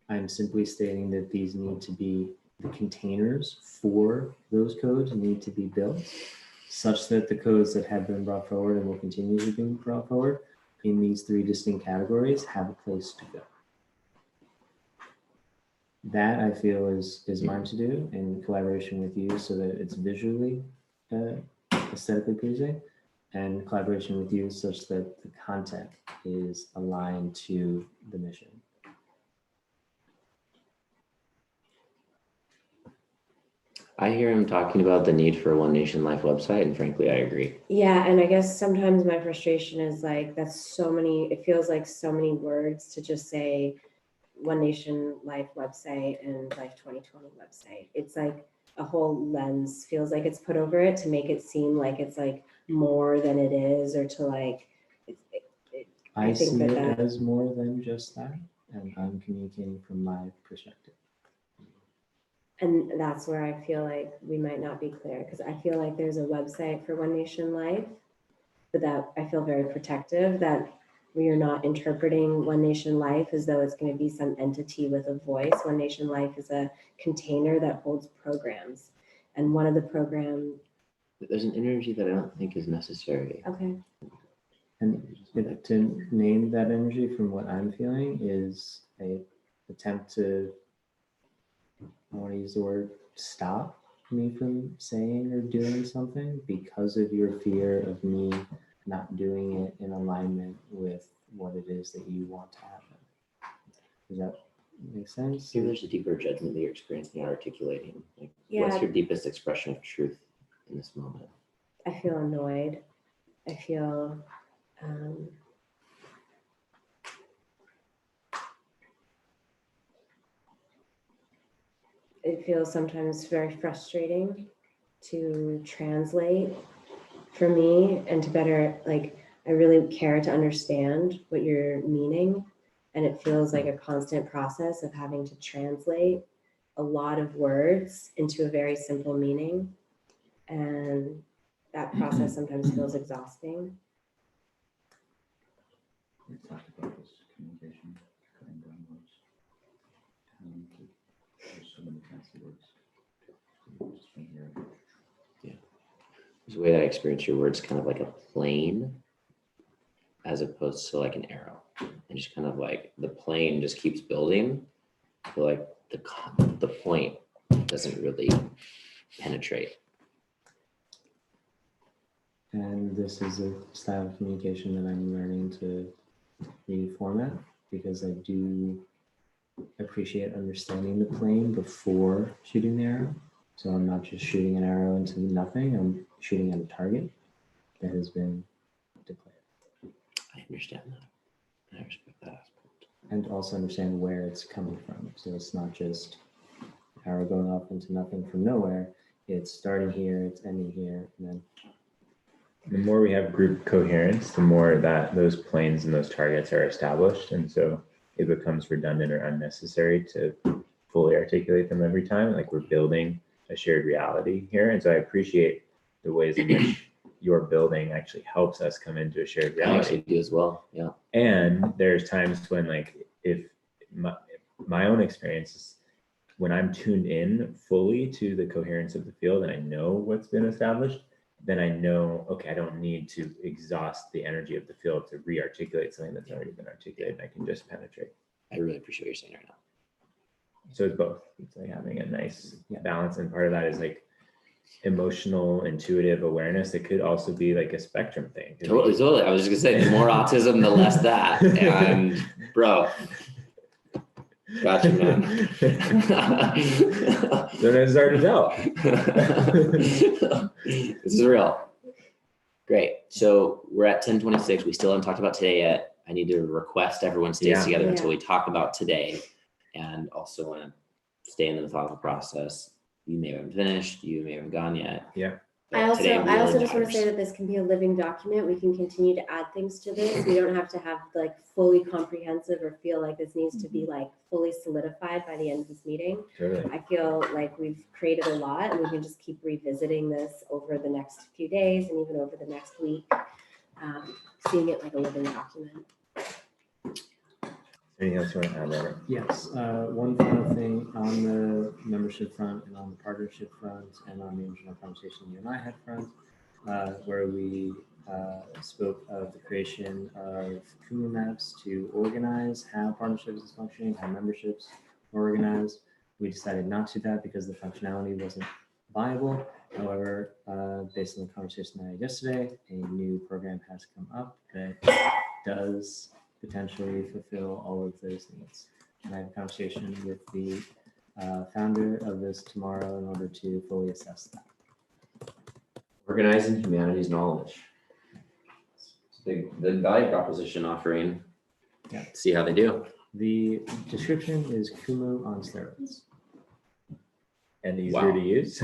I'm simply stating that these need to be, the containers for those codes need to be built such that the codes that have been brought forward and will continue to be brought forward in these three distinct categories have a place to go. That I feel is mine to do in collaboration with you so that it's visually aesthetically pleasing, and collaboration with you such that the content is aligned to the mission. I hear him talking about the need for a One Nation Life website, and frankly, I agree. Yeah, and I guess sometimes my frustration is like, that's so many, it feels like so many words to just say One Nation Life website and Life 2020 website. It's like a whole lens feels like it's put over it to make it seem like it's like more than it is, or to like, I think see that it that- as more than just that, and I'm communicating from my perspective. and that's where I feel like we might not be clear, because I feel like there's a website for One Nation Life, but that I feel very protective that we are not interpreting One Nation Life as though it's going to be some entity with a voice. One Nation Life is a container that holds programs. And one of the program, There's an energy that I don't think is necessary. okay, And to name that energy from what I'm feeling is a attempt to, I want to use the word, stop me from saying or doing something because of your fear of me not doing it in alignment with what it is that you want to happen. Does that make sense? Maybe there's a deeper judgment that you're experiencing or articulating. Like, Yeah. what's your deepest expression of truth in this moment? I feel annoyed. I feel it feels sometimes very frustrating to translate for me and to better, like, I really care to understand what you're meaning. And it feels like a constant process of having to translate a lot of words into a very simple meaning. And that process sometimes feels exhausting. We talked about this communication, cutting down words. There's so many fancy words. Just from here. The way that I experience your words kind of like a plane as opposed to like an arrow. And just kind of like the plane just keeps building. I feel like the point doesn't really penetrate. And this is a style of communication that I'm learning to reformat because I do appreciate understanding the plane before shooting the arrow. So I'm not just shooting an arrow into nothing, I'm shooting at a target that has been declared. I understand that. I respect that aspect. And also understand where it's coming from. So it's not just arrow going off into nothing from nowhere. It's starting here, it's ending here, and then The more we have group coherence, the more that those planes and those targets are established. And so it becomes redundant or unnecessary to fully articulate them every time. Like we're building a shared reality here. And so I appreciate the ways in which your building actually helps us come into a shared I reality. actually do as well. Yeah. And there's times when like, if my own experience is when I'm tuned in fully to the coherence of the field and I know what's been established, then I know, okay, I don't need to exhaust the energy of the field to re-articulate something that's already been articulated. I can just penetrate. I really appreciate what you're saying right now. So it's both. It's like having a nice balance. And part of that is like emotional, intuitive awareness. It could also be like a spectrum thing. Totally. I was just gonna say the more autism, the less that. And bro, gotcha, man. Then it's hard to tell. This is real. Great. So we're at 10:26. We still haven't talked about today yet. I need to request everyone stays Yeah. together Yeah. until we talk about today, and also want to stay in the methodical process. You may have finished. You may have gone yet. Yeah. but I today also really just want to say matters. that this can be a living document. We can continue to add things to this. We don't have to have like fully comprehensive or feel like this needs to be like fully solidified by the end of this meeting. Totally. I feel like we've created a lot and we can just keep revisiting this over the next few days and even over the next week, seeing it like a living document. Anything else you want to add, Robert? yes, one final thing on the membership front and on the partnership front and on the original conversation you and I had front, where we spoke of the creation of Kumu maps to organize how partnerships is functioning, how memberships are organized. We decided not to do that because the functionality wasn't viable. However, based on the conversation I had yesterday, a new program has come up that does potentially fulfill all of those needs. And I have a conversation with the founder of this tomorrow in order to fully assess that. Organizing humanities knowledge. The value proposition offering. Yeah. See how they do. The description is Kumu on steroids. And easier Wow. to use.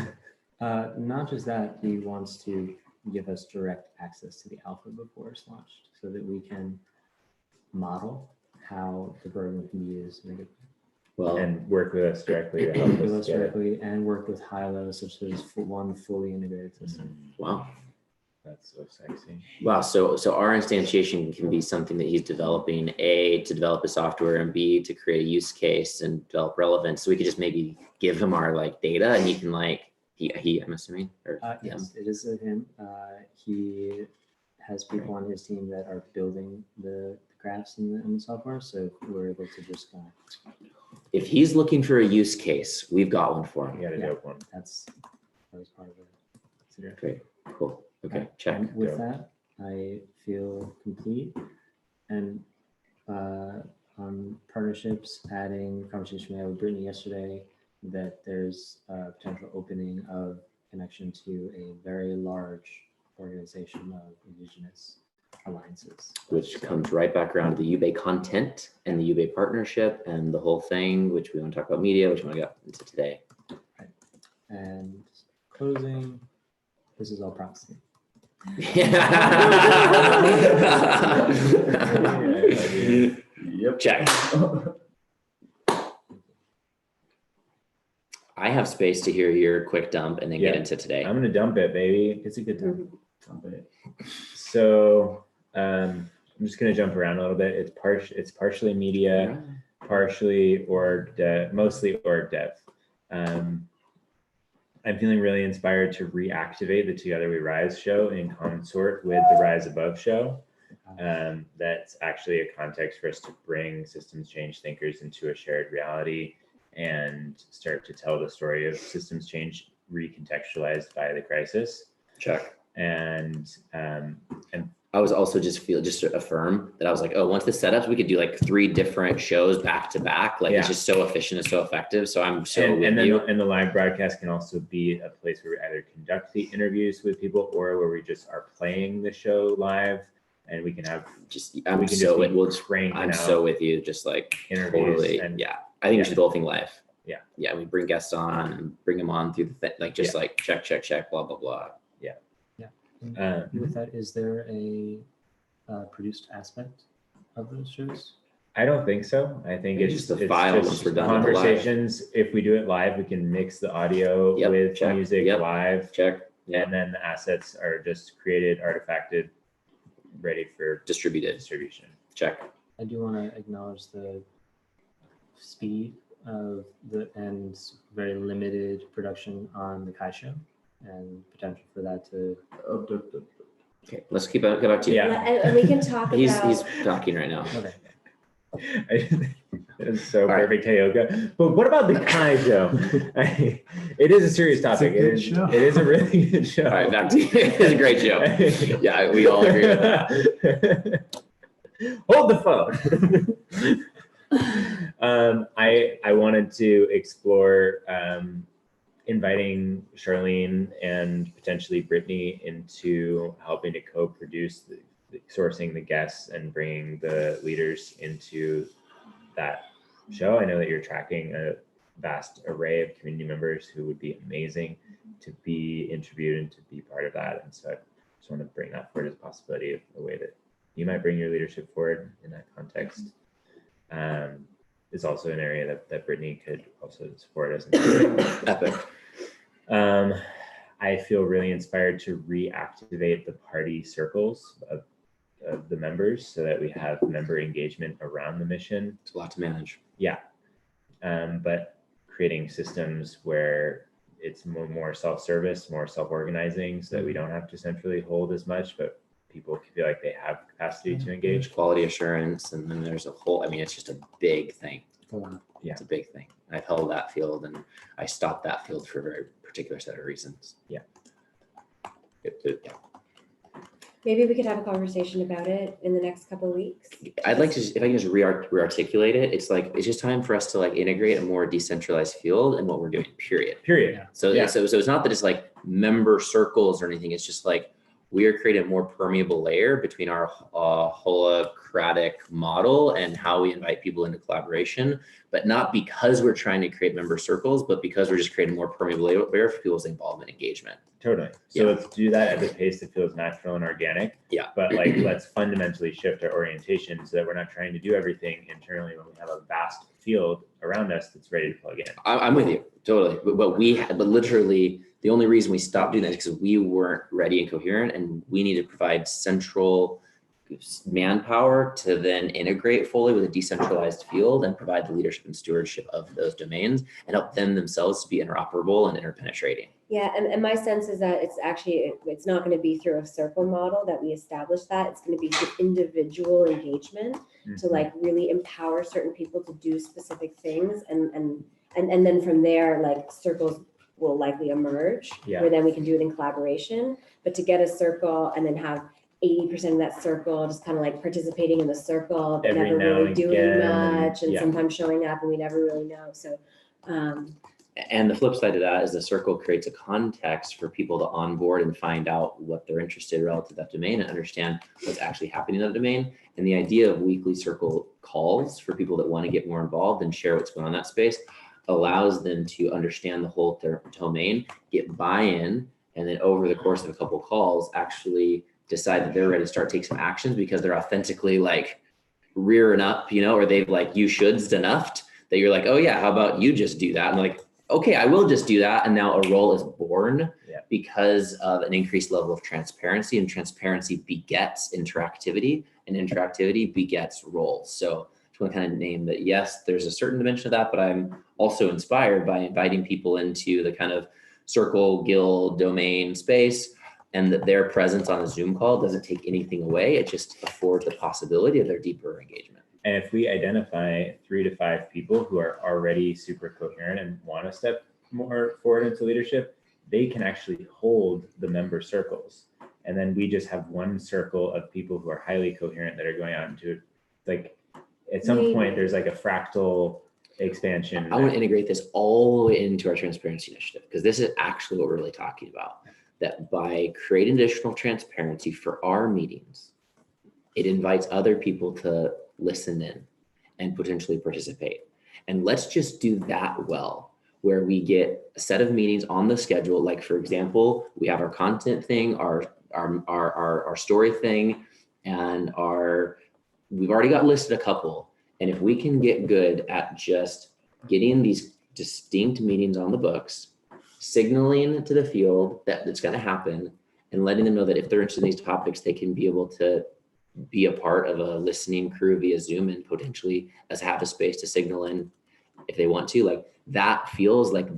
Not just that, he wants to give us direct access to the alpha before it's launched so that we can model how the program can be used in a good way. Well, And work with us directly to help With us us get it. directly and work with Hilo such that it's one fully integrated system. wow. That's so sexy. Wow. So our instantiation can be something that he's developing, A, to develop a software, and B, to create a use case and develop relevance. So we could just maybe give him our like data and he can like, he I'm assuming, or Yes, it is him. He has people on his team that are building the graphs in the software, so we're able to just kind of, if he's looking for a use case, we've got one for You him. got a Yeah. dope one. that was part of it. Great. Cool. Okay. Check. And with Dope. that, I feel complete. And on partnerships, adding conversation we had with Brittany yesterday, that there's a potential opening of connection to a very large organization of indigenous alliances. Which comes right back around to the UBay content and the UBay partnership and the whole thing, which we want to talk about media, which we want to get into today. And closing, this is all proxy. Yep. Check. I have space to hear your quick dump and then get Yeah. into today. I'm gonna dump it, baby. It's a good time. Somebody- So I'm just gonna jump around a little bit. It's partially media, partially org dev, mostly org dev. I'm feeling really inspired to reactivate the Together We Rise show in consort with the Rise Above show. That's actually a context for us to bring systems change thinkers into a shared reality and start to tell the story of systems change recontextualized by the crisis. Check. And I was also just to affirm that I was like, oh, once the setups, we could do like 3 different shows back to back. Like Yeah. it's just so efficient and so effective. So I'm so and with then you. and the live broadcast can also be a place where we either conduct the interviews with people or where we just are playing the show live, and we can have Just we I'm can so just be we'll cranking I'm out so with you. Just like interviews totally. and Yeah. I think we Yeah. should do the whole thing live. Yeah. Yeah. We bring guests on and bring them on through the thing, like just like check, blah, blah, blah. With that, is there a produced aspect of those shows? I don't think so. I think Maybe it's just the it's file just once we're done with the live. conversations. If we do it live, we can mix the audio Yep, with check. music Yep. live, Check. Yeah. and then the assets are just created, artifacted, ready for Distributed. distribution. Check. I do want to acknowledge the speed of and very limited production on the Kai show and potential for that to. Okay. Let's keep it back to you. Yeah. And we can talk He's about. talking right now. Okay. It's so All right. perfect, Tayoka. But what about the Kai show? It is a serious topic. good It is, show. it is a really good show. All right, back to you. It's a great show. Yeah, we all agree with that. Hold the phone. I wanted to explore inviting Charlene and potentially Brittany into helping to co-produce sourcing the guests and bringing the leaders into that show. I know that you're tracking a vast array of community members who would be amazing to be interviewed and to be part of that. And so I just want to bring that forward as a possibility of a way that you might bring your leadership forward in that context. Is also an area that Brittany could also support us. Epic. I feel really inspired to reactivate the party circles of the members so that we have member engagement around the mission. It's a lot to manage. Yeah. But creating systems where it's more self-service, more self-organizing so that we don't have to centrally hold as much, but people feel like they have capacity to engage. There's quality assurance, and then there's a whole, I mean, it's just a big thing. Yeah. It's a big thing. I've held that field and I stopped that field for a very particular set of reasons. Yeah. Yeah. Maybe we could have a conversation about it in the next couple of weeks. I'd like to, if I can just re-articulate it, it's like, it's just time for us to like integrate a more decentralized field in what we're doing, period. Period. Yeah. So, Yeah. so it's not that it's like member circles or anything. It's just like, we are creating a more permeable layer between our holacratic model and how we invite people into collaboration, but not because we're trying to create member circles, but because we're just creating a more permeable layer for people's involvement and engagement. Totally. So Yeah. let's do that at a pace that feels natural and organic. Yeah. But like, let's fundamentally shift our orientation so that we're not trying to do everything internally when we have a vast field around us that's ready to plug in. I'm with you totally, but literally the only reason we stopped doing that is because we weren't ready and coherent, and we need to provide central manpower to then integrate fully with a decentralized field and provide the leadership and stewardship of those domains and help them themselves to be interoperable and interpenetrating. Yeah, and my sense is that it's not going to be through a circle model that we establish that. It's going to be through individual engagement to like really empower certain people to do specific things, and then from there, like circles will likely emerge Yeah. where then we can do it in collaboration. But to get a circle and then have 80% of that circle just kind of like participating in the circle, but Every never now really and doing again, much, and yeah. sometimes showing up and we never really know. So And the flip side of that is the circle creates a context for people to onboard and find out what they're interested in relative to that domain and understand what's actually happening in that domain. And the idea of weekly circle calls for people that want to get more involved and share what's going on in that space allows them to understand the whole domain, get buy-in, and then over the course of a couple of calls, actually decide that they're ready to start take some actions because they're authentically like rearing up, or they've like you shoulds enough that you're like, oh yeah, how about you just do that? And like, okay, I will just do that. And now a role is born because of an increased level of transparency, and transparency begets interactivity, and interactivity begets roles. So I just want to kind of name that, yes, there's a certain dimension of that, but I'm also inspired by inviting people into the kind of circle, guild, domain space, and that their presence on a Zoom call doesn't take anything away. It just affords the possibility of their deeper engagement. And if we identify 3 to 5 people who are already super coherent and want to step more forward into leadership, they can actually hold the member circles. And then we just have one circle of people who are highly coherent that are going out into, like, at some point, there's like a fractal expansion. I want to integrate this all the way into our transparency initiative, because this is actually what we're really talking about. That by creating additional transparency for our meetings, it invites other people to listen in and potentially participate. And let's just do that well, where we get a set of meetings on the schedule. Like, for example, we have our content thing, our story thing, and we've already got listed a couple. And if we can get good at just getting these distinct meetings on the books, signaling to the field that it's going to happen, and letting them know that if they're interested in these topics, they can be able to be a part of a listening crew via Zoom, and potentially as have a space to signal in if they want to. Like, that feels like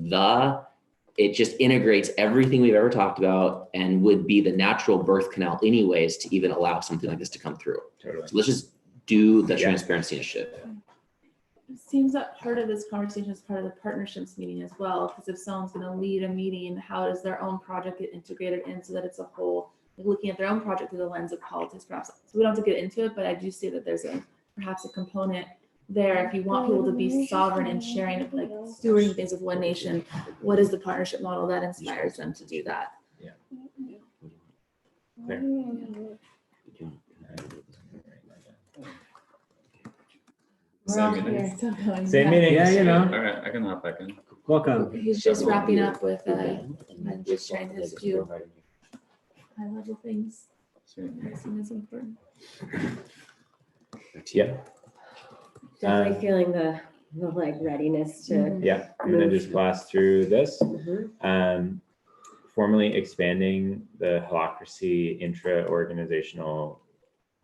it just integrates everything we've ever talked about, and would be the natural birth canal anyways to even allow something like this to come through. Totally. So let's just do the transparency initiative. It seems that part of this conversation is part of the partnerships meeting as well, because if someone's going to lead a meeting, how does their own project get integrated in so that it's a whole, like looking at their own project through the lens of politics, perhaps. So we don't have to get into it, but I do see that there's perhaps a component there. If you want people to be sovereign and sharing, like stewarding things with one nation, what is the partnership model that inspires them to do that? Same We're all meeting? here, still going. Same meeting. Yeah, All right, I can hop back in. Welcome. He's just wrapping up with and just sharing his few high level things Sweet. that seem as important. Yeah. Definitely feeling the like readiness to. Yeah, I'm gonna just blast through this. Formally expanding the Holacracy intra-organizational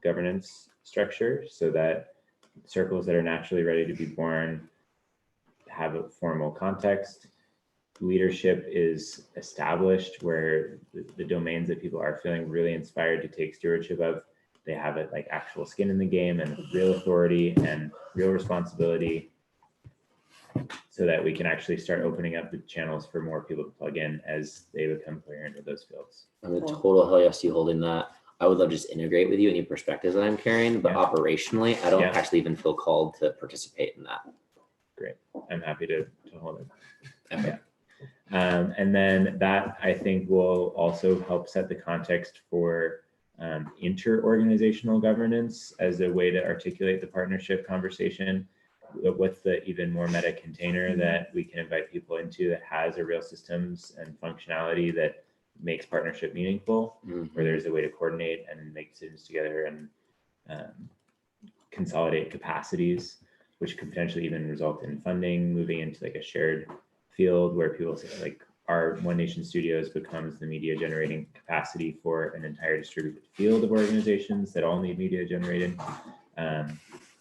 governance structure so that circles that are naturally ready to be born have a formal context. Leadership is established where the domains that people are feeling really inspired to take stewardship of, they have it like actual skin in the game and real authority and real responsibility, so that we can actually start opening up the channels for more people to plug in as they become coherent with those fields. I'm a total hell yes to you holding that. I would love to just integrate with you any perspectives that I'm carrying, but operationally, I don't actually even feel called to participate in that. Great. I'm happy to hold it. Okay. And then that, I think, will also help set the context for inter-organizational governance as a way to articulate the partnership conversation with the even more meta container that we can invite people into, that has a real systems and functionality that makes partnership meaningful, where there's a way to coordinate and make decisions together and consolidate capacities, which could potentially even result in funding moving into like a shared field where people say like our One Nation Studios becomes the media generating capacity for an entire distributed field of organizations that all need media generated. So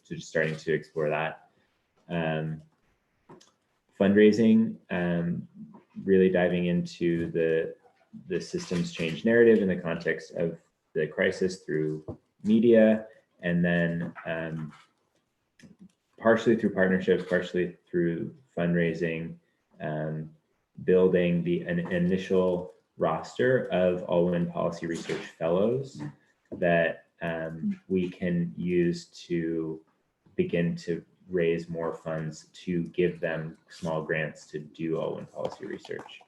just starting to explore that. Fundraising, really diving into the systems change narrative in the context of the crisis through media, and then partially through partnerships, partially through fundraising, building an initial roster of All-Win Policy Research Fellows that we can use to begin to raise more funds to give them small grants to do All-Win Policy research.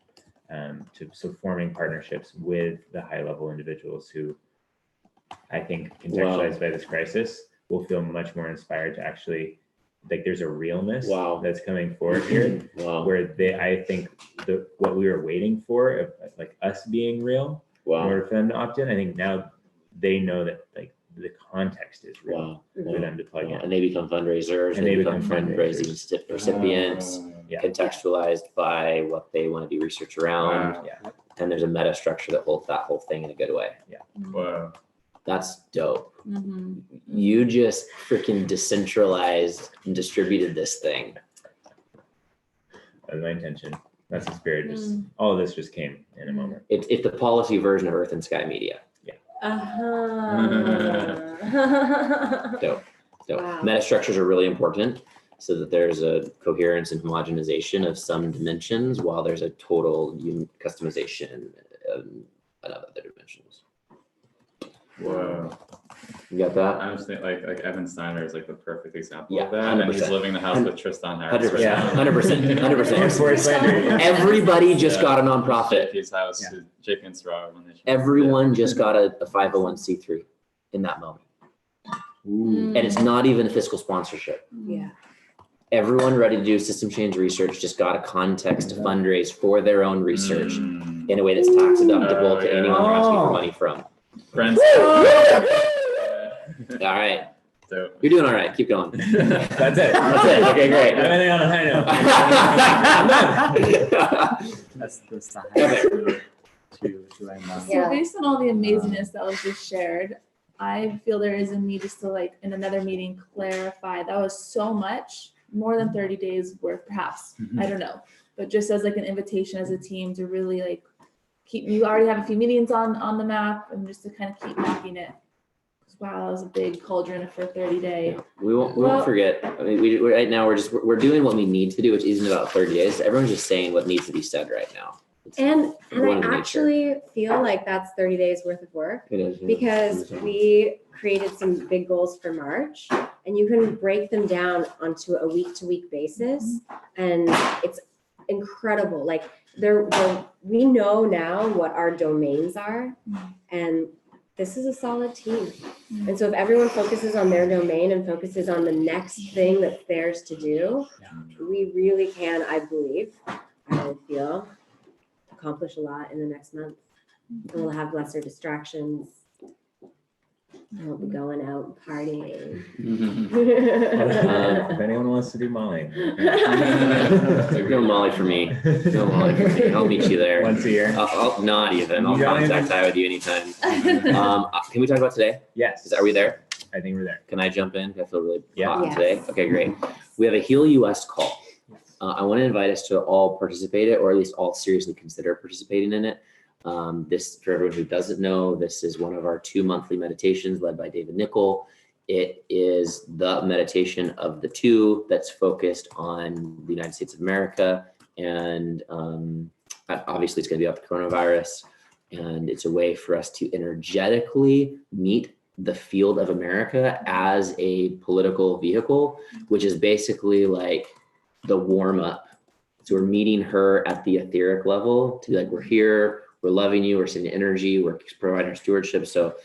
So forming partnerships with the high-level individuals who I think, contextualized by this crisis, will feel much more inspired to actually, like, there's a realness that's coming forward here, where I think what we were waiting for, like us being real, in order for them to opt in, I think now they know that like the context is real Wow. for them to plug in. And they become fundraisers, And they they become become fundraising fundraisers. recipients, Yeah. contextualized by what they want to be researched around. Wow. Yeah. And there's a meta structure that holds that whole thing in a good way. Whoa. That's dope. Mm-hmm. You just freaking decentralized and distributed this thing. That's my intention. That's the spirit. Just all of this just came in a moment. It's the policy version of Earth and Sky Media. Dope. Wow. Meta structures are really important so that there's a coherence and homogenization of some dimensions while there's a total customization of other dimensions. Whoa. You got that? I was thinking like Evan Steiner is like the perfect example Yeah, of that. And he's 100%. living the house with Tristan Harris. 100%. right now. 100%. 100%. Forced slander. Everybody just Yeah. got a nonprofit. JP's house, Yeah. JP and Straw. Everyone just got a 501c3 in that moment. And it's not even a fiscal sponsorship. Yeah. Everyone ready to do system change research just got a context to fundraise for their own research Mm. in a way that's tax deductible Oh, to yeah. anyone they're asking for money from. Friends. All right. Dope. You're doing all right. Keep going. That's it. That's it. Okay, great. Everything on a high note. That's the highest to end on. So Yeah. based on all the amazingness that was just shared, I feel there is a need just to like in another meeting clarify that was so much more than 30 days worth, perhaps. I don't know, but just as like an invitation as a team to really like keep. You already have a few meetings on the map, and just to kind of keep knocking it. 'Cause, wow, that was a big cauldron for 30 day. We won't Well- forget. I mean, we right now we're doing what we need to do, which isn't about 30 days. Everyone's just saying what needs to be said right now. And One of I the actually feel like that's 30 days worth of work It is, because we created some big goals for March and you can break them down onto a week to week basis. And it's incredible. Like we know now what our domains are and this is a solid team. And so if everyone focuses on their domain and focuses on the next thing that's theirs to do, we really can, I believe, I would feel, accomplish a lot in the next month. And we'll have lesser distractions. I won't be going out partying. If anyone wants to do Molly. No Molly for me. No Molly for me. I'll meet you there. Once a year. I'll not even. I'll You don't contact even- I with you anytime. Can we talk about today? Yes. Are we there? I think we're there. Can I jump in? I feel really Yeah. hot Yes. today. Okay, great. We have a Heal US call. I want to invite us to all participate in it, or at least all seriously consider participating in it. This, for everyone who doesn't know, this is one of our 2 monthly meditations led by David Nickel. It is the meditation of the 2 that's focused on the United States of America. And obviously it's going to be about the coronavirus. And it's a way for us to energetically meet the field of America as a political vehicle, which is basically like the warm up. So we're meeting her at the etheric level to be like, we're here, we're loving you, we're sending energy, we're providing our stewardship. So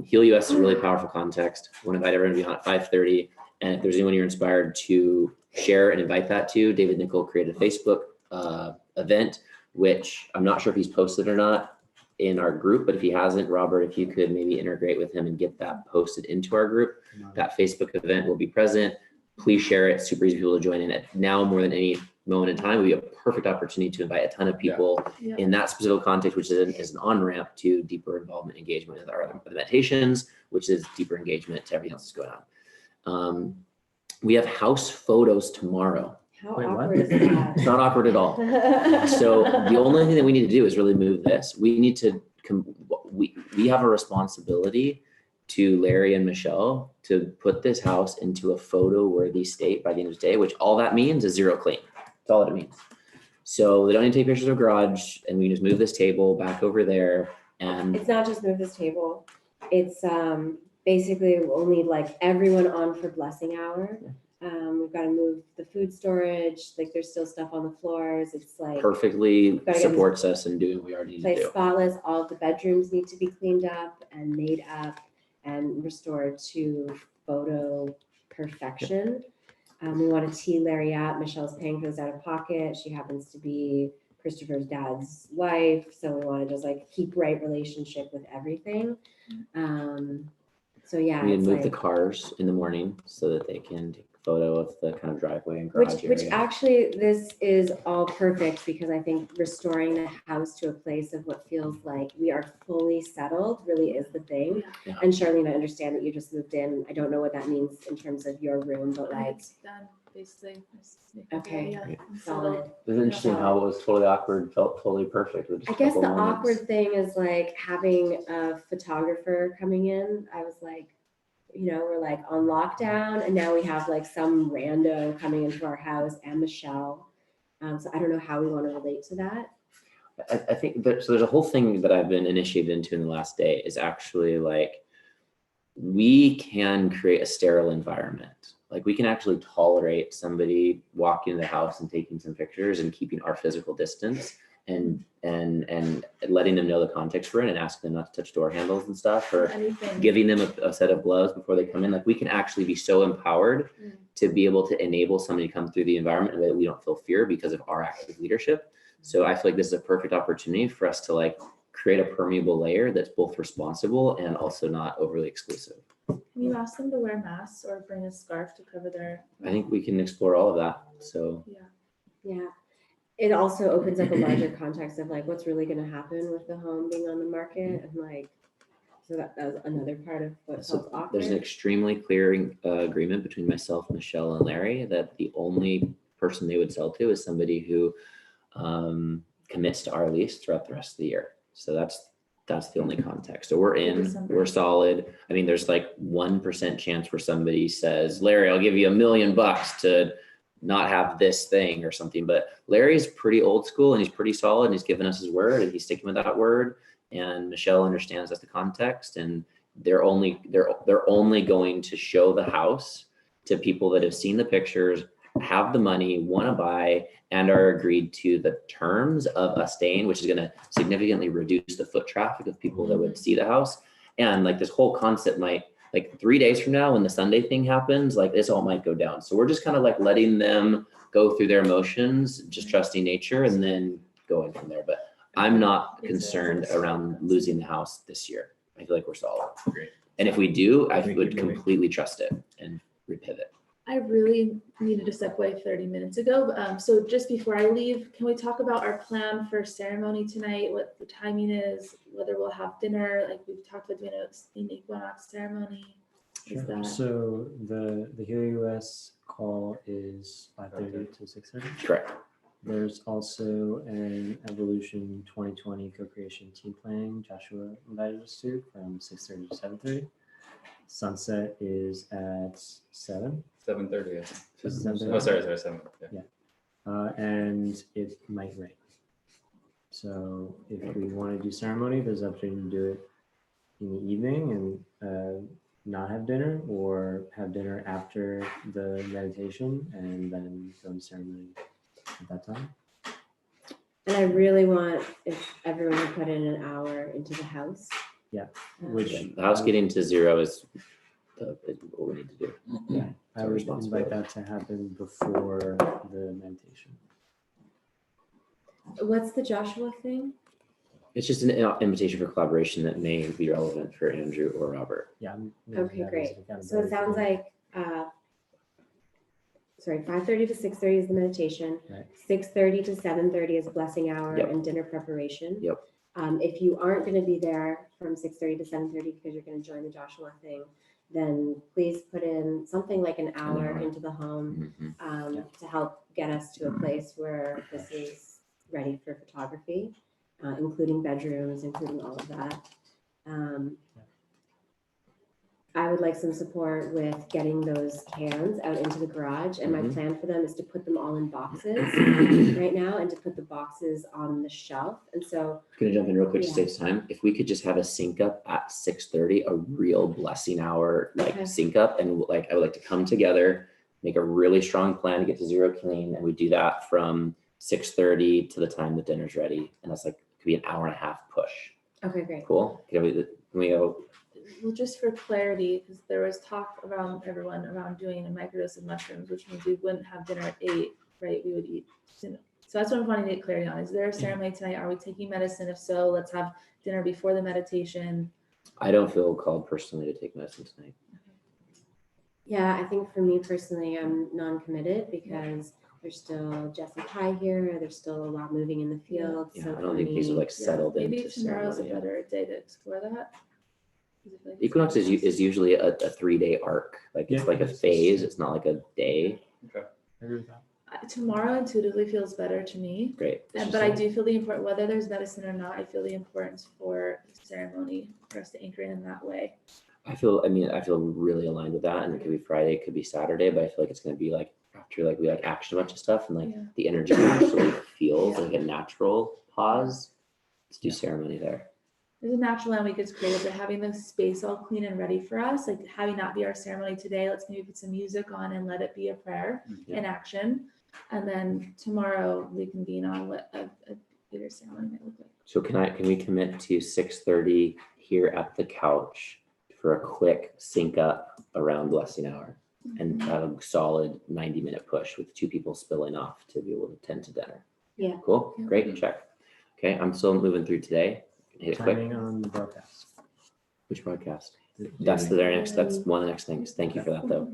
Heal US is a really powerful context. I want to invite everyone to be on at 5:30. And if there's anyone you're inspired to share and invite that to, David Nickel created a Facebook event, which I'm not sure if he's posted or not in our group, but if he hasn't, Robert, if you could maybe integrate with him and get that posted into our group, that Facebook event will be present. Please share it. Super easy for people to join in. At now more than any moment in time, it would be a perfect opportunity to invite a ton of people Yeah. in that specific context, which is an on-ramp to deeper involvement, engagement with our other meditations, which is deeper engagement to everything else that's going on. We have house photos tomorrow. How Wait, what? awkward is that? It's not awkward at all. So the only thing that we need to do is really move this. We need to, we have a responsibility to Larry and Michelle to put this house into a photo worthy state by the end of the day, which all that means is zero clean. That's all that it means. So they don't need to take pictures of garage, and we can just move this table back over there. And It's not just move this table. It's basically we'll need like everyone on for blessing hour. We've got to move the food storage. Like there's still stuff on the floors. It's like perfectly Gotta get supports us in doing what we already need to place do. spotless. All of the bedrooms need to be cleaned up and made up and restored to photo perfection. We want to tee Larry up. Michelle's paying for this out of pocket. She happens to be Christopher's dad's wife. So we want to just like keep right relationship with everything. So yeah, We it's move the like, cars in the morning so that they can take a photo of the kind of driveway and garage which area. actually, this is all perfect because I think restoring the house to a place of what feels like we are fully settled really is the thing. Yeah. And Charlene, I understand that you just moved in. I don't know what that means in terms of your room, but like, It's done, basically. Just make it Okay, yeah, great. I'm solid. settled. It was interesting Yeah. how it was totally awkward, felt totally perfect. With just I a guess couple the moments. awkward thing is like having a photographer coming in. I was like, we're like on lockdown and now we have like some rando coming into our house and Michelle. So I don't know how we want to relate to that. I think that so there's a whole thing that I've been initiated into in the last day is actually like we can create a sterile environment. Like we can actually tolerate somebody walking in the house and taking some pictures and keeping our physical distance and letting them know the context we're in and asking them not to touch door handles and stuff or Anything. giving them a set of gloves before they come in. Like we can actually be so empowered to be able to enable somebody to come through the environment in a way that we don't feel fear because of our active leadership. So I feel like this is a perfect opportunity for us to like create a permeable layer that's both responsible and also not overly exclusive. Can you ask them to wear masks or bring a scarf to cover their? I think we can explore all of that. So Yeah. Yeah. It also opens up a larger context of like what's really going to happen with the home being on the market and like, so that was another part of what So felt awkward. there's an extremely clear agreement between myself, Michelle, and Larry that the only person they would sell to is somebody who commits to our lease throughout the rest of the year. So that's the only context. So we're in, December. we're solid. I mean, there's like 1% chance where somebody says, Larry, I'll give you $1 million to not have this thing or something. But Larry's pretty old school and he's pretty solid and he's given us his word and he's sticking with that word. And Michelle understands that's the context and they're only going to show the house to people that have seen the pictures, have the money, want to buy, and are agreed to the terms of us staying, which is going to significantly reduce the foot traffic of people that would see the house. And like this whole concept might, like 3 days from now when the Sunday thing happens, like this all might go down. So we're just kind of like letting them go through their emotions, just trusting nature and then going from there. But I'm not concerned around losing the house this year. I feel like we're solid. Great. And if we do, I We would keep moving. completely trust it and repivot. I really needed to step away 30 minutes ago. So just before I leave, can we talk about our plan for ceremony tonight? What the timing is, whether we'll have dinner, like we've talked about doing an equinox ceremony. Is Sure. that So the Helio-US call is 5:30 to 6:30. Correct. There's also an Evolution 2020 co-creation team planning Joshua invited us to from 6:30 to 7:30. Sunset is at 7. 7:30. I think. Is it 7:30? Oh, sorry, 7. Yeah. And it might rain. So if we want to do ceremony, there's an opportunity to do it in the evening and not have dinner, or have dinner after the meditation and then go to ceremony at that time. And I really want if everyone would put in an hour into the house. Yeah, Um, which Yeah, the house getting to 0 is what we need to do. I would invite that to happen before the meditation. What's the Joshua thing? It's just an invitation for collaboration that may be relevant for Andrew or Robert. Yeah. I'm Okay, that as great. accountability So it for sounds them. like, 5:30 to 6:30 is the meditation. Right. 6:30 to 7:30 is blessing hour Yep. and dinner preparation. Yep. If you aren't going to be there from 6:30 to 7:30 because you're going to join the Joshua thing, then please put in something like an hour hour. into the home Mhm. to help get us to a place where this is ready for photography, including bedrooms, including all of that. I would like some support with getting those cans out into the garage, and my Mhm. plan for them is to put them all in boxes right now and to put the boxes on the shelf. And so, Gonna jump in real quick to Yeah. save time. If we could just have a sync up at 6:30, a real blessing hour, like Okay. sync up, and like I would like to come together, make a really strong plan to get to 0 clean, and we do that from 6:30 to the time the dinner's ready, and that's like could be an hour and a half push. okay, great. Cool. Can we go? well, just for clarity, because there was talk around everyone around doing a microdose of mushrooms, which means we wouldn't have dinner at 8, right? We would eat. So that's what I'm wanting to get clarity on. Is there a ceremony tonight? Are we taking medicine? If so, let's have dinner before the meditation. I don't feel called personally to take medicine tonight. Yeah, I think for me personally, I'm non-committed because there's still Jesse Pye here. There's still a lot moving in the field. Yeah, So I don't for think things are me, like settled Maybe into tomorrow's a ceremony yet. better day to explore that. 'Cause I feel like Equinox is usually a 3-day arc. Like it's Yeah, like a it's- phase. It's not like a day. I agree with that. Tomorrow intuitively feels better to me. Great. But I do feel the important, whether there's medicine or not, I feel the importance for the ceremony for us to anchor in that way. I feel really aligned with that, and it could be Friday, it could be Saturday, but I feel like it's gonna be like after like we like action a bunch of stuff and like Yeah. the energy actually feels Yeah. like a natural pause. Let's do ceremony there. There's a natural and we get creative, but having the space all clean and ready for us, like having that be our ceremony today, let's maybe put some music on and let it be a prayer in action. And then tomorrow we convene on what a theater ceremony might look like. So can we commit to 6:30 here at the couch for a quick sync up around blessing hour and have a solid 90-minute push with 2 people spilling off to be able to tend to dinner? Yeah. Cool. Yeah. Great. Check. Okay. I'm still moving through today. Hit it quick. Timing on the broadcast. Which broadcast? The- That's the very next. That's one of the next things. Thank you for that though.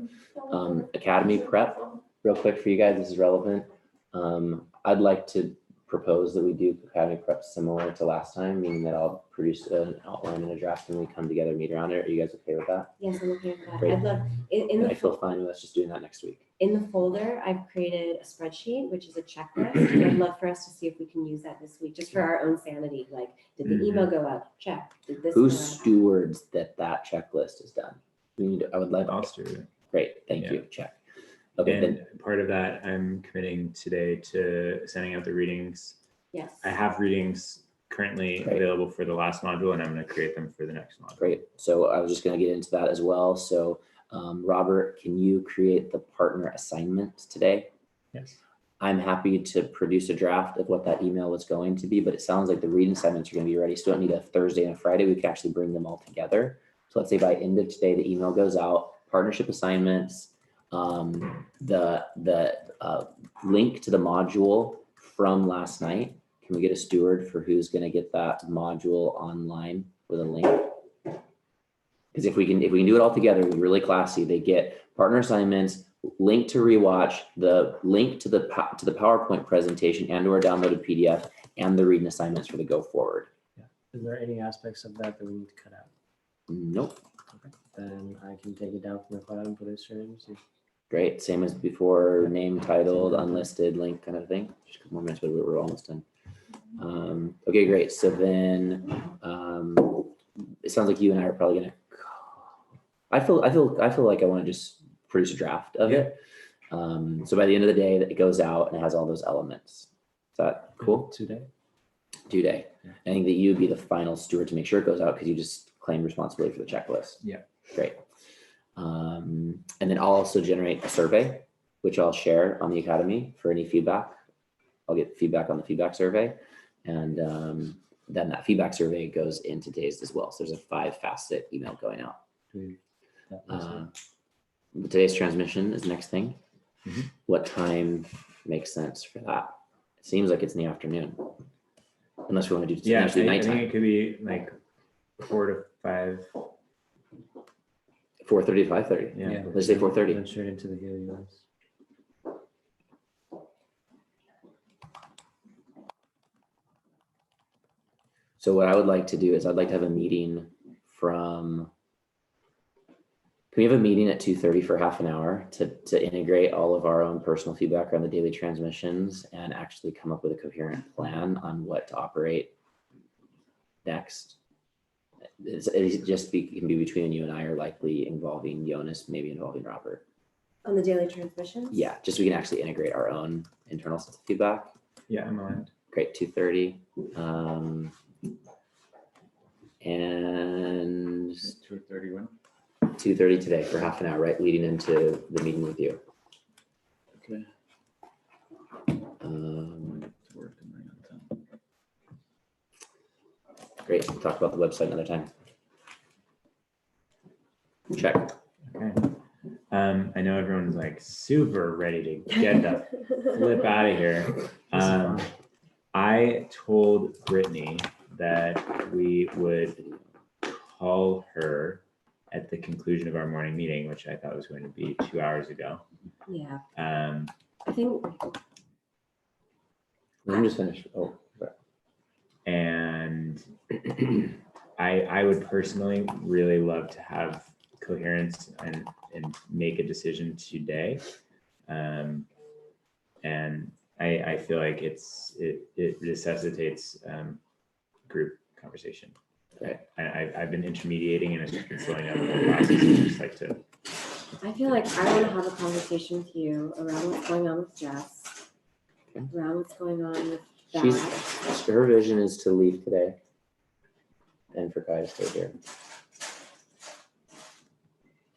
Academy prep, real quick for you guys. This is relevant. I'd like to propose that we do Academy prep similar to last time, meaning that I'll produce an outline and a draft and we come together, meet around it. Are you guys okay with that? yes, I'm okay with that. Great. I'd love in I the feel fine with us just doing that next week. in the folder. I've created a spreadsheet, which is a checklist. And I'd love for us to see if we can use that this week, just for our own sanity. Like, did the email go up? Check. Did this? Who go up? stewards that checklist is done? We need. I would like. Foster. Great. Thank Yeah. you. Check. Okay. Then And part of that, I'm committing today to sending out the readings. Yes. I have readings currently Great. available for the last module, and I'm going to create them for the next module. Great. So I was just going to get into that as well. So Robert, can you create the partner assignment today? Yes. I'm happy to produce a draft of what that email was going to be, but it sounds like the reading assignments are going to be ready. So we don't need a Thursday and a Friday. We could actually bring them all together. So let's say by end of today, the email goes out, partnership assignments, the link to the module from last night. Can we get a steward for who's going to get that module online with a link? Because if we can do it all together, we're really classy. They get partner assignments, link to rewatch, the link to the PowerPoint presentation and/or downloaded PDF, and the reading assignments for the go forward. Is there any aspects of that we need to cut out? Nope. Then I can take it down from the cloud and put it straight into. Great. Same as before, name, titled, unlisted, link kind of thing. Just a couple more minutes, but we're almost done. Okay, great. So then it sounds like you and I are probably gonna. I feel like I want to just produce a draft of it. So by the end of the day, that it goes out and it has all those elements. Is that cool? Today. Due day. I think that you would be the final steward to make sure it goes out because you just claim responsibility for the checklist. Yeah. Great. And then I'll also generate a survey, which I'll share on the Academy for any feedback. I'll get feedback on the feedback survey. And then that feedback survey goes into Dazed as well. So there's a 5-facet email going out. Today's transmission is the next thing. Mhm. What time makes sense for that? It seems like it's in the afternoon. Unless we want to do Yeah, I potentially think nighttime. it could be like 4 to 5. 4:30 to 5:30. Yeah. Let's say 4:30. Then straight into the Helios. So what I would like to do is I'd like to have a meeting from, can we have a meeting at 2:30 for half an hour to integrate all of our own personal feedback around the daily transmissions and actually come up with a coherent plan on what to operate next? It can be between you and I, or likely involving Jonas, maybe involving Robert. On the daily transmissions? Yeah, just so we can actually integrate our own internal sets of feedback. Yeah, I'm aligned. Great, 2:30. And 2:31. 2:30 today for half an hour, right, leading into the meeting with you. Okay. To work and bring on time. Great, we'll talk about the website another time. Check. Okay. I know everyone's like super ready to get the flip out of here. I told Brittany that we would call her at the conclusion of our morning meeting, which I thought was going to be 2 hours ago. Yeah, Um, I think I'm just finished. Oh, sorry. and I would personally really love to have coherence and make a decision today. And I feel like it necessitates group conversation. Right. I've been intermediating and it's been slowing down the whole process. I'd just like to. I feel like I want to have a conversation with you around what's going on with Jess, Okay. around what's going on with Her vision is to leave today and for Kai to stay here.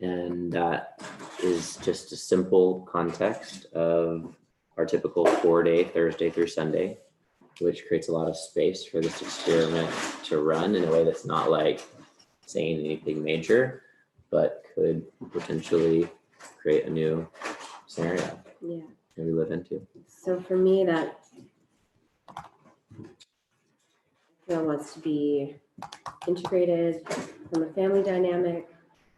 And that is just a simple context of our typical 4-day, Thursday through Sunday, which creates a lot of space for this experiment to run in a way that's not like saying anything major, but could potentially create a new scenario Yeah. that we live into. So for me, that wants to be integrated from a family dynamic.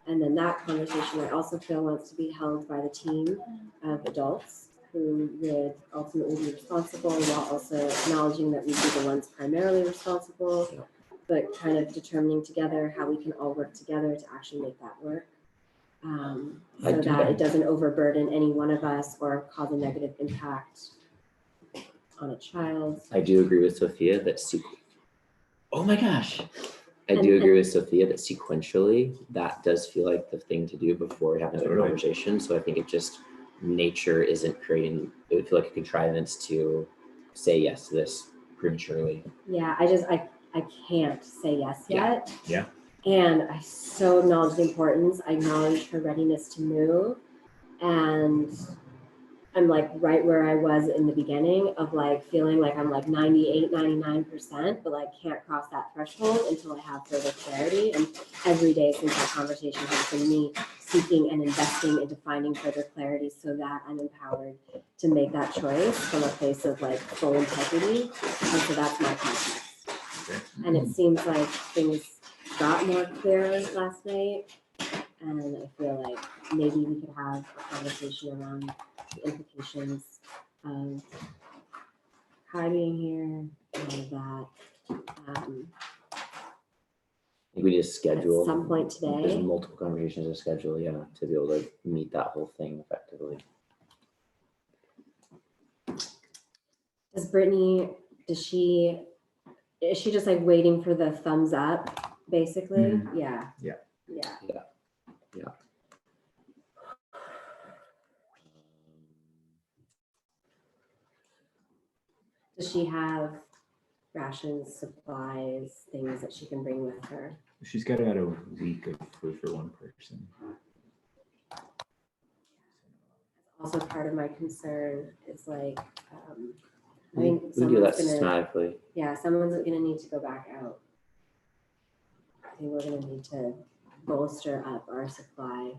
And then that conversation I also feel wants to be held by the team of adults who would ultimately be responsible while also acknowledging that we'd be the ones primarily responsible, but kind of determining together how we can all work together to actually make that work. So that it doesn't overburden any one of us or cause a negative impact on a child. I do agree with Sophia that oh my gosh. I do And- agree with Sophia that sequentially that does feel like the thing to do before we have another Totally. conversation. So I think nature isn't creating, it would feel like a contrivance to say yes to this prematurely. Yeah, I can't say yes yet. Yeah. And I so acknowledge the importance. I acknowledge her readiness to move. And I'm like right where I was in the beginning of like feeling like I'm like 98, 99%, but like can't cross that threshold until I have further clarity. And every day since that conversation has been me seeking and investing into finding further clarity so that I'm empowered to make that choice from a place of like full integrity. And so that's my context. And it seems like things got more clear last night. And I feel like maybe we could have a conversation around the implications of Kai being here, all of that. I think we just schedule. At some point There's today. multiple conversations to schedule, to be able to meet that whole thing effectively. Does Brittany, is she just like waiting for the thumbs up, basically? Mhm. Yeah. Yeah. Yeah. Does she have rations, supplies, things that she can bring with her? She's got about a week of food for one person. Also, part of my concern is like, I We think can do that someone's gonna, systematically. someone's gonna need to go back out. I think we're gonna need to bolster up our supply.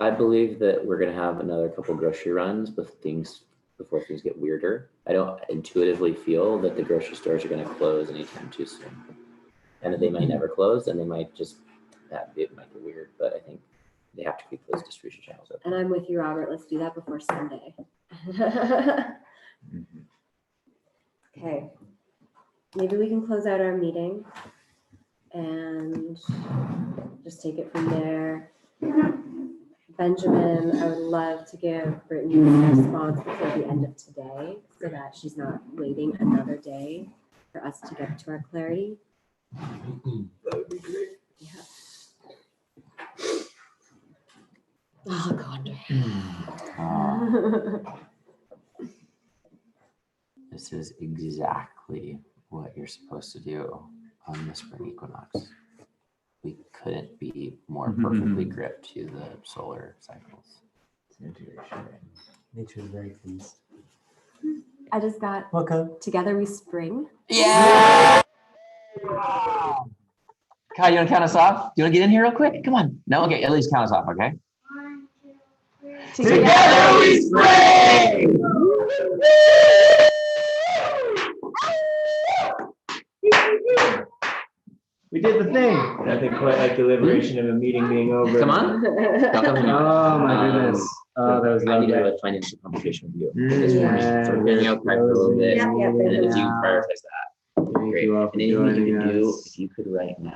I believe that we're gonna have another couple grocery runs before things get weirder. I don't intuitively feel that the grocery stores are gonna close anytime too soon. And that they might never close, and they might just, it might be weird, but I think they have to keep those distribution channels open. And I'm with you, Robert. Let's do that before Sunday. Mhm. Okay. Maybe we can close out our meeting and just take it from there. Benjamin, I would love to give Brittany a response before the end of today so that she's not waiting another day for us to get to our clarity. That would be great. Yeah. Oh, God. This is exactly what you're supposed to do on the spring equinox. We couldn't be more perfectly gripped to the solar cycles. It's an integration. Nature is very pleased. I just got Welcome. Together We Spring. Yeah! Kai, you want to count us off? Do you want to get in here real quick? Come on. No? Okay, at least count us off, okay? 1, 2, 3. Together we spring! We did the thing. Nothing quite like the liberation of a meeting being over. Come on. Oh my goodness. Oh, that was I need to have lovely. a financial conversation with you. Mm, This morning, yeah, sort of getting out back for a little bit. Yeah, yeah, And if you yeah. prioritize that, Thank great. you all for And anything you joining could do, us. if you could right now.